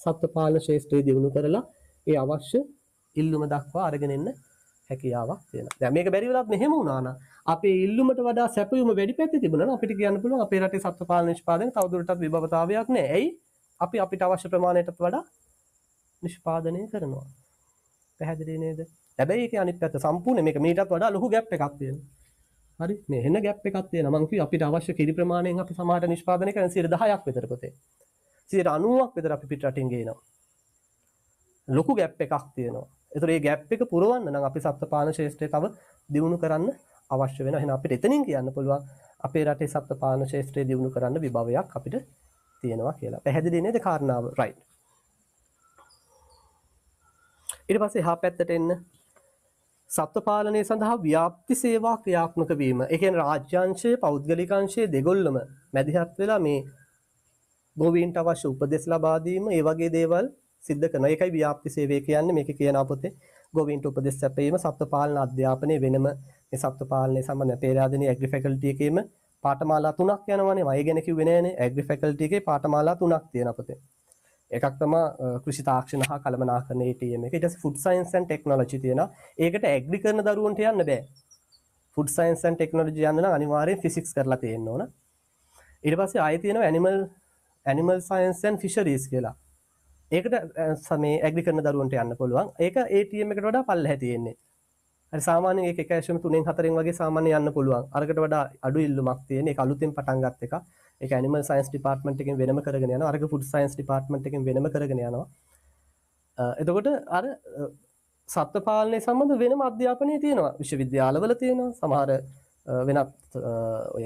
සත්ත්ව පාලන ශාස්ත්‍රය දියුණු කරලා ඒ අවශ්‍ය ඉල්ලුම දක්වා අරගෙන එන්න හැකියාවක් තියෙනවා. දැන් මේක බැරි වෙලාවත් මෙහෙම වුණා නම් අපේ ඉල්ලුමට වඩා සැපයුම වැඩි පැත්තේ තිබුණා නම් අපිට කියන්න පුළුවන් අපේ රටේ සත්ත්ව පාලන නිෂ්පාදනය තවදුරටත් විභවතාවයක් නැහැ. ඇයි? අපි අපිට අවශ්‍ය ප්‍රමාණයටත් වඩා නිෂ්පාදනය කරනවා. පැහැදිලි නේද? හැබැයි ඒකේ අනිත් පැත්ත සම්පූර්ණ මේක මීටත් වඩා ලොකු ગેප් එකක් තියෙනවා. හරි? මේ එන ગેප් එකක් තියෙනවා. මම කිව්වා අපිට අවශ්‍ය කිරි ප්‍රමාණයෙන් අපි සමහරට නිෂ්පාදනය කරන 10%ක් විතර පොතේ. 90ක් විතර අපි පිට රටින් ගේනවා. ලොකු ગેප් එකක් තියෙනවා. ඒතර මේ ગેප් එක පුරවන්න නම් අපි සත්ත්ව පාලන ශාස්ත්‍රය තව දියුණු කරන්න අවශ්‍ය වෙනවා. එහෙනම් අපිට එතනින් කියන්න පුළුවන් අපේ රටේ සත්ත්ව පාලන ශාස්ත්‍රය දියුණු කරන්න විභවයක් අපිට තියෙනවා කියලා. පැහැදිලි නේද කාරණාව? රයිට්. ඊට පස්සේ එහා පැත්තට එන්න සත්ත්ව පාලනය සඳහා ව්‍යාප්ති සේවා ක්‍රියාත්මක වීම. ඒ කියන්නේ රාජ්‍යාංශයේ පෞද්ගලික අංශයේ දෙගොල්ලම මැදිහත් වෙලා මේ ගෝවීන්ට අවශ්‍ය උපදෙස් ලබා දීම, ඒ වගේ දේවල් සිද්ධ කරනවා. ඒකයි ව්‍යාප්ති සේවය කියන්නේ. මේකේ කියන පොතේ ගෝවීන්ට උපදෙස් සැපයීම, සත්ත්ව පාලන අධ්‍යාපනයේ වෙනම මේ සත්ත්ව පාලනය සම්බන්ධ පේරාදෙණිය ඇග්‍රි ෆැකල්ටි එකේම පාඨමාලා 3ක් යනවානේ. මම ඒ ගැන කිව්වේ නෑනේ. ඇග්‍රි ෆැකල්ටි එකේ පාඨමාලා 3ක් තියෙනවා පොතේ. එකක් තමයි කෘෂි තාක්ෂණ හා කළමනාකරණ ATM එක. ඊට පස්සේ ෆුඩ් සයන්ස් ඇන්ඩ් ටෙක්නොලොජි තියෙනවා. ඒකට ඇග්‍රි කරන දරුවන්ට යන්න බෑ. ෆුඩ් සයන්ස් ඇන්ඩ් ටෙක්නොලොජි යන්න නම් අනිවාර්යෙන් ෆිසික්ස් කරලා තියෙන්න ඕන. ඊට පස්සේ ආයෙ තියෙනවා ඇනිමල් සයන්ස් ඇන්ඩ් ෆිෂරීස් කියලා. ඒකට මේ ඇග්‍රි කරන දරුවන්ට යන්න පුළුවන්. ඒක ATM එකට වඩා පල්ලෙහැ තියෙන්නේ. හරි සාමාන්‍යයෙන් ඒක 1.3 4 වගේ සාමාන්‍ය යන්න පුළුවන්. අරකට වඩා අඩු ඉල්ලුමක් තියෙන. ඒක අලුතෙන් පටන් ගත්ත එක. ඒක ඇනිමල් සයන්ස් ඩිපාර්ට්මන්ට් එකෙන් වෙනම කරගෙන යනවා. අරක ෆුඩ් සයන්ස් ඩිපාර්ට්මන්ට් එකෙන් වෙනම කරගෙන යනවා. එතකොට අර සත්ත්ව පාලනය සම්බන්ධ වෙනම අධ්‍යාපනය තියෙනවා. විශ්වවිද්‍යාලවල තියෙනවා. සමහර වෙනත් ඔය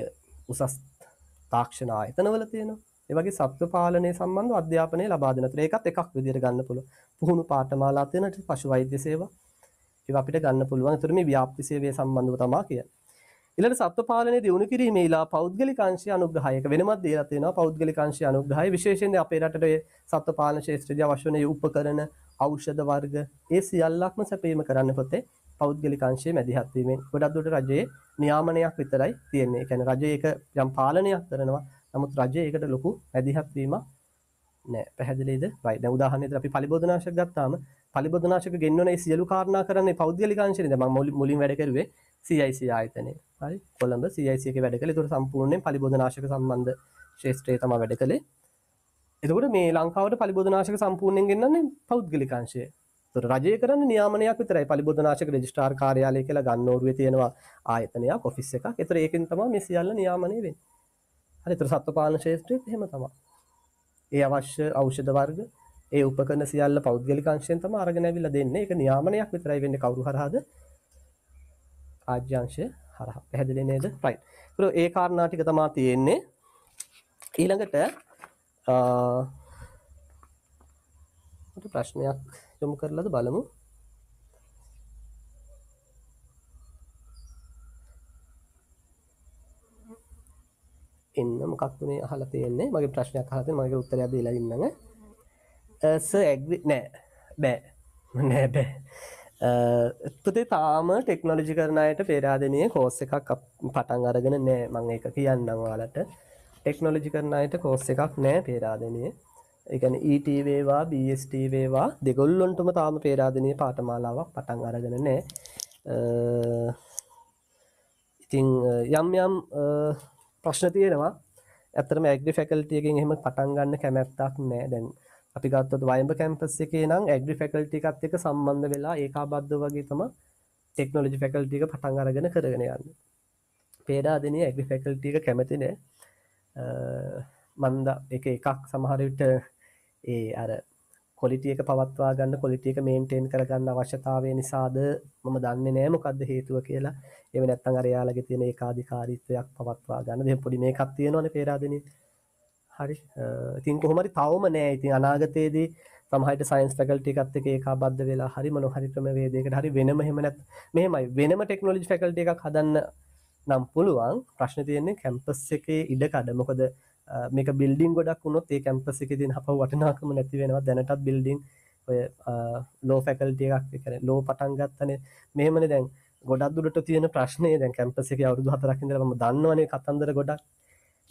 උසස් තාක්ෂණ ආයතනවල තියෙනවා. ඒ වගේ සත්ත්ව පාලනය සම්බන්ධ අධ්‍යාපනය ලබා දෙන තුරු ඒකත් එකක් විදිහට ගන්න පුළුවන්. පුහුණු පාඨමාලා තියෙනවා. පශු වෛද්‍ය සේවා ඒවා අපිට ගන්න පුළුවන්. ඒතර මේ ව්‍යාප්ති සේවය සම්බන්ධව තමයි කියන්නේ. ඊළඟ සත්ත්ව පාලනයේ දියුණු කිරීමේ ඉලා පෞද්ගලික අංශය අනුග්‍රහයක වෙනමත් දීලා තියෙනවා. පෞද්ගලික අංශය අනුග්‍රහය විශේෂයෙන් අපේ රටේ සත්ත්ව පාලන ක්ෂේත්‍රයේ අවශ්‍ය වෙන උපකරණ, ඖෂධ වර්ග ඒ සියල්ලක්ම සැපයීම කරන්න පොතේ පෞද්ගලික අංශයේ මැදිහත් වීමෙන් ගොඩක් දුරට රජයේ නියාමනයක් විතරයි තියෙන්නේ. ඒ කියන්නේ රජය ඒක යම් පාලනයක් කරනවා. නමුත් රජය ඒකට ලොකු මැදිහත් වීමක් නෑ. පැහැදිලිද? right. දැන් උදාහරණයක් අපි පලිබෝධනාශක ගත්තාම පලිබෝධනාශක ගෙන්නන ඒ සියලු කාරණා කරන්නේ පෞද්ගලික අංශනේ. දැන් මම මුලින් වැඩ කරුවේ CIC ආයතනයේ. හරි. කොළඹ CIC එකේ වැඩ කළේ. ඒකට සම්පූර්ණයෙන් පලිබෝධනාශක සම්බන්ධ ක්ෂේත්‍රයේ තමයි වැඩ කළේ. එතකොට මේ ලංකාවට පලිබෝධනාශක සම්පූර්ණයෙන් ගෙන්නන්නේ පෞද්ගලික අංශය. ඒතර රජය කරන්නේ නියාමනයක් විතරයි. පලිබෝධනාශක රෙජිස්ට්‍රාර් කාර්යාලය කියලා ගන්නෝරුවේ තියෙනවා ආයතනයක්, ඔෆිස් එකක්. ඒතර ඒකෙන් තමයි මේ සියල්ල නියාමනය වෙන්නේ. හරි. ඒතර සත්ත්ව පාලන ක්ෂේත්‍රයේත් එහෙම තමයි. ඒ අවශ්‍ය ඖෂධ වර්ග, ඒ උපකරණ සියල්ල පෞද්ගලික අංශයෙන් තමයි අරගෙන ඇවිල්ලා දෙන්නේ. ඒක නියාමනයක් විතරයි වෙන්නේ කවුරු හරහාද? රාජ්‍යාංශය හරහා. පැහැදිලි නේද? right. ඒතර ඒ කාරණා ටික තමයි තියෙන්නේ. ඊළඟට මට ප්‍රශ්නයක් යොමු කරලාද බලමු. එන්න මොකක්ද මේ අහලා තියෙන්නේ? මගේ ප්‍රශ්නයක් අහලා තියෙනවා. මගේ උත්තරයක් දීලා ඉන්නම්. සර් ඇග්‍රි බෑ. පුතේ තාම ටෙක්නොලොජි කරන අයට පේරාදෙනියේ කෝස් එකක් පටන් අරගෙන නෑ. මම ඒක කියන්නම් ඔයාලට. ටෙක්නොලොජි කරන අයට කෝස් එකක් නෑ පේරාදෙනියේ. ඒ කියන්නේ ET වේවා BST වේවා දෙගොල්ලොන්ටම තාම පේරාදෙනියේ පාඨමාලාවක් පටන් අරගෙන නෑ. ඉතින් යම් ප්‍රශ්න තියෙනවා. ඇත්තටම ඇග්‍රි ෆැකල්ටි එකෙන් එහෙම පටන් ගන්න කැමැත්තක් නෑ. දැන් අපි ගත්තොත් වයඹ කැම්පස් එකේ නම් ඇග්‍රි ෆැකල්ටි එකත් එක්ක සම්බන්ධ වෙලා ඒකාබද්ධ වගේ තමයි ටෙක්නොලොජි ෆැකල්ටි එක පටන් අරගෙන කරගෙන යන්නේ. පේරාදෙනියේ ඇග්‍රි ෆැකල්ටි එක කැමති නෑ. මන්ද එකක් සමහර විට ඒ අර ක්වොලිටි එක පවත්වා ගන්න ක්වොලිටි එක මේන්ටේන් කරගන්න අවශ්‍යතාවය නිසාද මම දන්නේ නෑ මොකද්ද හේතුව කියලා. එහෙම නැත්නම් අර යාළගේ තියෙන ඒකාධිකාරීත්වයක් පවත්වා ගන්න. දැන් පොඩි මේකක් තියෙනවනේ පේරාදෙනියේ. හරි. ඉතින් කොහොම හරි තවම නෑ. ඉතින් අනාගතයේදී සමහරවිට සයන්ස් ෆැකල්ටි එකත් එක්ක ඒකාබද්ධ වෙලා හරි මොන හරි ක්‍රමවේදයකට හරි වෙනම එහෙම නැත් මෙහෙමයි වෙනම ටෙක්නොලොජි ෆැකල්ටි එකක් හදන්න නම් පුළුවන්. ප්‍රශ්නේ තියෙන්නේ කැම්පස් එකේ ඉඩකඩ. මොකද මේක බිල්ඩින් ගොඩක් වුණොත් ඒ කැම්පස් එකේ තියෙන අපව වටිනාකම නැති වෙනවා. දැනටත් බිල්ඩින් ඔය ලෝ ෆැකල්ටි එකක් ඒ කියන්නේ ලෝ පටන් ගත්තනේ. මෙහෙමනේ දැන් ගොඩක් දුරට තියෙන ප්‍රශ්නේ දැන් කැම්පස් එකේ අවුරුදු 4ක් ඉඳලා මම දන්නවනේ කතන්දර ගොඩක්.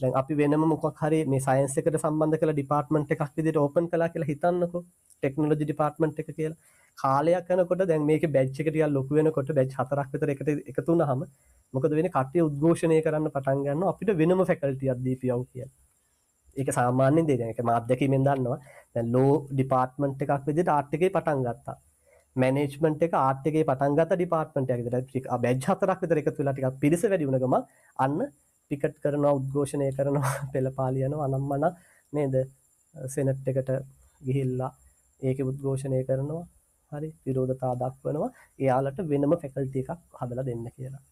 දැන් අපි වෙනම මොකක් හරි මේ සයන්ස් එකට සම්බන්ධ කරලා ඩිපාර්ට්මන්ට් එකක් විදිහට ඕපන් කළා කියලා හිතන්නකෝ. ටෙක්නොලොජි ඩිපාර්ට්මන්ට් එක කියලා. කාලයක් යනකොට දැන් මේකේ බැච් එක ටිකක් ලොකු වෙනකොට බැච් 4ක් විතර එකට එකතු වුනහම මොකද වෙන්නේ? කට්ටිය උද්ඝෝෂණය කරන්න පටන් ගන්නවා අපිට වෙනම ෆැකල්ටි එකක් දීපියව කියලා. ඒක සාමාන්‍යයෙන් දෙයක්. ඒක මාත් දැකීමෙන් දන්නවා. දැන් ලෝ ඩිපාර්ට්මන්ට් එකක් විදිහට ආර්ට් එකේ පටන් ගත්තා. මැනේජ්මන්ට් එක ආර්ට් එකේ පටන් ගත්ත ඩිපාර්ට්මන්ට් එකක් විදිහට බැච් 4ක් විතර එකතු වෙලා ටිකක් පිරිස වැඩි වුණ ගමන් අන්න ටිකට් කරනවා උද්ඝෝෂණය කරනවා පෙළපාලි යනවා අනම්මන නේද? සෙනට් එකට ගිහිල්ලා ඒකේ උද්ඝෝෂණය කරනවා. හරි විරෝධතා දක්වනවා. එයාලට වෙනම ෆැකල්ටි එකක් හදලා දෙන්න කියලා.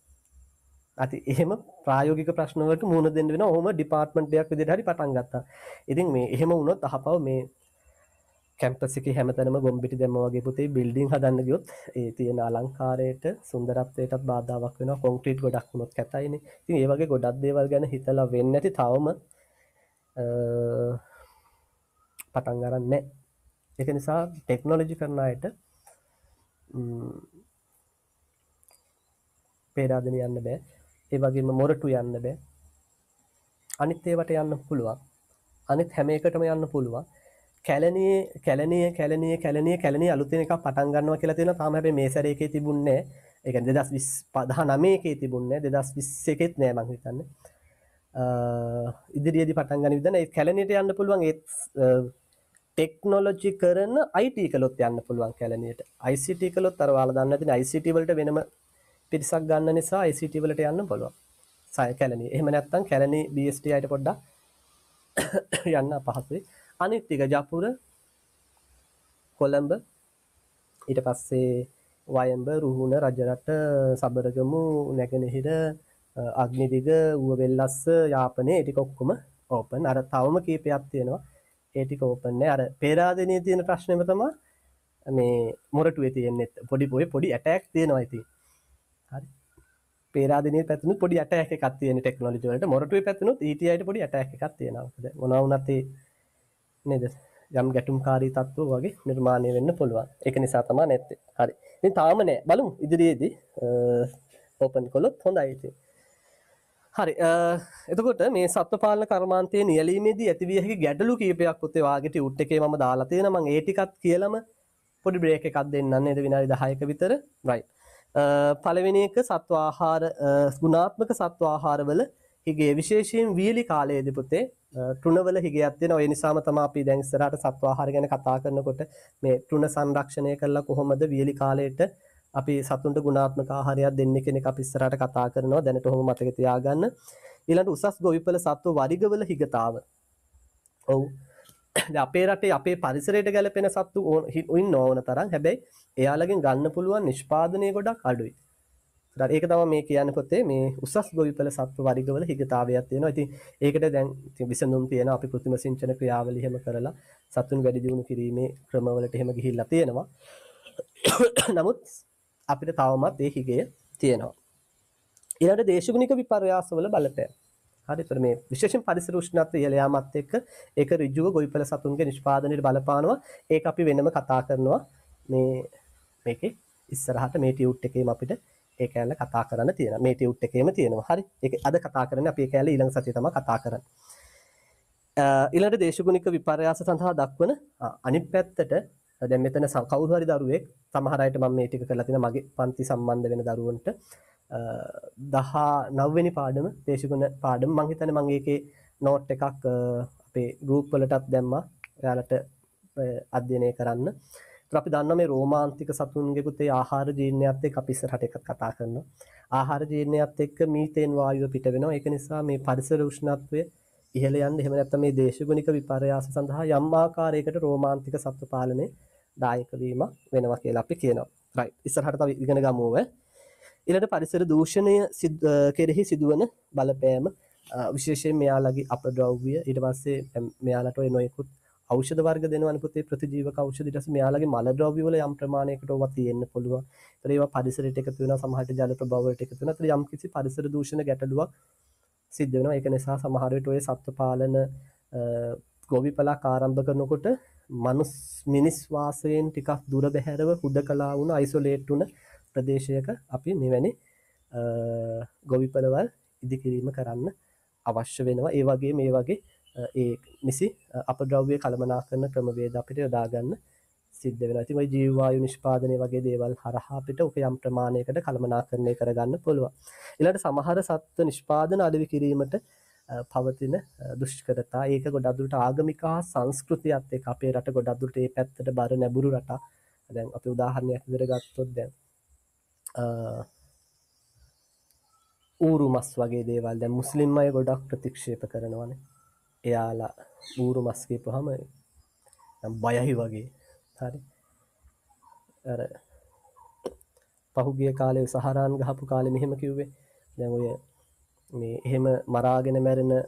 අති එහෙම ප්‍රායෝගික ප්‍රශ්න වලට මුහුණ දෙන්න වෙනවා. ඔහොම ඩිපාර්ට්මන්ට් එකක් විදිහට හරි පටන් ගත්තා. ඉතින් මේ එහෙම වුණොත් අහපව මේ කැම්පස් එකේ හැමතැනම ගොම්බිටි දැම්මා වගේ පුතේ බිල්ඩින් හදන්න ගියොත් ඒ තියෙන අලංකාරයට සුන්දරත්වයටත් බාධාවක් වෙනවා. කොන්ක්‍රීට් ගොඩක් වුණොත් කැතයිනේ. ඉතින් ඒ වගේ ගොඩක් දේවල් ගැන හිතලා වෙන්නේ නැති තවම පටන් ගන්න නැහැ. ඒක නිසා ටෙක්නොලොජි කරන අයට පේරාදෙනිය යන්න බෑ. ඒ වගේම මොරටු යන්න බෑ. අනිත් ඒවට යන්න පුළුවන්. අනිත් හැම එකටම යන්න පුළුවන්. කැලණියේ අලුතෙන් එකක් පටන් ගන්නවා කියලා තියෙනවා. තාම හැබැයි මේ සැරේ එකේ තිබුණේ නැහැ. ඒ කියන්නේ 2019 එකේ තිබුණේ නැහැ. 2020 එකෙත් නෑ මං හිතන්නේ. ඉදිරියේදී පටන් ගන්න විදිහ ඒ කැලණියට යන්න පුළුවන්. ඒ ටෙක්නොලොජි කරන IT කළොත් යන්න පුළුවන් කැලණියට. ICT කළොත් අර ඔයාලා දන්න නැතිනේ ICT වලට වෙනම පිරිසක් ගන්න නිසා ICT වලට යන්න පුළුවන්. කැලණිය. එහෙම නැත්නම් කැලණි BST අයට පොඩ්ඩක් යන්න අපහසුයි. අනිත් ටික ජපුර කොළඹ ඊට පස්සේ වයඹ රුහුණ රජරට සබරගමු නැගෙනහිර අග්නිදිග ඌවවෙල්ලස්ස යාපනයේ ටික ඔක්කොම ඕපන්. අර තවම කීපයක් තියෙනවා. ඒ ටික ඕපන් නෑ. අර පේරාදෙනියේ තියෙන ප්‍රශ්නේම තමයි මේ මොරටුවේ තියෙන්නේ. පොඩි ඇටැක් තියෙනවා ඉතින්. හරි. පේරාදෙනියේ පැතුණු පොඩි ඇටැක් එකක් තියෙන ටෙක්නොලොජි වලට. මොරටුවේ පැතුණුත් ETIට පොඩි ඇටැක් එකක් තියෙනවා. මොකද මොනවා වුණත් ඒ නේද? යම් ගැටුම්කාරී තත්ත්ව වගේ නිර්මාණය වෙන්න පුළුවන්. ඒක නිසා තමයි නැත්තේ. හරි. ඉතින් තාම නෑ. බලමු ඉදිරියේදී ඕපන් කළොත් හොඳයි ඉතින්. හරි. එතකොට මේ සත්ත්ව පාලන කර්මාන්තයේ නියැලීමේදී ඇතිවිය හැකි ගැටලු කීපයක් පුතේ වාගේ ටියුට් එකේ මම දාලා තියෙනවා. මම ඒ ටිකත් කියලාම පොඩි බ්‍රේක් එකක් දෙන්නම් නේද? විනාඩි 10ක විතර. රයිට්. පළවෙනි එක සත්ව ආහාර ගුණාත්මක සත්ව ආහාරවල හිගේ විශේෂයෙන් වීලි කාලයේදී පුතේ තෘණවල හිගයක් තියෙනවා. ඒ නිසාම තමයි අපි දැන් ඉස්සරහට සත්ව ආහාර ගැන කතා කරනකොට මේ තෘණ සංරක්ෂණය කළා කොහොමද වීලි කාලයට අපි සතුන්ට ගුණාත්මක ආහාරයක් දෙන්නේ කියන එක අපි ඉස්සරහට කතා කරනවා. දැනට ඔහොම මතක තියාගන්න. ඊළඟ උසස් ගොවිපළ සත්ව වර්ගවල හිගතාව. ඔව්. දැන් අපේ රටේ අපේ පරිසරයට ගැලපෙන සත්තු ඉන්න ඕන තරම්. හැබැයි එයාලගෙන් ගන්න පුළුවන් නිෂ්පාදනය ගොඩක් අඩුයි. ඒක තමයි මේ කියන්නේ පොතේ මේ උසස් ගොවිපළ සත්ව වර්ගවල හිගතාවයක් තියෙනවා. ඉතින් ඒකට දැන් විසඳුම් තියෙනවා. අපි කෘත්‍රිම සිංචන ක්‍රියාවලිය එහෙම කරලා සතුන් වැඩි දියුණු කිරීමේ ක්‍රමවලට එහෙම ගිහිල්ලා තියෙනවා. නමුත් අපිට තවමත් ඒ හිගය තියෙනවා. ඊළඟට දේශගුණික විපර්යාසවල බලපෑම. හරිද? මේ විශේෂයෙන් පරිසර උෂ්ණත්වය ඉහළ යාමත් එක්ක ඒක ඍජුව ගොවිපළ සතුන්ගේ නිෂ්පාදනයට බලපානවා. ඒක අපි වෙනම කතා කරනවා. මේකේ ඉස්සරහට මේ ටියුට් එකේම අපිට ඒ කැලේ කතා කරන්න තියෙනවා. මේ ටියුට් එකේම තියෙනවා. හරි. ඒක අද කතා කරන්නේ අපි ඒ කැලේ ඊළඟ සතියේ තමයි කතා කරන්නේ. ඊළඟට දේශගුණික විපර්යාස සඳහා දක්වන අනිත් පැත්තට දැන් මෙතන කවුරු හරි දරුවෙක් සමහර අයට මම මේ ටික කරලා තියෙනවා මගේ පන්ති සම්බන්ධ වෙන දරුවන්ට 19 වෙනි පාඩම දේශගුණ පාඩම මම හිතන්නේ මම ඒකේ නෝට් එකක් අපේ ගෲප් වලටත් දැම්මා ඔයාලට අධ්‍යයනය කරන්න. ඒත් අපි දන්නවා මේ රෝමාන්තික සතුන්ගේ පුතේ ආහාර ජීර්ණයත් එක්ක අපි ඉස්සරහට එකක් කතා කරනවා. ආහාර ජීර්ණයත් එක්ක මීතේන් වායුව පිට වෙනවා. ඒක නිසා මේ පරිසර උෂ්ණත්වය ඉහළ යන්න එහෙම නැත්නම් මේ දේශගුණික විපර්යාස සඳහා යම් ආකාරයකට රෝමාන්තික සත්ව පාලනයේ දායක වීම වෙනවා කියලා අපි කියනවා. රයිට්. ඉස්සරහට තව ඉගෙන ගමු ඔය. ඊළඟ පරිසර දූෂණය කෙරෙහි සිදුවන බලපෑම විශේෂයෙන් මෙයාලගේ අපද්‍රව්‍ය ඊට පස්සේ මෙයාලට ඔය නොයෙකුත් ඖෂධ වර්ග දෙනවනේ පුතේ ප්‍රතිජීවක ඖෂධ ඊට පස්සේ මෙයාලගේ මල ද්‍රව්‍ය වල යම් ප්‍රමාණයකට ඕවා තියෙන්න පුළුවන්. ඒතර ඒවා පරිසරයට එකතු වෙනවා සමහරට ජල ප්‍රභව වලට එකතු වෙනවා. ඒතර යම් කිසි පරිසර දූෂණ ගැටලුවක් සිද්ධ වෙනවා. ඒක නිසා සමහර විට ඔය සත්ත්ව පාලන ගොවිපලක් ආරම්භ කරනකොට මිනිස් වාසයෙන් ටිකක් දුර බැහැරව හුදකලා වුණ අයිසොලේට් වුණ ප්‍රදේශයක අපි මෙවැනි ගොවිපලවල් ඉදිකිරීම කරන්න අවශ්‍ය වෙනවා. ඒ වගේ මේ වගේ ඒ නිසි අපද්‍රව්‍ය කළමනාකරන ක්‍රමවේද අපිට යොදා ගන්න සිද්ධ වෙනවා. ඉතින් ওই ජීව වායු නිෂ්පාදනය වගේ දේවල් හරහා අපිට ඔක යම් ප්‍රමාණයකට කළමනාකරණය කරගන්න පුළුවන්. ඊළඟට සමහර සත්ත්ව නිෂ්පාදන අඩවි කිරීමට පවතින දුෂ්කරතා ඒක ගොඩක් දුරට ආගමික හා සංස්කෘතියත් එක්ක අපේ රට ගොඩක් දුරට මේ පැත්තට බර නැඹුරු රටක්. දැන් අපි උදාහරණයක් විදිහට ගත්තොත් දැන් ඌරු මස් වගේ දේවල් දැන් මුස්ලිම් අය ගොඩක් ප්‍රතික්ෂේප කරනවානේ. එයාලා ඌරු මස් කියපුවාම බයයි වගේ. හරි. අර පහුගිය කාලේ සහරාන් ගහපු කාලේ මෙහෙම කිව්වේ. දැන් ඔය මේ එහෙම මරාගෙන මැරෙන ඒ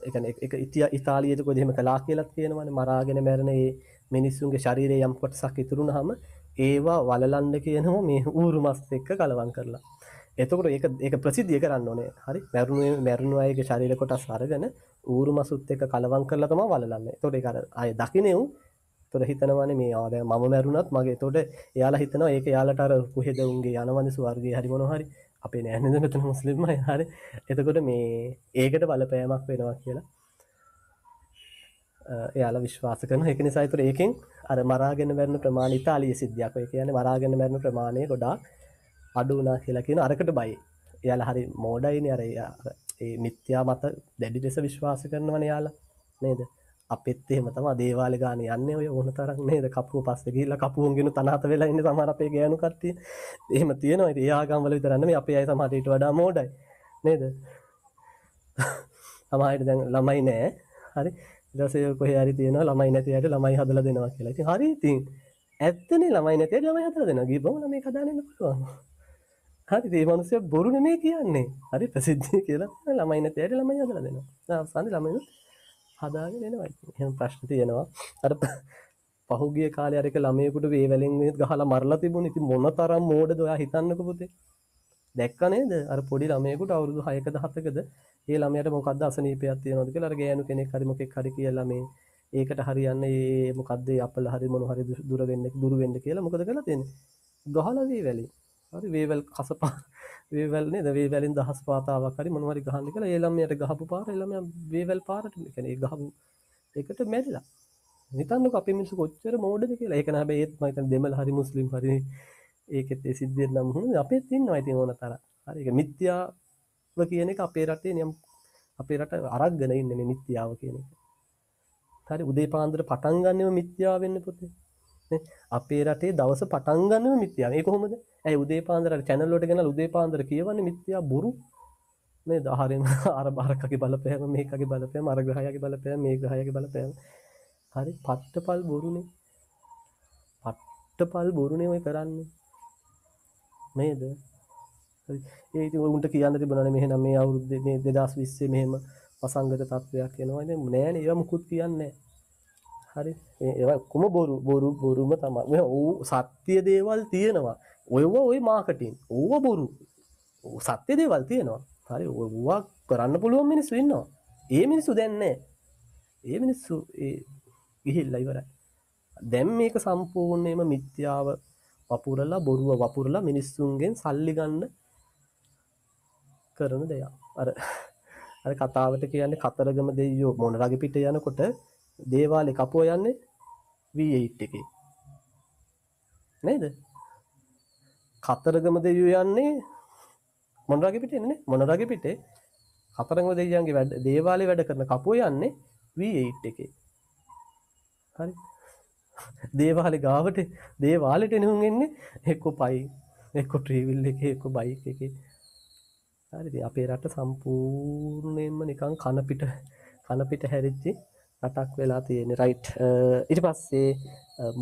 කියන්නේ ඒක ඉතාලියේදී කොහෙද එහෙම කළා කියලාත් කියනවානේ. මරාගෙන මැරෙන මේ මිනිස්සුන්ගේ ශරීරයේ යම් කොටසක් ඉතුරුනහම ඒවා වලලන්න කියනවා මේ ඌරු මස් එක්ක කලවම් කරලා. එතකොට ඒක ප්‍රසිද්ධිය කරන්න ඕනේ. හරි. මැරුණු අයගේ ශරීර කොටස් අරගෙන ඌරු මසුත් එක්ක කලවම් කරලා තමයි වලලන්නේ. එතකොට ඒක අර ආයේ දකින්නේ උන්. එතකොට හිතනවානේ මේ දැන් මම මැරුණත් මගේ. එතකොට එයාලා හිතනවා ඒක එයාලට අර කොහෙද උන්ගේ යනවනේ ස්වර්ගයේ හරි මොනවා හරි. අපේ නෑ නේද මෙතන මුස්ලිම් අය. හරි. එතකොට මේ ඒකට බලපෑමක් වෙනවා කියලා එයාලා විශ්වාස කරනවා. ඒක නිසා ඒතර ඒකෙන් අර මරාගෙන මැරෙන ප්‍රමාණය ඉතාලියේ සිද්ධියක්. ඒ කියන්නේ මරාගෙන මැරෙන ප්‍රමාණය ගොඩාක් අඩු වුණා කියලා කියන අරකට බයි. එයාලා හරි මෝඩයිනේ අර ඒ මිත්‍යා මත දැඩි ලෙස විශ්වාස කරනවනේ එයාලා. නේද? අපෙත් එහෙම තමයි දේවාලේ ගාන යන්නේ ඔය ඕන තරම් නේද? කපුව පස්සේ ගිහිල්ලා කපුවන්ගෙන තනහත වෙලා ඉන්නේ සමහර අපේ ගෑනු කට්ටිය. එහෙම තියෙනවා. ඉතින් ඒ ආගම් වල විතර නෙමෙයි අපේ අය සමහර ඊට වඩා මෝඩයි. නේද? සමහරවිට දැන් ළමයි නෑ. හරි. ඊට පස්සේ කොහේ හරි තියෙනවා ළමයි නැති අයට ළමයි හදලා දෙනවා කියලා. ඉතින් හරි ඉතින් ඇත්තනේ ළමයි නැති අයට ළමයි හදලා දෙනවා. ගිහපම ළමයි හදාගෙන ඉන්න පුළුවන්. හරි මේ මිනිස්සු බොරු නෙමෙයි කියන්නේ. හරි ප්‍රසිද්ධිය කියලා ළමයි නැති අයට ළමයි හදලා දෙනවා. අවසානයේ ළමයි හදාගෙන එනවා. එහෙනම් ප්‍රශ්න තියෙනවා. අර පහුගිය කාලේ අර එක ළමයෙකුට වේවැලෙන් ගහලා මරලා තිබුණේ. ඉතින් මොන තරම් මෝඩද ඔයා හිතන්නකෝ පුතේ. දැක්ක නේද? අර පොඩි ළමයෙකුට අවුරුදු 6කද 7කද ඒ ළමයාට මොකද්ද අසනීපයක් තියෙනවද කියලා අර ගෑනු කෙනෙක් හරි මොකෙක් හරි කියලා මේ ඒකට හරියන්නේ මේ මොකද්ද අපල හරි මොන හරි දුර වෙන්න කියලා මොකද කරලා තියෙන්නේ? ගහලා වේවැලේ. හරි වේවැල් කසපා වේවැල් නේද? වේවැලින් දහස් පාතාවක් හරි මොනවා හරි ගහන්න කියලා ඒ ළමයාට ගහපු පාර ඒ ළමයා වේවැල් පාරට කියන්නේ ඒ ගහපු ඒකට මැරිලා. හිතන්නකෝ අපේ මිනිස්සු කොච්චර මෝඩද කියලා. ඒක නෑ හැබැයි ඒත් මම හිතන්නේ දෙමළ හරි මුස්ලිම් හරි ඒකෙත් ඒ සිද්ධියෙන් නම් වුණේ අපේත් ඉන්නවා ඉතින් ඕන තරම්. හරි ඒක මිත්‍යාව කියන එක අපේ රටේ නියම් අපේ රට අරගෙන ඉන්නේ මේ මිත්‍යාව කියන එක. හරි උදේ පාන්දර පටන් ගන්නෙම මිත්‍යාව වෙන්නේ පුතේ. නේ අපේ රටේ දවස පටන් ගන්නෙම මිත්‍යාව. ඒ කොහොමද? ඇයි උදේ පාන්දර අර channel වලට ගෙනලා උදේ පාන්දර කියවන්නේ මිත්‍යා බොරු. නේද? ආහාරයෙන් අර බාරකගේ බලපෑම මේකගේ බලපෑම අර ග්‍රහයගේ බලපෑම මේ ග්‍රහයගේ බලපෑම. හරි පට්ටපල් බොරුනේ. පට්ටපල් බොරුනේ ඔය කරන්නේ. නේද? ඒ ඉතින් උන්ට කියන්න තිබුණානේ මෙහෙනම් මේ අවුරුද්දේ මේ 2020 මෙහෙම අසංගත තත්වයක් එනවා. ඉතින් නෑනේ ඒවා මුකුත් කියන්නේ හරි ඒවා කොම බොරුම තමයි. සත්‍ය දේවල් තියෙනවා. ඔය මාකටිං. ඕව බොරු. සත්‍ය දේවල් තියෙනවා. හරි ඕවා කරන්න පුළුවන් මිනිස්සු ඉන්නවා. ඒ මිනිස්සු දැන් නෑ. ඒ මිනිස්සු ගිහිල්ලා ඉවරයි. දැන් මේක සම්පූර්ණයෙන්ම මිත්‍යාව වපුරලා බොරුව වපුරලා මිනිස්සුන්ගෙන් සල්ලි ගන්න කරන දෙයක්. අර කතාවට කියන්නේ කතරගම දෙයියෝ මොනරගේ පිට යනකොට දේවාලේ කපුව යන්නේ V8 එකේ. නේද? කතරගම දෙයියෝ යන්නේ මොනරගේ පිටේ නේ? මොනරගේ පිටේ කතරගම දෙයියන්ගේ දේවාලේ වැඩ කරන කපුව යන්නේ V8 එකේ. හරි. දේවාලේ ගාවට දේවාලෙට නෙහුන් එන්නේ එක්ක පයි එක්ක ට්‍රේවිල් එකේ එක්ක බයික් එකේ. හරි ඉතින් අපේ රට සම්පූර්ණයෙන්ම නිකන් කන පිට හැරිච්ච රටක් වෙලා තියෙන්නේ. රයිට්. ඊට පස්සේ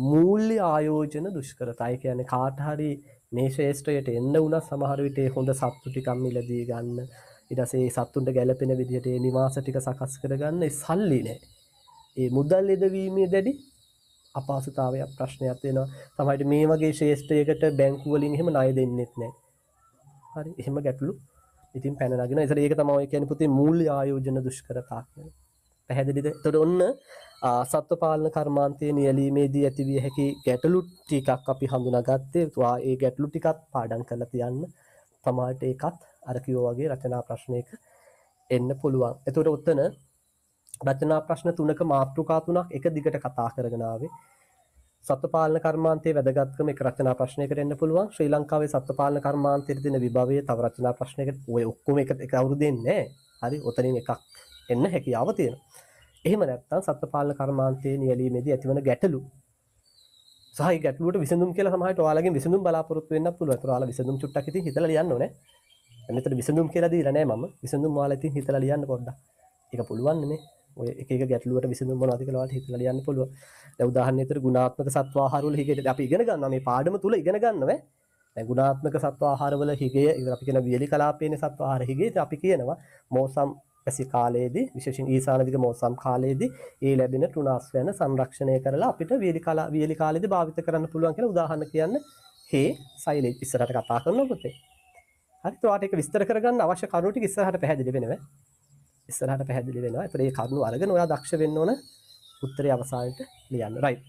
මූල්‍ය ආයෝජන දුෂ්කරතා. ඒ කියන්නේ කාට හරි මේ ශ්‍රේෂ්ඨයට එන්න වුණා සමහර විට හොඳ සත්තු ටිකක් මිලදී ගන්න. ඊට පස්සේ සත්තුන්ට ගැළපෙන විදිහට ඒ නිවාස ටික සකස් කරගන්න ඒ සල්ලි නෑ. ඒ මුදල් යෙදවීමේ දැඩි අපහසුතාවයක් ප්‍රශ්නයක් වෙනවා. තමයි මේ වගේ ශ්‍රේෂ්ඨයකට බැංකු වලින් එහෙම ණය දෙන්නෙත් නැහැ. හරි එහෙම ගැටලු ඉතින් පැන නගිනවා. ඒතර ඒක තමයි ඔය කියන්නේ පුතේ මූල්‍ය ආයෝජන දුෂ්කරතා කියලා. පැහැදිලිද? එතකොට ඔන්න සත්ව පාලන කර්මාන්තයේ නියැලීමේදී ඇතිවිය හැකි ගැටලු ටිකක් අපි හඳුනාගත්තේ. ඒ ගැටලු ටිකත් පාඩම් කරලා තියන්න. තමාට ඒකත් අර කිව්වා වගේ රචනා ප්‍රශ්නයක එන්න පුළුවන්. එතකොට උතන රචනා ප්‍රශ්න තුනක මාතෘකා තුනක් එක දිගට කතා කරගෙන ආවේ. සත්ව පාලන කර්මාන්තයේ වැදගත්කම එක රචනා ප්‍රශ්නයකට එන්න පුළුවන්. ශ්‍රී ලංකාවේ සත්ව පාලන කර්මාන්තයේ තියෙන විභවය තව රචනා ප්‍රශ්නයකට ඔය ඔක්කොම එක අවුරුද්දෙන් නෑ. හරි ඔතනින් එකක් එන්න හැකියාව තියෙනවා. එහෙම නැත්නම් සත්ව පාලන කර්මාන්තයේ නියැලීමේදී ඇතිවන ගැටලු සහ ඒ ගැටලුවට විසඳුම් කියලා සමහරවිට ඔයාලගෙන් විසඳුම් බලාපොරොත්තු වෙන්නත් පුළුවන්. ඒතර ඔයාලා විසඳුම් චුට්ටක් ඉතින් හිතලා ලියන්න ඕනේ. දැන් මෙතන විසඳුම් කියලා දීලා නෑ මම. විසඳුම් ඔයාලා ඉතින් හිතලා ලියන්න පොඩ්ඩක්. ඒක පුළුවන් නේ. ඔය එක එක ගැටලුවට විසඳුම් මොනවද කියලා ඔයාලට හිතලා ලියන්න පුළුවන්. දැන් උදාහරණයක් විතර ගුණාත්මක සත්ව ආහාරවල හිගේට අපි ඉගෙන ගන්නවා මේ පාඩම තුල ඉගෙන ගන්නවා. දැන් ගුණාත්මක සත්ව ආහාරවල හිගය ඉතින් අපි කියන වියලි කලාපයේනේ සත්ව ආහාර හිගය. ඉතින් අපි කියනවා මෝසම් පැසි කාලයේදී විශේෂයෙන් ඊසාන දිග මෝසම් කාලයේදී ඒ ලැබෙන තෘණාශ්‍රයන සංරක්ෂණය කරලා අපිට වියලි කාලයේදී භාවිත කරන්න පුළුවන් කියලා උදාහරණ කියන්න හේ සයිලේජ් ඉස්සරහට කතා කරනවා පුතේ. හරිද? ඔයාලට ඒක විස්තර කරගන්න අවශ්‍ය කරුණු ටික ඉස්සරහට පැහැදිලි වෙනවා. ඉස්සරහට පැහැදිලි වෙනවා. ඒතර මේ කරුණු අරගෙන ඔයා දක්ෂ වෙන්න ඕන උත්තරේ අවසානයේ ලියන්න. රයිට්.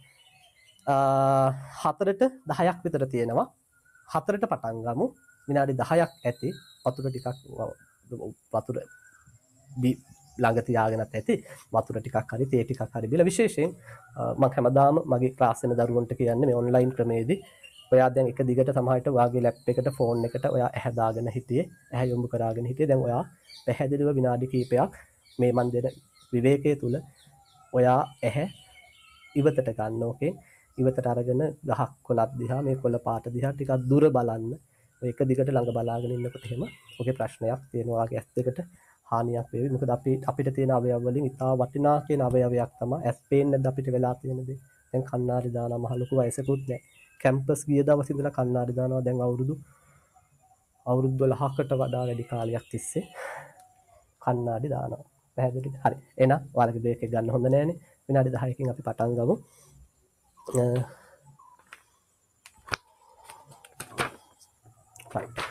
4ට 10ක් විතර තියෙනවා. 4ට පටන් ගමු. විනාඩි 10ක් ඇති. වතුර ටිකක් වතුර ළඟ තියාගෙනත් ඇති. වතුර ටිකක් හරි තේ ටිකක් හරි බිල විශේෂයෙන් මම හැමදාම මගේ ක්ලාස් වෙන දරුවන්ට කියන්නේ මේ ඔන්ලයින් ක්‍රමයේදී ඔයා දැන් එක දිගට සමහරට ඔයාගේ ලැප් එකට ෆෝන් එකට ඔයා ඇහැ දාගෙන හිටියේ ඇහැ යොමු කරාගෙන හිටියේ දැන් ඔයා පැහැදිලිව විනාඩි කිහිපයක් මේ මන් දෙන විවේකයේ තුල ඔයා ඇහැ ඉවතට ගන්න ඕකේ ඉවතට අරගෙන ගහක් කොළක් දිහා මේ කොළ පාට දිහා ටිකක් දුර බලන්න ඔය එක දිගට ළඟ බලාගෙන ඉන්නකොට එහෙම ඔගේ ප්‍රශ්නයක් තියෙනවා ඔයාගේ ඇස් දෙකට හානියක් වේවි මොකද අපිට තියෙන අවයව වලින් ඉතා වටිනා කියන අවයවයක් තමයි ඇස් පේන්නේ නැද්ද අපිට වෙලා තියෙන දේ දැන් කණ්ණාඩි දානවා මහ ලොකු වයසකුත් නැහැ කැම්පස් ගිය දවස් ඉඳලා කණ්ණාඩි දානවා දැන් අවුරුදු 12කට වඩා වැඩි කාලයක් තිස්සේ කණ්ණාඩි දානවා පැහැදිලිද හරි එහෙනම් ඔයාලගේ බ්‍රේක් එක ගන්න හොඳ නැහැනේ විනාඩි 10කින් අපි පටන් ගමු right